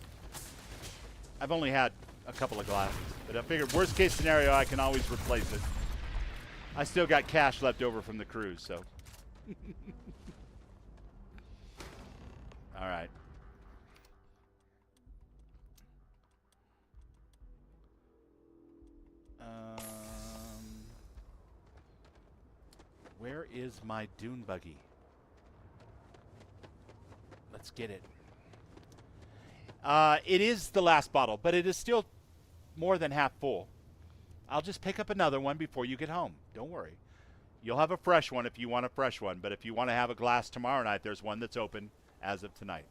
I've only had a couple of glasses, but I figured worst case scenario, I can always replace it. I still got cash left over from the cruise, so. All right. Where is my dune buggy? Let's get it. It is the last bottle, but it is still more than half full. I'll just pick up another one before you get home. Don't worry. You'll have a fresh one if you want a fresh one, but if you want to have a glass tomorrow night, there's one that's open as of tonight.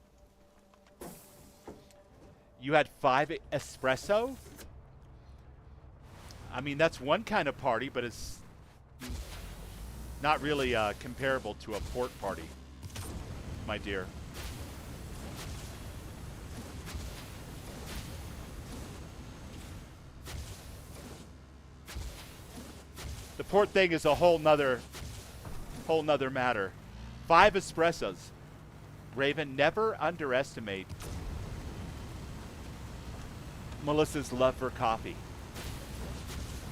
You had 5 espresso? I mean, that's one kind of party, but it's not really comparable to a port party, my dear. The port thing is a whole nother matter. 5 espressos. Raven, never underestimate Melissa's love for coffee.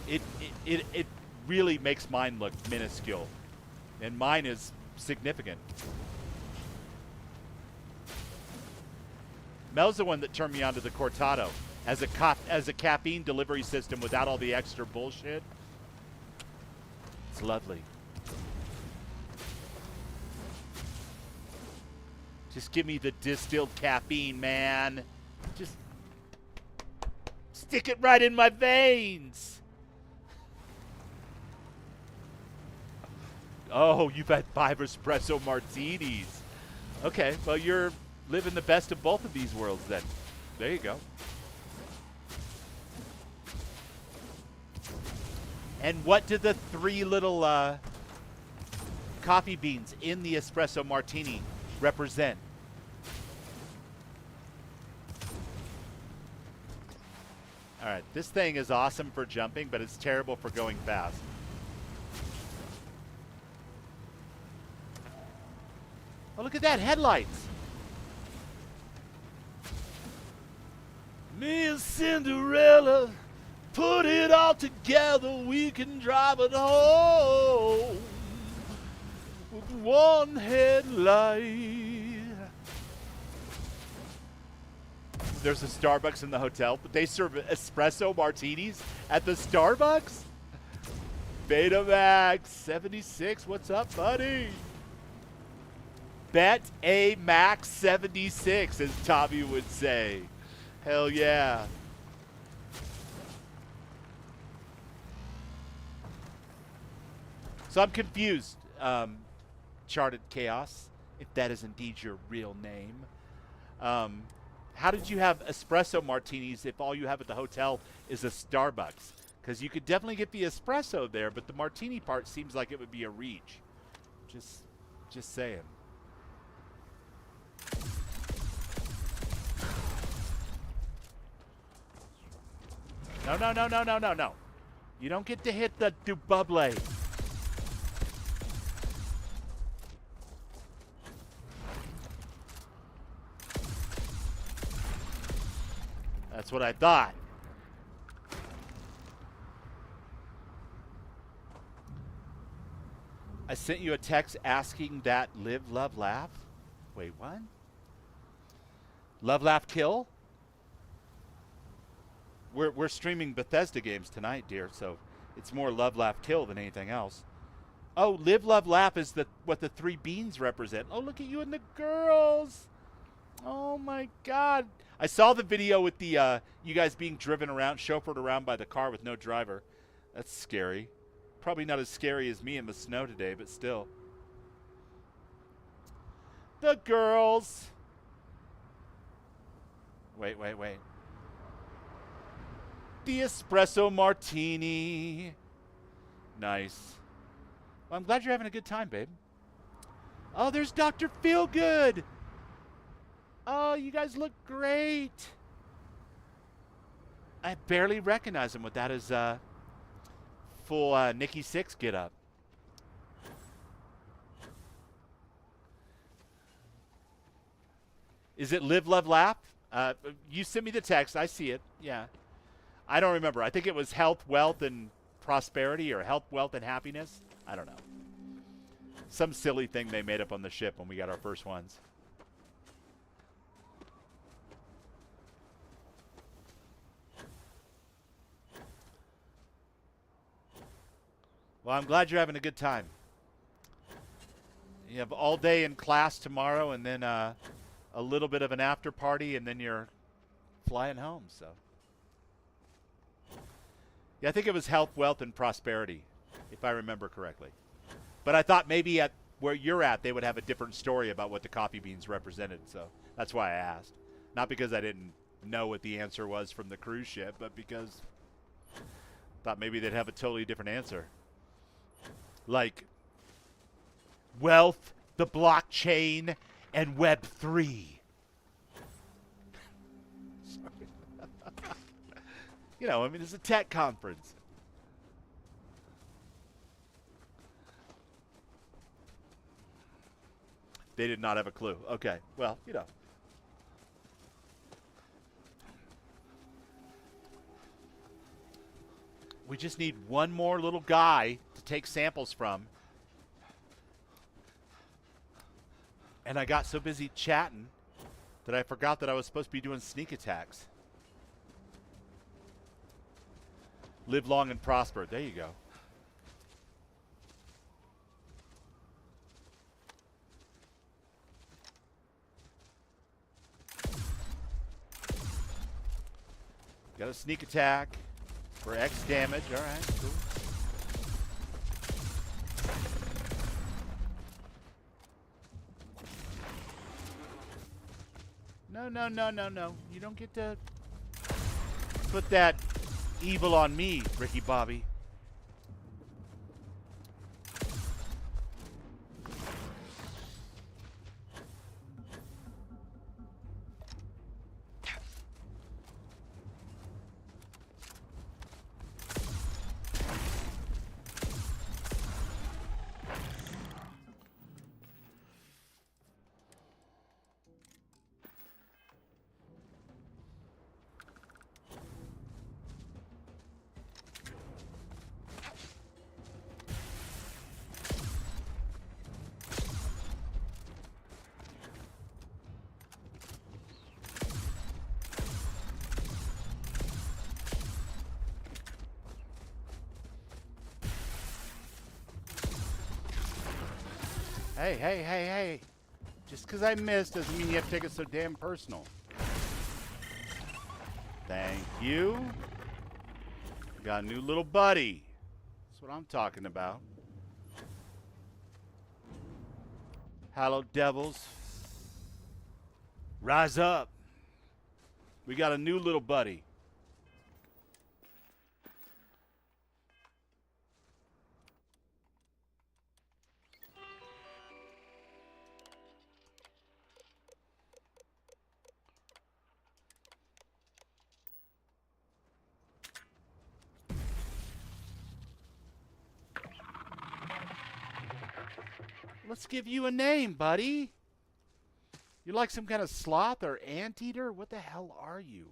It really makes mine look minuscule, and mine is significant. Mel's the one that turned me onto the Cortado as a caffeine delivery system without all the extra bullshit. It's lovely. Just give me the distilled caffeine, man. Just stick it right in my veins. Oh, you've had 5 espresso martinis. Okay, well, you're living the best of both of these worlds then. There you go. And what do the 3 little coffee beans in the espresso martini represent? All right, this thing is awesome for jumping, but it's terrible for going fast. Oh, look at that, headlights. Me and Cinderella, put it all together, we can drive it home with one headlight. There's a Starbucks in the hotel, but they serve espresso martinis at the Starbucks? Betamax 76, what's up, buddy? Bet a Max 76, as Tommy would say. Hell yeah. So I'm confused, Charted Chaos, if that is indeed your real name. How did you have espresso martinis if all you have at the hotel is a Starbucks? Because you could definitely get the espresso there, but the martini part seems like it would be a reach. Just saying. No. You don't get to hit the Dububble. That's what I thought. I sent you a text asking that live, love, laugh. Wait, what? Love, laugh, kill? We're streaming Bethesda games tonight, dear, so it's more love, laugh, kill than anything else. Oh, live, love, laugh is what the 3 beans represent. Oh, look at you and the girls. Oh, my God. I saw the video with the you guys being driven around, chauffeured around by the car with no driver. That's scary. Probably not as scary as me in the snow today, but still. The girls. Wait. The espresso martini. Nice. Well, I'm glad you're having a good time, babe. Oh, there's Dr. Feelgood. Oh, you guys look great. I barely recognize him with that as full Nikki Sixx get up. Is it live, love, laugh? You sent me the text. I see it. Yeah. I don't remember. I think it was health, wealth, and prosperity, or health, wealth, and happiness. I don't know. Some silly thing they made up on the ship when we got our first ones. Well, I'm glad you're having a good time. You have all day in class tomorrow, and then a little bit of an after party, and then you're flying home. So, yeah, I think it was health, wealth, and prosperity, if I remember correctly. But I thought maybe at where you're at, they would have a different story about what the coffee beans represented. So that's why I asked. Not because I didn't know what the answer was from the cruise ship, but because I Thought maybe they'd have a totally different answer. Like wealth, the blockchain, and Web 3. You know, I mean, it's a tech conference. They did not have a clue. Okay, well, you know. We just need one more little guy to take samples from. And I got so busy chatting that I forgot that I was supposed to be doing sneak attacks. Live long and prosper. There you go. Got a sneak attack for X damage. All right, cool. No. You don't get to put that evil on me, Ricky Bobby. Hey. Just because I missed doesn't mean you have to take it so damn personal. Thank you. Got a new little buddy. That's what I'm talking about. Hello, devils. Rise up. We got a new little buddy. Let's give you a name, buddy. You like some kind of sloth or anteater? What the hell are you?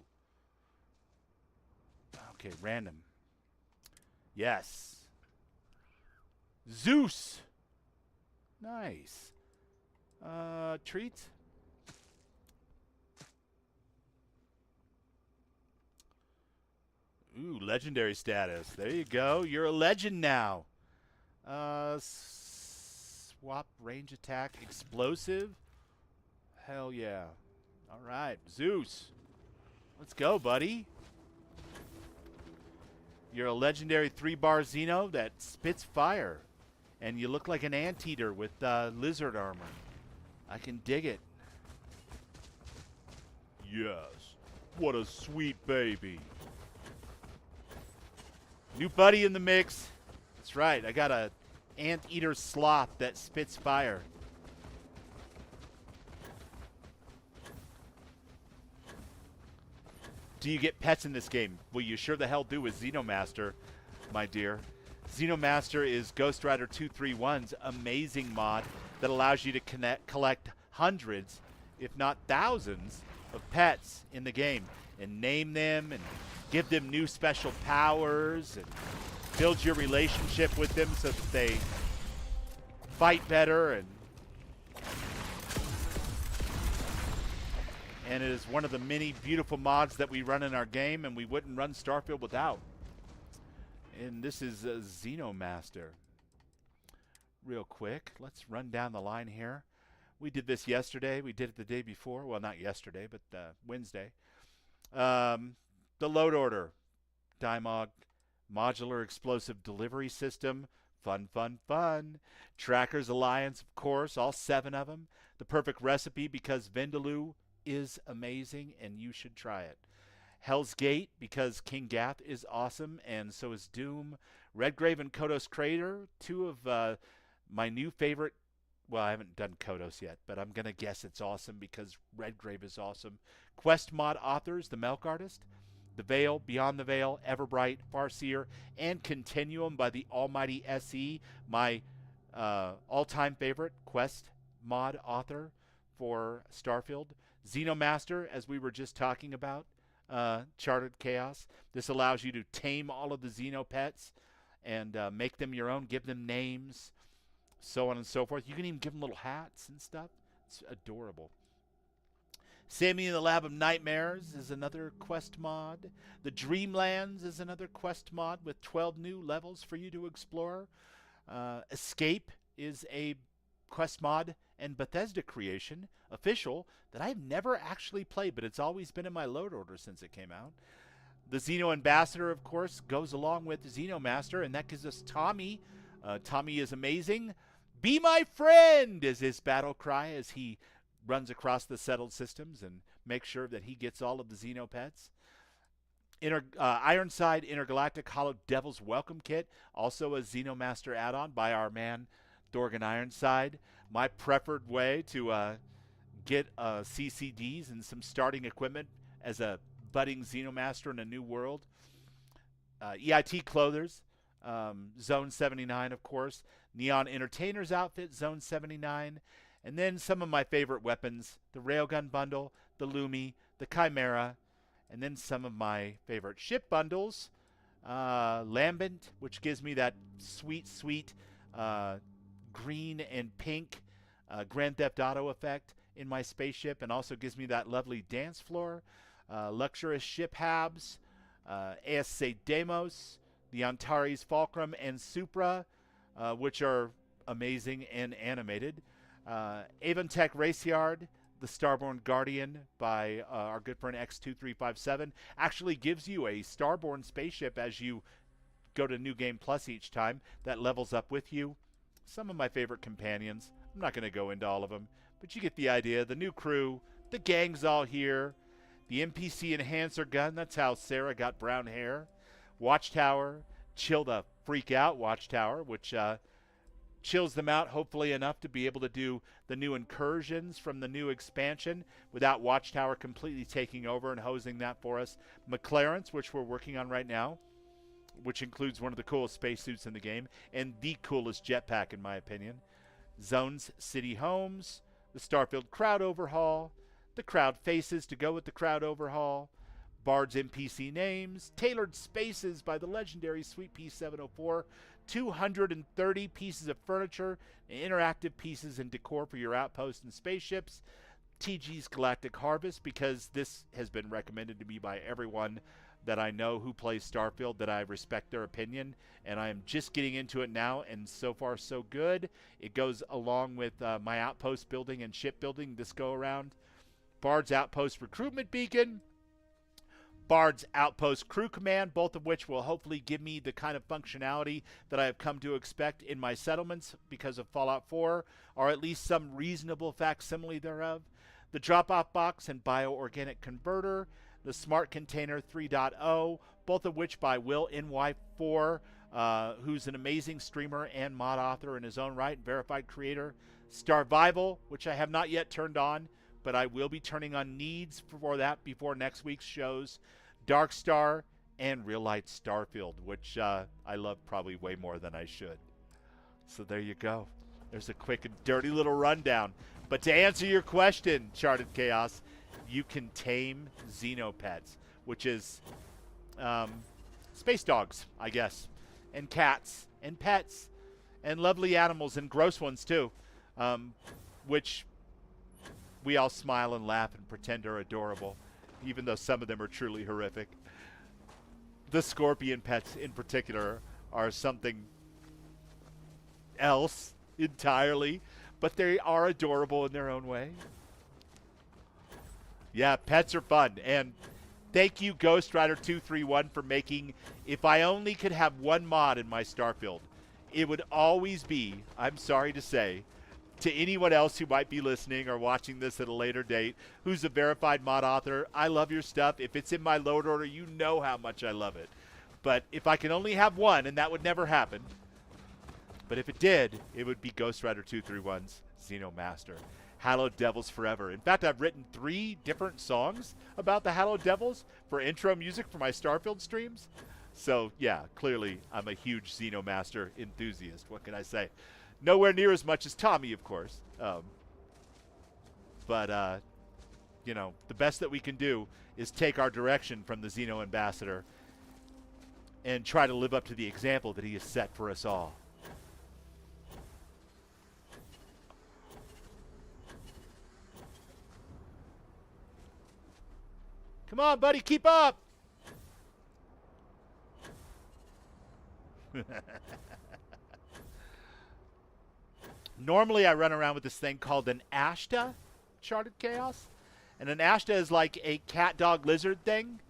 Okay, random. Yes. Zeus. Nice. Treat. Ooh, legendary status. There you go. You're a legend now. Swap range attack. Explosive. Hell yeah. All right. Zeus. Let's go, buddy. You're a legendary 3-bar Xeno that spits fire. And you look like an anteater with lizard armor. I can dig it. Yes. What a sweet baby. New buddy in the mix. That's right. I got a anteater sloth that spits fire. Do you get pets in this game? Well, you sure the hell do with Xenomaster, my dear. Xenomaster is Ghost Rider 231's amazing mod that allows you to collect hundreds, if not thousands, of pets in the game and name them and give them new special powers and build your relationship with them so that they fight better. And it is one of the many beautiful mods that we run in our game, and we wouldn't run Starfield without. And this is a Xenomaster. Real quick, let's run down the line here. We did this yesterday. We did it the day before. Well, not yesterday, but Wednesday. The load order. Dimog. Modular explosive delivery system. Fun. Trackers Alliance, of course, all 7 of them. The perfect recipe because Vindaloo is amazing and you should try it. Hell's Gate, because King Gath is awesome, and so is Doom. Redgrave and Kodos Crater, two of my new favorite. Well, I haven't done Kodos yet, but I'm going to guess it's awesome because Redgrave is awesome. Quest mod authors, The Milk Artist, The Veil, Beyond the Veil, Everbright, Farseer, and Continuum by the almighty SE, my all-time favorite Quest mod author for Starfield. Xenomaster, as we were just talking about, Chartered Chaos. This allows you to tame all of the Xenopets and make them your own, give them names, so on and so forth. You can even give them little hats and stuff. It's adorable. Sammy in the Lab of Nightmares is another quest mod. The Dreamlands is another quest mod with 12 new levels for you to explore. Escape is a quest mod and Bethesda creation, official, that I've never actually played, but it's always been in my load order since it came out. The Xeno Ambassador, of course, goes along with Xenomaster, and that gives us Tommy. Tommy is amazing. Be my friend is his battle cry as he runs across the settled systems and makes sure that he gets all of the Xenopets. Ironside Intergalactic Hollow Devil's Welcome Kit, also a Xenomaster add-on by our man Dorgan Ironside. My preferred way to get CCDs and some starting equipment as a budding Xenomaster in a new world. EIT Clothers, Zone 79, of course. Neon Entertainer's outfit, Zone 79. And then some of my favorite weapons, the Railgun Bundle, the Lumi, the Chimera, and then some of my favorite ship bundles. Lambent, which gives me that sweet, sweet green and pink Grand Theft Auto effect in my spaceship, and also gives me that lovely dance floor. Luxurious ship habs, ASC Deimos, the Antares Fulcrum and Supra, which are amazing and animated. Avantech Raceyard, the Starborn Guardian by our good friend X2357, actually gives you a Starborn spaceship as you go to New Game Plus each time that levels up with you. Some of my favorite companions. I'm not going to go into all of them, but you get the idea. The new crew, the gang's all here. The NPC Enhancer gun, that's how Sarah got brown hair. Watchtower, chill the freak out Watchtower, which chills them out hopefully enough to be able to do the new incursions from the new expansion without Watchtower completely taking over and hosing that for us. McLaren's, which we're working on right now, which includes one of the coolest spacesuits in the game and the coolest jetpack in my opinion. Zones City Homes, the Starfield Crowd Overhaul, the Crowd Faces to go with the Crowd Overhaul, Bard's NPC Names, Tailored Spaces by the legendary Sweet Pea 704, 230 pieces of furniture, interactive pieces and decor for your outposts and spaceships, TG's Galactic Harvest, because this has been recommended to me by everyone that I know who plays Starfield, that I respect their opinion, and I am just getting into it now, and so far so good. It goes along with my outpost building and ship building this go around. Bard's Outpost Recruitment Beacon, Bard's Outpost Crew Command, both of which will hopefully give me the kind of functionality that I have come to expect in my settlements because of Fallout 4, or at least some reasonable facsimile thereof. The Drop-Off Box and Bioorganic Converter, the Smart Container 3.0, both of which by Will NY4, who's an amazing streamer and mod author in his own right, verified creator. Starvival, which I have not yet turned on, but I will be turning on needs for that before next week's shows. Darkstar and Real Light Starfield, which I love probably way more than I should. So there you go. There's a quick and dirty little rundown. But to answer your question, Charted Chaos, you can tame Xenopets, which is space dogs, I guess, and cats, and pets, and lovely animals, and gross ones too, which we all smile and laugh and pretend are adorable, even though some of them are truly horrific. The scorpion pets in particular are something else entirely, but they are adorable in their own way. Yeah, pets are fun, and thank you Ghost Rider 231 for making, if I only could have one mod in my Starfield, it would always be, I'm sorry to say, to anyone else who might be listening or watching this at a later date who's a verified mod author, I love your stuff. If it's in my load order, you know how much I love it. But if I can only have one, and that would never happen, but if it did, it would be Ghost Rider 231's Xeno Master. Hallowed Devils Forever. In fact, I've written 3 different songs about the Hallowed Devils for intro music for my Starfield streams. So, yeah, clearly I'm a huge Xeno Master enthusiast. What can I say? Nowhere near as much as Tommy, of course. But you know, the best that we can do is take our direction from the Xeno Ambassador and try to live up to the example that he has set for us all. Come on, buddy, keep up! Normally I run around with this thing called an Ashta, Charted Chaos. And an Ashta is like a cat, dog, lizard thing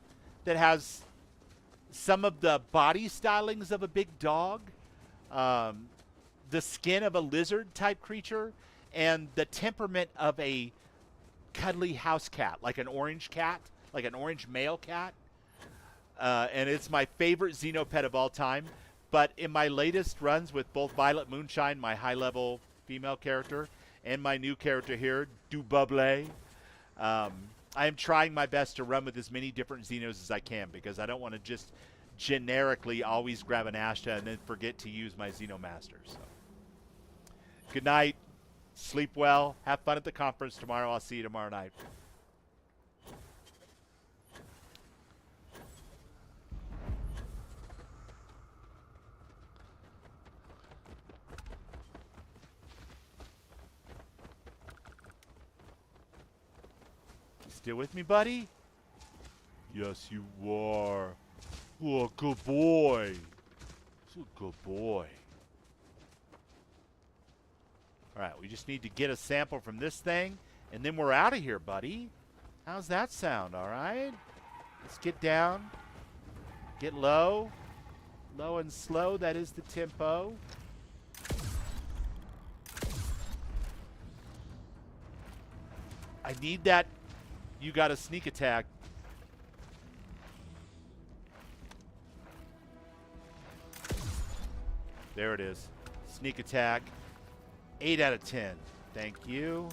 that has some of the body stylings of a big dog, the skin of a lizard type creature, and the temperament of a cuddly house cat, like an orange cat, like an orange male cat. And it's my favorite Xenopet of all time. But in my latest runs with both Violet Moonshine, my high-level female character, and my new character here, Dubable, I am trying my best to run with as many different Xenos as I can because I don't want to just generically always grab an Ashta and then forget to use my Xeno Master. So, good night. Sleep well. Have fun at the conference tomorrow. I'll see you tomorrow night. Still with me, buddy? Yes, you are. Oh, good boy. So good boy. All right, we just need to get a sample from this thing, and then we're out of here, buddy. How's that sound, all right? Let's get down. Get low. Low and slow, that is the tempo. I need that. You got a sneak attack. There it is. Sneak attack. 8 out of 10. Thank you.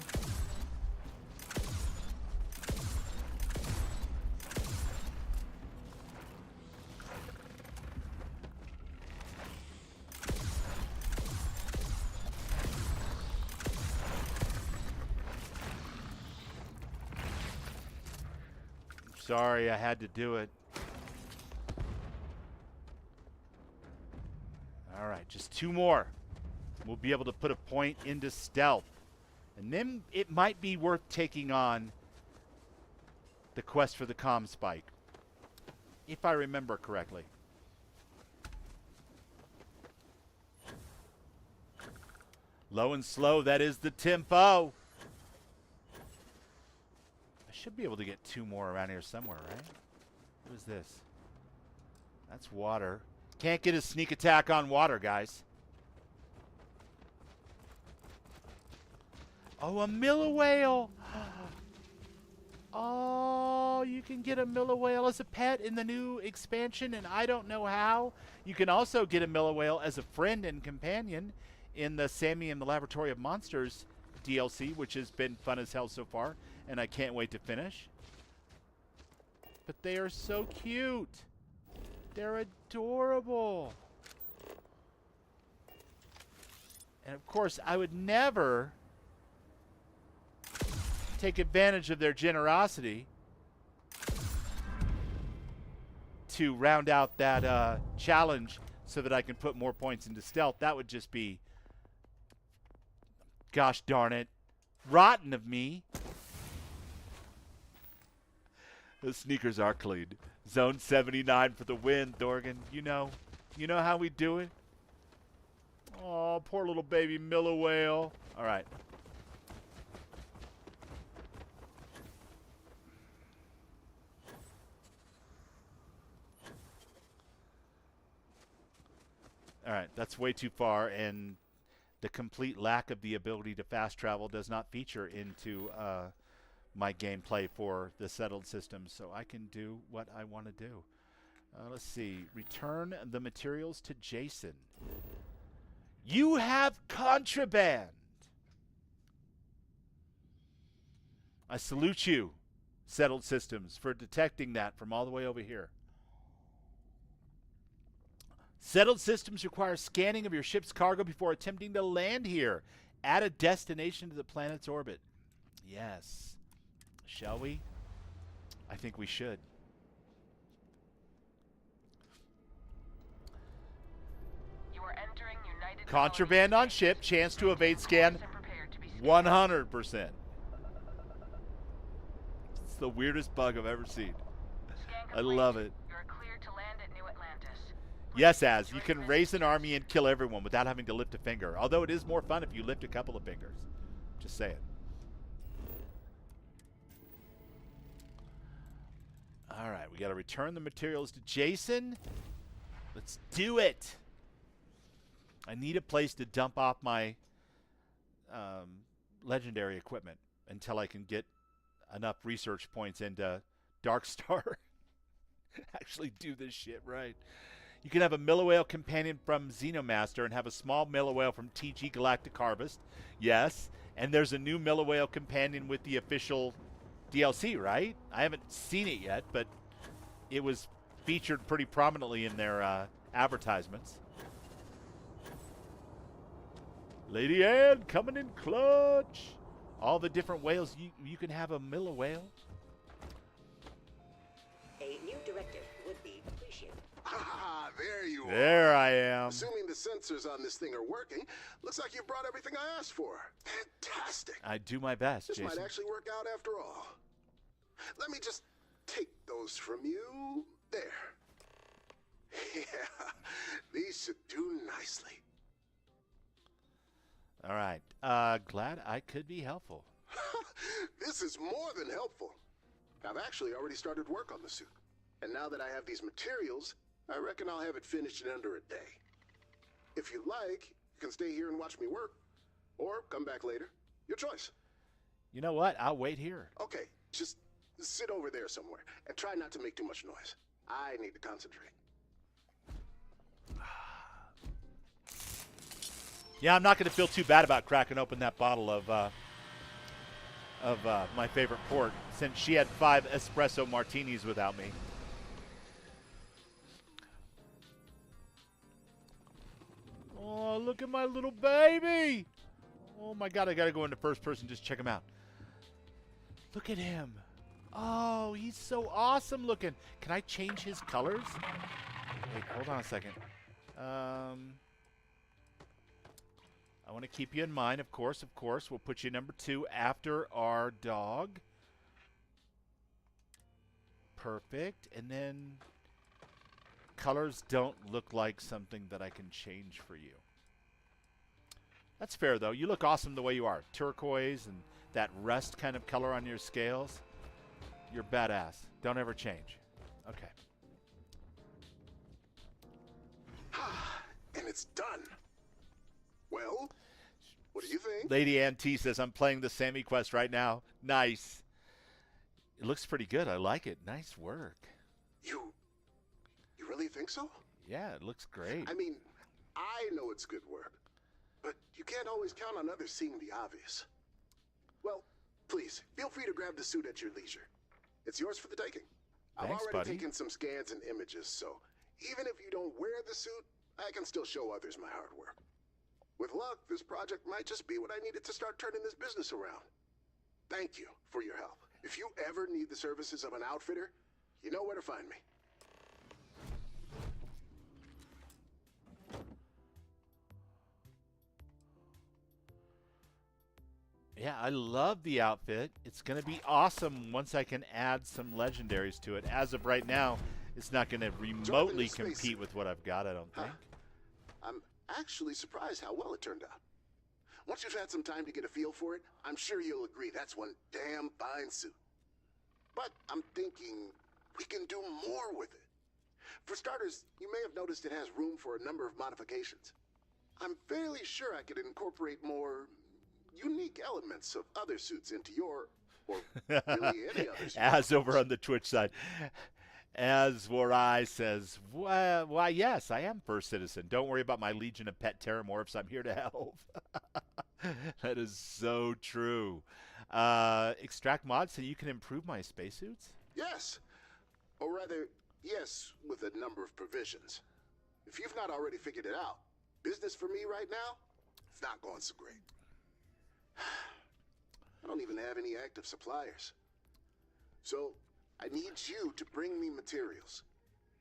Sorry, I had to do it. All right, just 2 more. We'll be able to put a point into stealth. And then it might be worth taking on the quest for the comm spike, if I remember correctly. Low and slow, that is the tempo. Should be able to get 2 more around here somewhere, right? What is this? That's water. Can't get a sneak attack on water, guys. Oh, a Miller whale. Oh, you can get a Miller whale as a pet in the new expansion, and I don't know how. You can also get a Miller whale as a friend and companion in the Sammy and the Laboratory of Monsters DLC, which has been fun as hell so far, and I can't wait to finish. But they are so cute. They're adorable. And of course, I would never take advantage of their generosity to round out that challenge so that I can put more points into stealth. That would just be, gosh darn it, rotten of me. The sneakers are clean. Zone 79 for the win, Dorgan. You know how we do it. Oh, poor little baby Miller whale. All right. All right, that's way too far, and the complete lack of the ability to fast travel does not feature into my gameplay for the settled systems, so I can do what I want to do. Let's see. Return the materials to Jason. You have contraband! I salute you, Settled Systems, for detecting that from all the way over here. Settled Systems require scanning of your ship's cargo before attempting to land here. Add a destination to the planet's orbit. Yes. Shall we? I think we should. You are entering United Contraband on ship. Chance to evade scan. 100%. It's the weirdest bug I've ever seen. I love it. You're cleared to land at New Atlantis. Yes, Az, you can raise an army and kill everyone without having to lift a finger. Although it is more fun if you lift a couple of fingers. Just saying. All right, we got to return the materials to Jason. Let's do it. I need a place to dump off my legendary equipment until I can get enough research points into Darkstar. Actually do this shit right. You can have a Miller Whale companion from Xenomaster and have a small Miller Whale from TG Galactic Harvest. Yes. And there's a new Miller Whale companion with the official DLC, right? I haven't seen it yet, but it was featured pretty prominently in their advertisements. Lady Anne coming in clutch. All the different whales. You can have a Miller Whale. A new directive would be appreciated. Ah, there you are. There I am. Assuming the sensors on this thing are working, looks like you've brought everything I asked for. Fantastic. I do my best, This Jason. might actually work out after all. Let me just take those from you. There. Yeah, these should do nicely. All right. Glad I could be helpful. This is more than helpful. I've actually already started work on the suit. And now that I have these materials, I reckon I'll have it finished in under a day. If you like, you can stay here and watch me work. Or come back later. Your choice. You know what? I'll wait here. Okay, just sit over there somewhere. And try not to make too much noise. I need to concentrate. Yeah, I'm not going to feel too bad about cracking open that bottle of my favorite port, since she had 5 espresso martinis without me. Oh, look at my little baby. Oh, my God, I got to go into first person, just check him out. Look at him. Oh, he's so awesome looking. Can I change his colors? Wait, hold on a second. I want to keep you in mind, of course. We'll put you number 2 after our dog. Perfect. And then colors don't look like something that I can change for you. That's fair, though. You look awesome the way you are. Turquoise and that rust kind of color on your scales. You're badass. Don't ever change. Okay. And it's done. Well, what do you think? Lady Ann T says, I'm playing the Sammy quest right now. Nice. It looks pretty good. I like it. Nice work. You really think so? Yeah, it looks great. I mean, I know it's good work, but you can't always count on others seeing the obvious. Well, please, feel free to grab the suit at your leisure. It's yours for the taking. I've Thanks, already buddy. taken some scans and images, so even if you don't wear the suit, I can still show others my hard work. With luck, this project might just be what I needed to start turning this business around. Thank you for your help. If you ever need the services of an outfitter, you know where to find me. Yeah, I love the outfit. It's going to be awesome once I can add some legendaries to it. As of right now, it's not going to remotely compete with what I've got, I don't think. I'm actually surprised how well it turned out. Once you've had some time to get a feel for it, I'm sure you'll agree that's one damn fine suit. But I'm thinking we can do more with it. For starters, you may have noticed it has room for a number of modifications. I'm fairly sure I could incorporate more unique elements of other suits into your, or really any other suit. As over on the Twitch side. As Warai says, why, yes, I am First Citizen. Don't worry about my legion of pet terramorphs. I'm here to help. That is so true. Extract mods so you can improve my spacesuits? Yes. Or rather, yes, with a number of provisions. If you've not already figured it out, business for me right now, it's not going so great. I don't even have any active suppliers. So, I need you to bring me materials,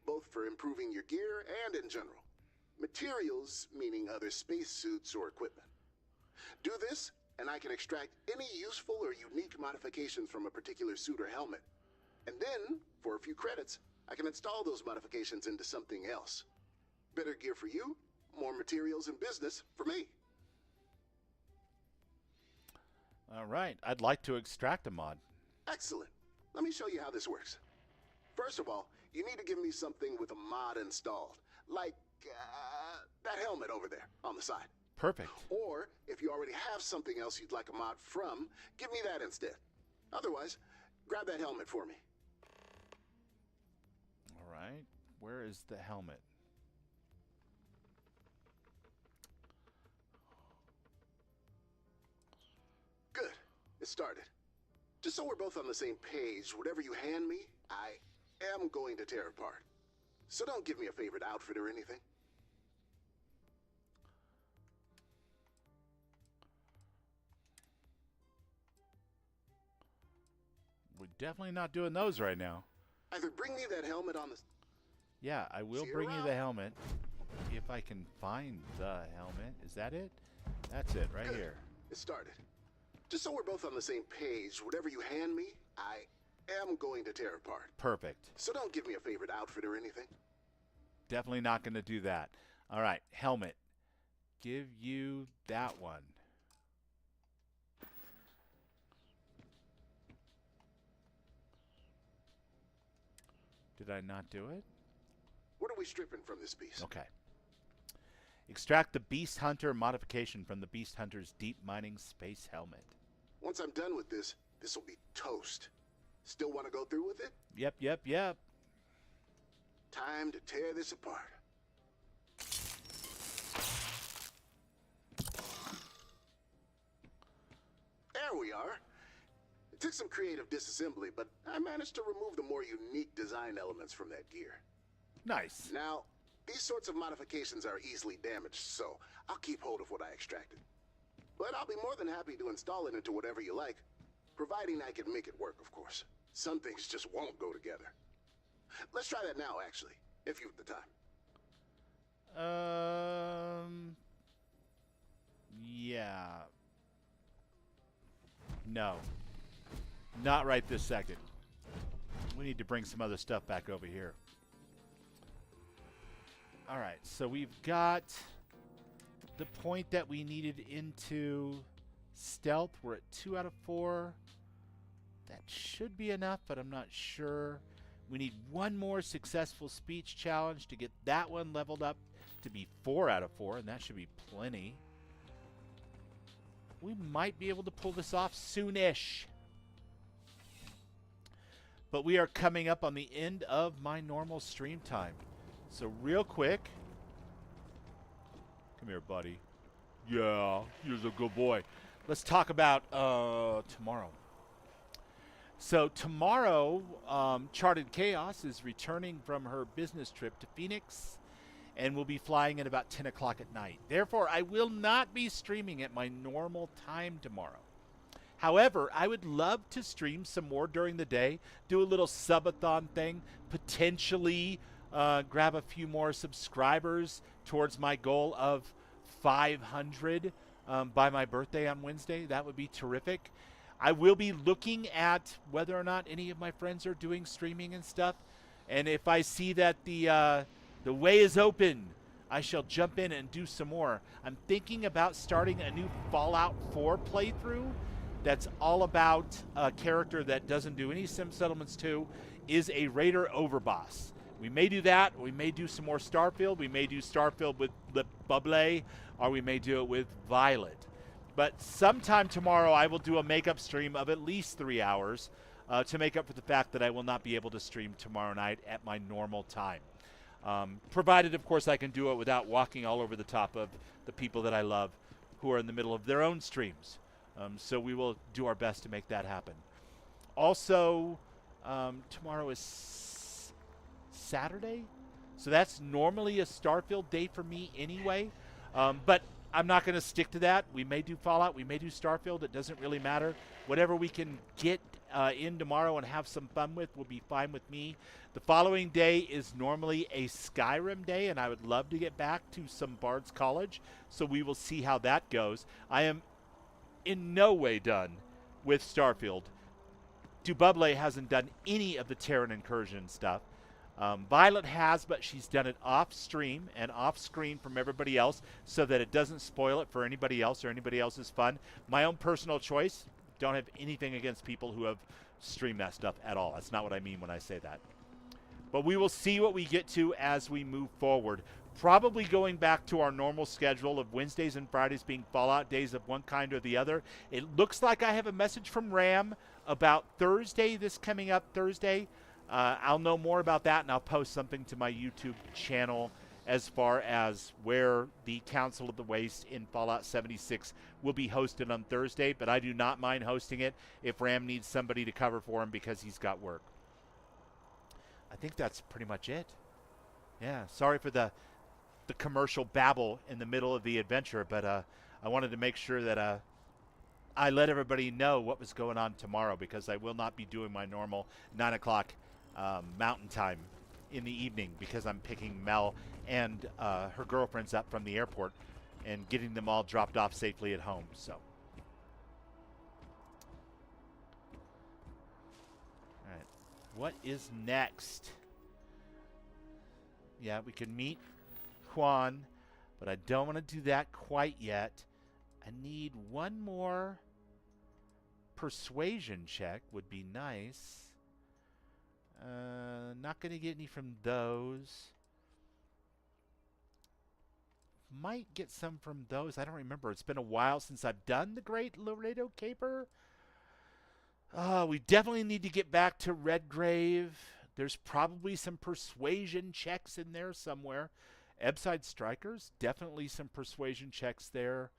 both for improving your gear and in general. Materials meaning other spacesuits or equipment. Do this, and I can extract any useful or unique modifications from a particular suit or helmet. And then, for a few credits, I can install those modifications into something else. Better gear for you, more materials and business for me. All right, I'd like to extract a mod. Excellent. Let me show you how this works. First of all, you need to give me something with a mod installed, like that helmet over there on the side. Perfect. Or, if you already have something else you'd like a mod from, give me that instead. Otherwise, grab that helmet for me. All right, where is the helmet? Good. It started. Just so we're both on the same page, whatever you hand me, I am going to tear apart. So don't give me a favorite outfit or anything. We're definitely not doing those right now. Either bring me that helmet on the... Yeah, I will bring you the helmet. If I can find the helmet. Is that it? That's it, right here. It started. Just so we're both on the same page, whatever you hand me, I am going to tear apart. Perfect. So don't give me a favorite outfit or anything. Definitely not going to do that. All right, helmet. Give you that one. Did I not do it? What are we stripping from this piece? Okay. Extract the Beast Hunter modification from the Beast Hunter's deep mining space helmet. Once I'm done with this, this will be toast. Still want to go through with it? Yep, yep, yep. Time to tear this apart. There we are. It took some creative disassembly, but I managed to remove the more unique design elements from that gear. Nice. Now, these sorts of modifications are easily damaged, so I'll keep hold of what I extracted. But I'll be more than happy to install it into whatever you like, providing I can make it work, of course. Some things just won't go together. Let's try that now, actually, if you've the time. Yeah. No. Not right this second. We need to bring some other stuff back over here. All right, so we've got the point that we needed into stealth. We're at 2 out of 4. That should be enough, but I'm not sure. We need one more successful speech challenge to get that one leveled up to be 4 out of 4, and that should be plenty. We might be able to pull this off soonish. But we are coming up on the end of my normal stream time. So real quick. Come here, buddy. Yeah, you're a good boy. Let's talk about tomorrow. So tomorrow, Charted Chaos is returning from her business trip to Phoenix and will be flying at about 10 o'clock at night. Therefore, I will not be streaming at my normal time tomorrow. However, I would love to stream some more during the day, do a little subathon thing, potentially grab a few more subscribers towards my goal of 500 by my birthday on Wednesday. That would be terrific. I will be looking at whether or not any of my friends are doing streaming and stuff. And if I see that the way is open, I shall jump in and do some more. I'm thinking about starting a new Fallout 4 playthrough that's all about a character that doesn't do any Sim Settlements 2, is a Raider Overboss. We may do that. We may do some more Starfield. We may do Starfield with Bubble, or we may do it with Violet. But sometime tomorrow I will do a makeup stream of at least 3 hours to make up for the fact that I will not be able to stream tomorrow night at my normal time. Provided, of course, I can do it without walking all over the top of the people that I love who are in the middle of their own streams. So we will do our best to make that happen. Also, tomorrow is Saturday, so that's normally a Starfield day for me anyway. But I'm not going to stick to that. We may do Fallout, we may do Starfield. It doesn't really matter. Whatever we can get in tomorrow and have some fun with will be fine with me. The following day is normally a Skyrim day, and I would love to get back to some Bard's College, so we will see how that goes. I am in no way done with Starfield. Dububble hasn't done any of the Terran incursion stuff. Violet has, but she's done it off-stream and off-screen from everybody else so that it doesn't spoil it for anybody else or anybody else's fun. My own personal choice, don't have anything against people who have streamed that stuff at all. That's not what I mean when I say that. But we will see what we get to as we move forward. Probably going back to our normal schedule of Wednesdays and Fridays being Fallout days of one kind or the other. It looks like I have a message from Ram about Thursday, this coming up Thursday. I'll know more about that, and I'll post something to my YouTube channel as far as where the Council of the Waste in Fallout 76 will be hosted on Thursday, but I do not mind hosting it if Ram needs somebody to cover for him because he's got work. I think that's pretty much it. Yeah, sorry for the commercial babble in the middle of the adventure, but I wanted to make sure that I let everybody know what was going on tomorrow, because I will not be doing my normal 9 o'clock Mountain Time in the evening, because I'm picking Mel and her girlfriends up from the airport and getting them all dropped off safely at home. So, all right, what is next? Yeah, we can meet Juan, but I don't want to do that quite yet. I need one more persuasion check would be nice. Not going to get any from those. Might get some from those. I don't remember. It's been a while since I've done the Great Laredo Caper. We definitely need to get back to Redgrave. There's probably some persuasion checks in there somewhere. Ebside Strikers, definitely some persuasion checks there.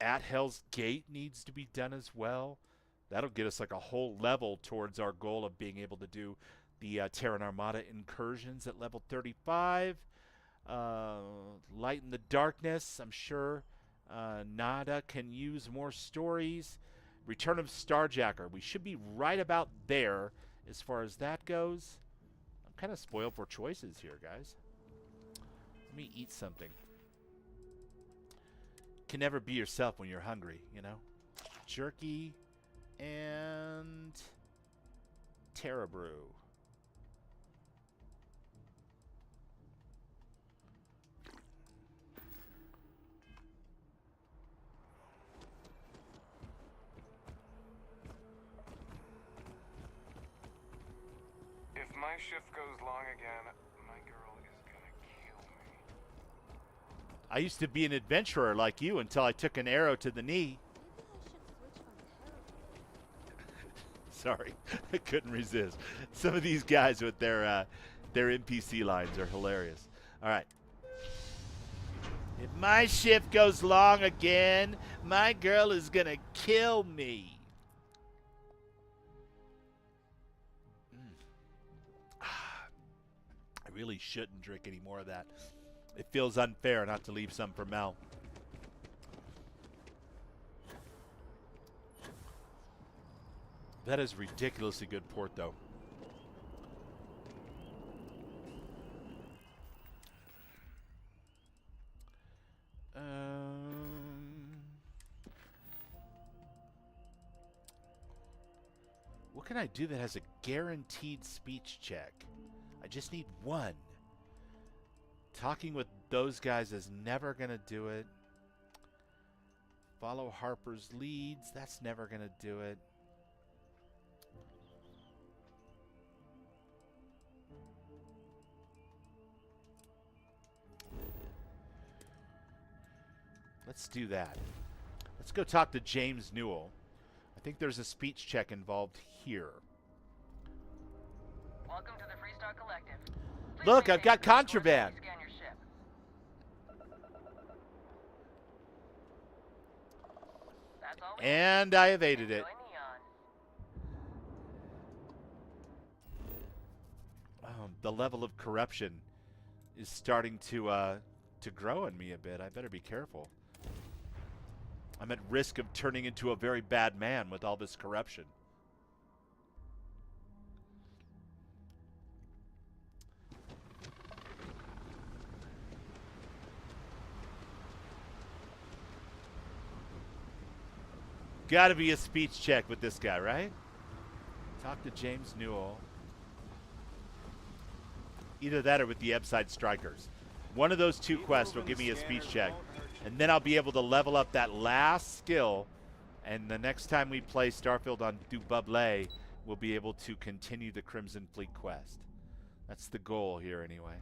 At Hell's Gate needs to be done as well. That'll get us like a whole level towards our goal of being able to do the Terran Armada incursions at level 35. Light in the Darkness, I'm sure Nada can use more stories. Return of Starjacker, we should be right about there as far as that goes. I'm kind of spoiled for choices here, guys. Let me eat something. Can never be yourself when you're hungry, you know? Jerky and Terra Brew. If my shift goes long again, my girl is gonna kill me. I used to be an adventurer like you until I took an arrow to the knee. Sorry, I couldn't resist. Some of these guys with their NPC lines are hilarious. All right. If my shift goes long again, my girl is gonna kill me. I really shouldn't drink any more of that. It feels unfair not to leave some for Mel. That is ridiculously good port, though. What can I do that has a guaranteed speech check? I just need one. Talking with those guys is never going to do it. Follow Harper's leads. That's never going to do it. Let's do that. Let's go talk to James Newell. I think there's a speech check involved here. Welcome to the Freestar Collective. Please Look, I've maintain got your course contraband. while we scan your ship. That's all we And I evaded it. Enjoy Neon. The level of corruption is starting to grow in me a bit. I better be careful. I'm at risk of turning into a very bad man with all this corruption. Gotta be a speech check with this guy, right? Talk to James Newell. Either that or with the Ebside Strikers. One of those two quests will give me a speech check. And then I'll be able to level up that last skill. And the next time we play Starfield on Du Buble, we'll be able to continue the Crimson Fleet quest. That's the goal here anyway.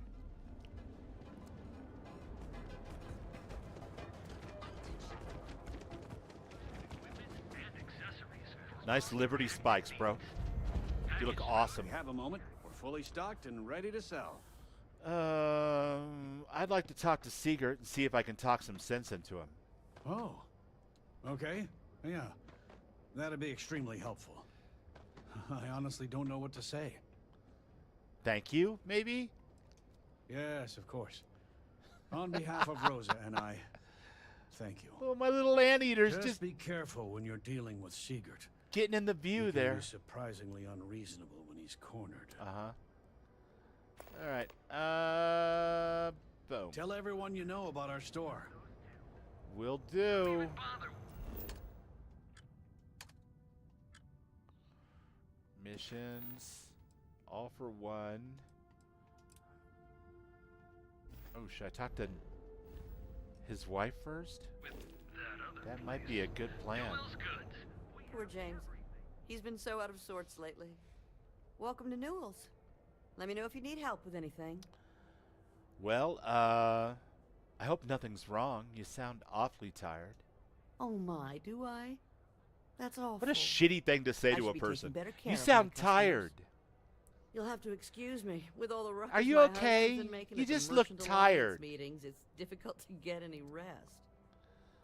Nice Liberty spikes, bro. You look awesome. Have a moment. We're fully stocked and ready to sell. I'd like to talk to Siegert and see if I can talk some sense into him. Oh. Okay. Yeah. That'd be extremely helpful. I honestly don't know what to say. Thank you, maybe? Yes, of course. On behalf of Rosa and I, thank you. Oh, my little anteaters. Just be careful when you're dealing with Siegert. Getting in the view He can there. be surprisingly unreasonable when he's cornered. All right. Boom. Tell everyone you know about our store. Will do. Missions. All for one. Oh, should I talk to his wife first? That might be a good plan. Poor James. He's been so out of sorts lately. Welcome to Newell's. Let me know if you need help with anything. Well, I hope nothing's wrong. You sound awfully tired. Oh my, do I? That's awful. What a shitty thing to say I to should a be taking person. better care You of my sound customers. tired. You'll have to excuse me. With all the ruckus Are you my okay? husband's been making You at the just look Merchant Alliance tired. Meetings, it's difficult to get any rest.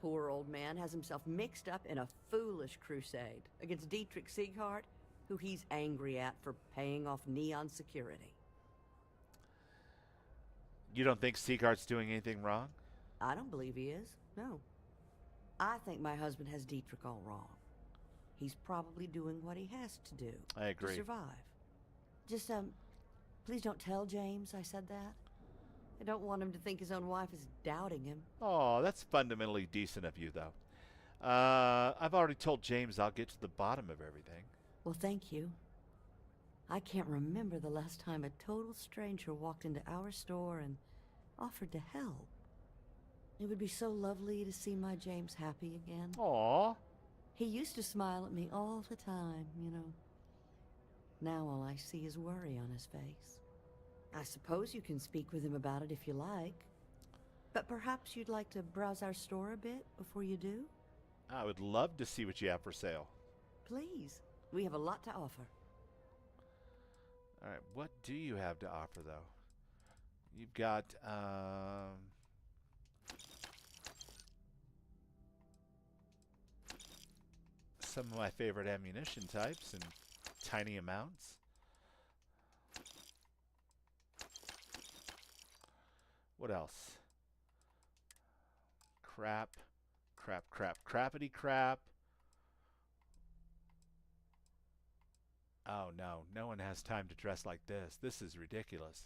Poor old man has himself mixed up in a foolish crusade against Dietrich Sieghart, who he's angry at for paying off Neon security. You don't think Sieghart's doing anything wrong? I don't believe he is, no. I think my husband has Dietrich all wrong. He's probably doing what he has to do I agree. to survive. Just, please don't tell James I said that. I don't want him to think his own wife is doubting him. Oh, that's fundamentally decent of you, though. I've already told James I'll get to the bottom of everything. Well, thank you. I can't remember the last time a total stranger walked into our store and offered to help. It would be so lovely to see my James happy again. Aw. He used to smile at me all the time, you know. Now all I see is worry on his face. I suppose you can speak with him about it if you like. But perhaps you'd like to browse our store a bit before you do? I would love to see what you have for sale. Please. We have a lot to offer. All right, what do you have to offer, though? You've got, some of my favorite ammunition types in tiny amounts. What else? Crap, crap, crap, crappity crap. Oh no, no one has time to dress like this. This is ridiculous.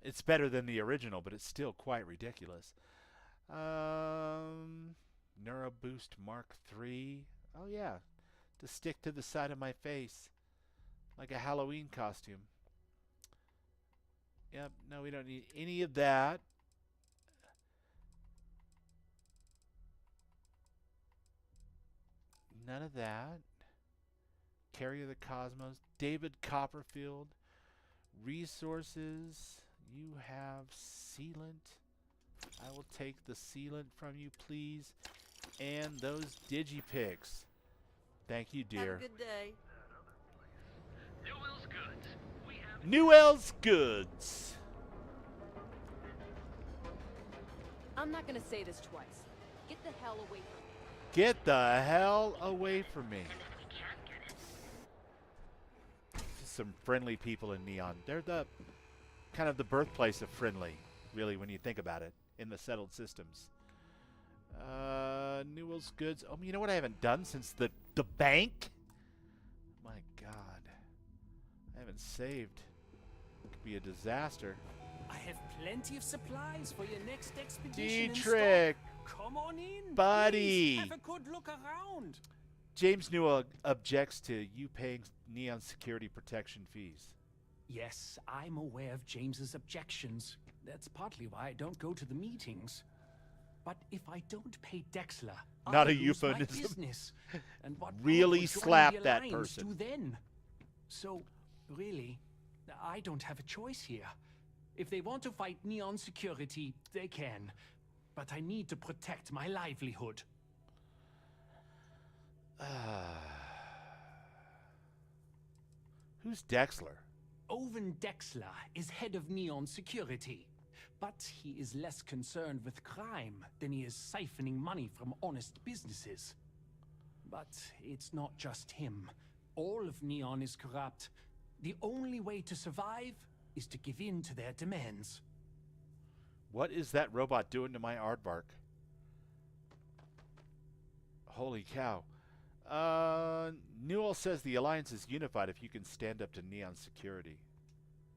It's better than the original, but it's still quite ridiculous. Neuro Boost Mark III. Oh yeah, to stick to the side of my face like a Halloween costume. Yep, no, we don't need any of that. None of that. Carrier of the Cosmos. David Copperfield. Resources. You have Sealant. I will take the sealant from you, please. And those digipics. Thank you, dear. Have a good day. Newell's Goods. I'm not gonna say this twice. Get the hell away from me. Get the hell away from me. Some friendly people in Neon. They're the kind of the birthplace of friendly, really, when you think about it, in the settled systems. Newell's Goods. Oh, you know what I haven't done since the bank? My God. I haven't saved. It could be a disaster. I have plenty of supplies for your next expedition. Dietrich! Come on in, buddy! Please have a good look around. James Newell objects to you paying Neon security protection fees. Yes, I'm aware of James's objections. That's partly why I don't go to the meetings. But if I don't pay Dexler, Not I'll a lose my euphemism. business. And what Really good would slap joining the that Alliance person. do then? So, really, I don't have a choice here. If they want to fight Neon security, they can. But I need to protect my livelihood. Who's Dexler? Owen Dexler is head of Neon security. But he is less concerned with crime than he is siphoning money from honest businesses. But it's not just him. All of Neon is corrupt. The only way to survive is to give in to their demands. What is that robot doing to my aardvark? Holy cow. Newell says the Alliance is unified if you can stand up to Neon security.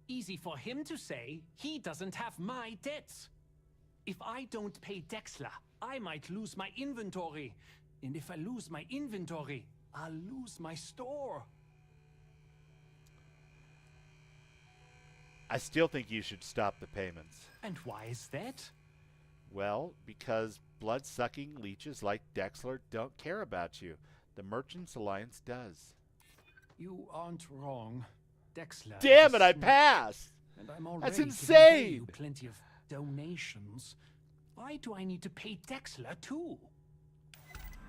Easy for him to say. He doesn't have my debts. If I don't pay Dexler, I might lose my inventory. And if I lose my inventory, I'll lose my store. I still think you should stop the payments. And why is that? Well, because blood-sucking leeches like Dexler don't care about you. The Merchants Alliance does. You aren't wrong. Dexler. Damn is it, I smart, passed! And I'm already That's giving insane! you plenty of donations. Why do I need to pay Dexler too?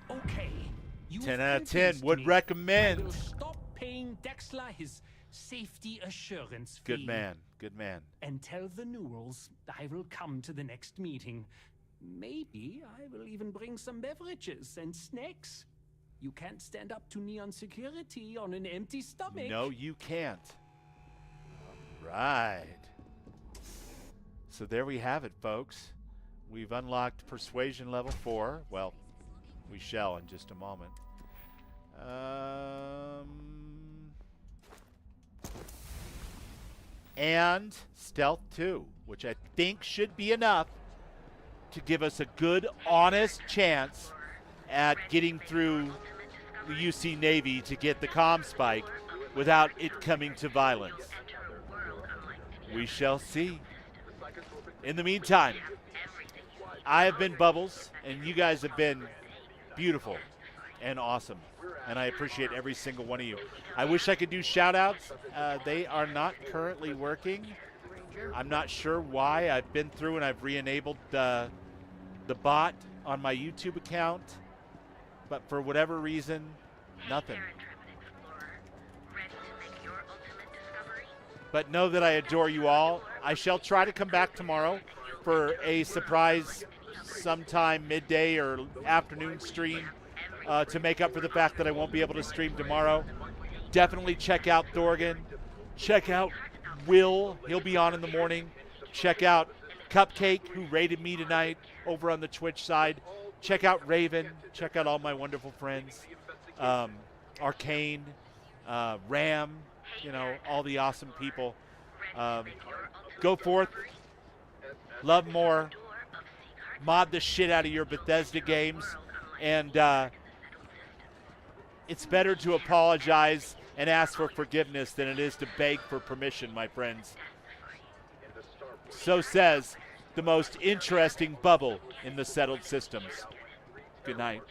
Okay. You 10 have out of 10 convinced would me. recommend. I will stop paying Dexler his safety assurance fee. Good man, good man. And tell the Newells I will come to the next meeting. Maybe I will even bring some beverages and snacks. You can't stand up to Neon security on an empty stomach. No, you can't. All right. So there we have it, folks. We've unlocked Persuasion level 4. Well, we shall in just a moment. And Stealth 2, which I think should be enough to give us a good, honest chance at getting through the UC Navy to get the comm spike without it coming to violence. We shall see. In the meantime, I have been Bubbles, and you guys have been beautiful and awesome, and I appreciate every single one of you. I wish I could do shout-outs. They are not currently working. I'm not sure why. I've been through and I've re-enabled the bot on my YouTube account, but for whatever reason, nothing. But know that I adore you all. I shall try to come back tomorrow for a surprise sometime midday or afternoon stream to make up for the fact that I won't be able to stream tomorrow. Definitely check out Thorgan. Check out Will. He'll be on in the morning. Check out Cupcake, who raided me tonight over on the Twitch side. Check out Raven. Check out all my wonderful friends. Arcane, Ram, you know, all the awesome people. Go forth. Love more. Mod the shit out of your Bethesda games. And it's better to apologize and ask for forgiveness than it is to beg for permission, my friends. So says the most interesting bubble in the settled systems. Good night.